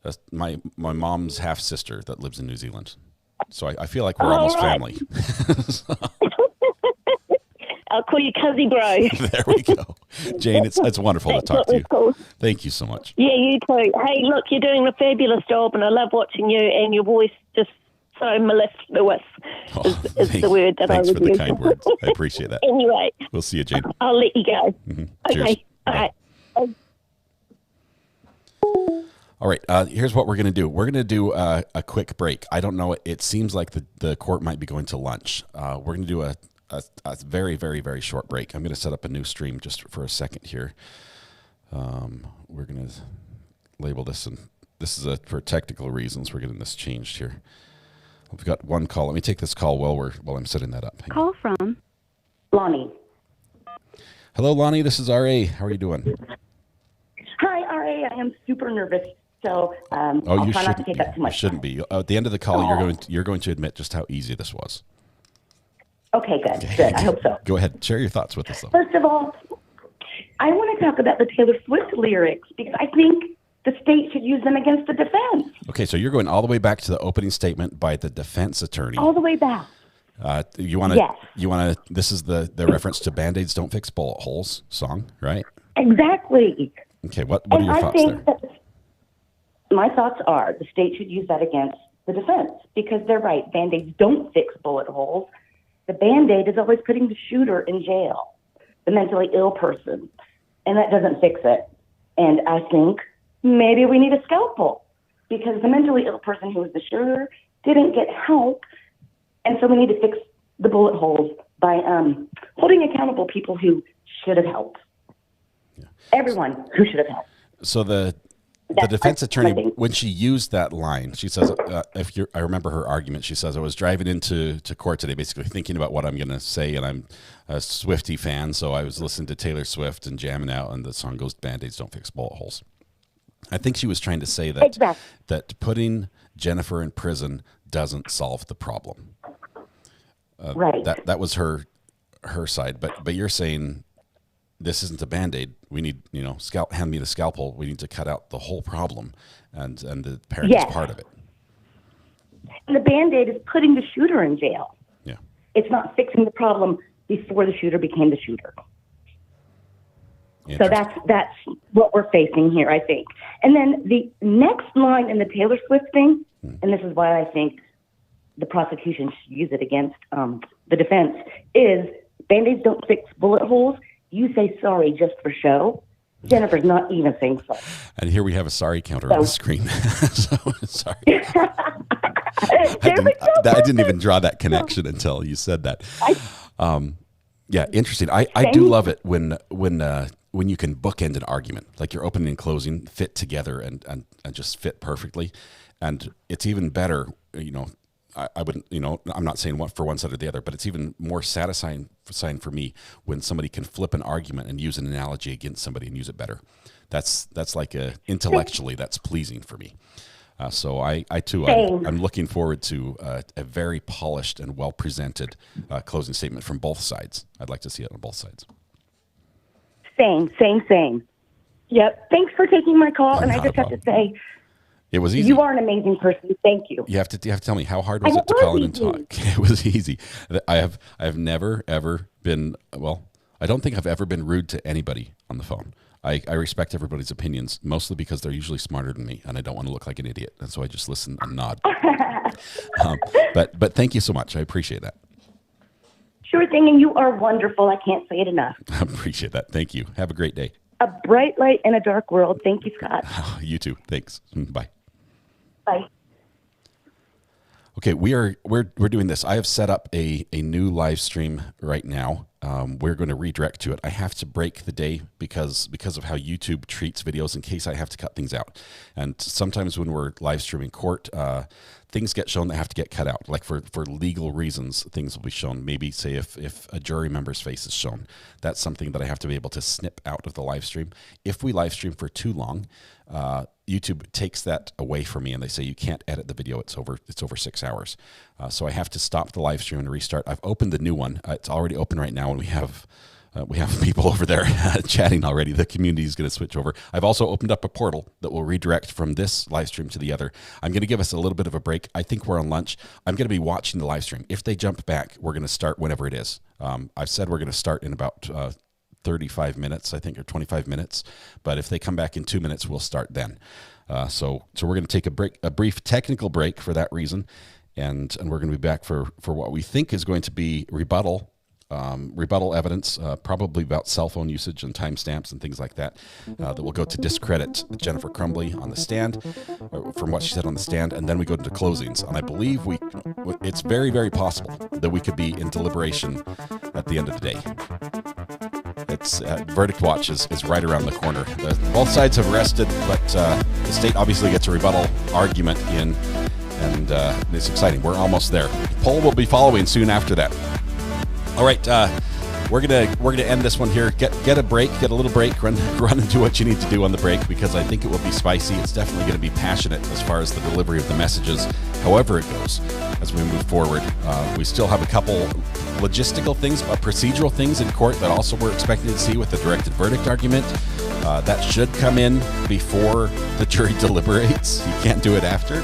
That's my mom's half sister that lives in New Zealand. So I feel like we're almost family. I'll call you Cuzzy Bro. There we go. Jane, it's wonderful to talk to you. Cool. Thank you so much. Yeah, you too. Hey, look, you're doing a fabulous job, and I love watching you, and your voice just so mellifluous is the word that I would use. Thanks for the kind words. I appreciate that. Anyway. We'll see you, Jane. I'll let you go. Mm-hmm. Okay. Cheers. All right. All right, here's what we're going to do. We're going to do a quick break. I don't know. It seems like the court might be going to lunch. We're going to do a very, very, very short break. I'm going to set up a new stream just for a second here. We're going to label this, and this is for technical reasons. We're getting this changed here. We've got one call. Let me take this call while I'm setting that up. Call from Lonnie. Hello, Lonnie. This is RA. How are you doing? Hi, RA. I am super nervous, so I'll try not to take up too much. You shouldn't be. At the end of the call, you're going to admit just how easy this was. Okay, good. I hope so. Go ahead. Share your thoughts with us, though. First of all, I want to talk about the Taylor Swift lyrics because I think the state should use them against the defense. Okay, so you're going all the way back to the opening statement by the defense attorney. All the way back. You want to? Yes. You want to? This is the reference to Band-Aids Don't Fix Bullet Holes song, right? Exactly. Okay, what are your thoughts there? My thoughts are the state should use that against the defense because they're right. Band-Aids don't fix bullet holes. The Band-Aid is always putting the shooter in jail, the mentally ill person, and that doesn't fix it. And I think maybe we need a scalpel because the mentally ill person who was the shooter didn't get help, and so we need to fix the bullet holes by holding accountable people who should have helped. Yeah. Everyone who should have helped. So the defense attorney, when she used that line, she says, I remember her argument. She says, I was driving into court today, basically thinking about what I'm going to say, and I'm a Swiftie fan, so I was listening to Taylor Swift and jamming out, and the song goes, Band-Aids Don't Fix Bullet Holes. I think she was trying to say that that putting Jennifer in prison doesn't solve the problem. Right. That was her side, but you're saying this isn't a Band-Aid. We need, hand me the scalpel. We need to cut out the whole problem, and the parent is part of it. And the Band-Aid is putting the shooter in jail. Yeah. It's not fixing the problem before the shooter became the shooter. So that's what we're facing here, I think. And then the next line in the Taylor Swift thing, and this is why I think the prosecution should use it against the defense, is Band-Aids don't fix bullet holes. You say sorry just for show. Jennifer's not even saying sorry. And here we have a sorry counter on the screen. So sorry. I didn't even draw that connection until you said that. Yeah, interesting. I do love it when you can bookend an argument, like your opening and closing fit together and just fit perfectly. And it's even better, I wouldn't, I'm not saying one for one side or the other, but it's even more satisfying for me when somebody can flip an argument and use an analogy against somebody and use it better. That's like intellectually, that's pleasing for me. So I too, I'm looking forward to a very polished and well presented closing statement from both sides. I'd like to see it on both sides. Same. Yep. Thanks for taking my call. And I just have to say, it was easy. You are an amazing person. Thank you. You have to tell me, how hard was it to call in and talk? It was easy. I have never ever been, I don't think I've ever been rude to anybody on the phone. I respect everybody's opinions, mostly because they're usually smarter than me, and I don't want to look like an idiot, and so I just listen and nod. But thank you so much. I appreciate that. Sure thing, and you are wonderful. I can't say it enough. I appreciate that. Thank you. Have a great day. A bright light in a dark world. Thank you, Scott. You too. Thanks. Bye. Bye. Okay, we're doing this. I have set up a new live stream right now. we're going to redirect to it. I have to break the day because of how YouTube treats videos in case I have to cut things out. And sometimes when we're live streaming court, things get shown that have to get cut out. Like for legal reasons, things will be shown. Maybe say if a jury member's face is shown, that's something that I have to be able to snip out of the live stream. If we live stream for too long, YouTube takes that away from me and they say you can't edit the video. It's over 6 hours. So I have to stop the live stream and restart. I've opened the new one. It's already open right now, and we have people over there chatting already. The community is going to switch over. I've also opened up a portal that will redirect from this live stream to the other. I'm going to give us a little bit of a break. I think we're on lunch. I'm going to be watching the live stream. If they jump back, we're going to start whenever it is. I've said we're going to start in about 35 minutes, I think, or 25 minutes. But if they come back in 2 minutes, we'll start then. So we're going to take a brief technical break for that reason. And we're going to be back for what we think is going to be rebuttal evidence, probably about cell phone usage and timestamps and things like that, that will go to discredit Jennifer Crumbley on the stand, from what she said on the stand, and then we go into closings. And I believe it's very, very possible that we could be in deliberation at the end of the day. It's verdict watch is right around the corner. Both sides have rested, but the state obviously gets a rebuttal argument in, and it's exciting. We're almost there. Poll will be following soon after that. All right, we're gonna end this one here. Get a break, get a little break, run and do what you need to do on the break, because I think it will be spicy. It's definitely going to be passionate as far as the delivery of the messages, however it goes, as we move forward. We still have a couple logistical things, procedural things in court that also we're expecting to see with the directed verdict argument. That should come in before the jury deliberates. You can't do it after.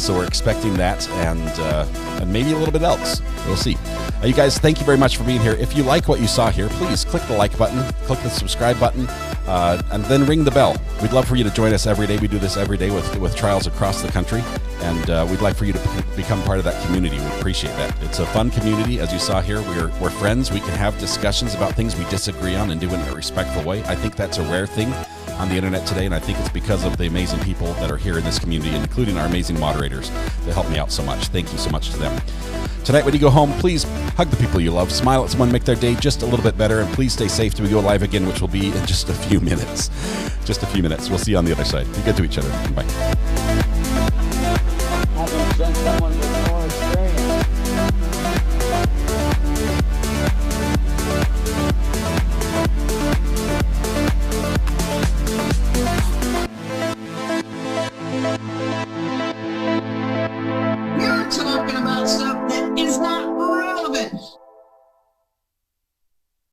So we're expecting that, and maybe a little bit else. We'll see. You guys, thank you very much for being here. If you like what you saw here, please click the like button, click the subscribe button, and then ring the bell. We'd love for you to join us every day. We do this every day with trials across the country, and we'd like for you to become part of that community. We appreciate that. It's a fun community. As you saw here, we're friends. We can have discussions about things we disagree on and do it in a respectful way. I think that's a rare thing on the internet today, and I think it's because of the amazing people that are here in this community, including our amazing moderators that help me out so much. Thank you so much to them. Tonight, when you go home, please hug the people you love, smile at someone, make their day just a little bit better, and please stay safe till we go live again, which will be in just a few minutes. Just a few minutes. We'll see you on the other side. Be good to each other. Bye.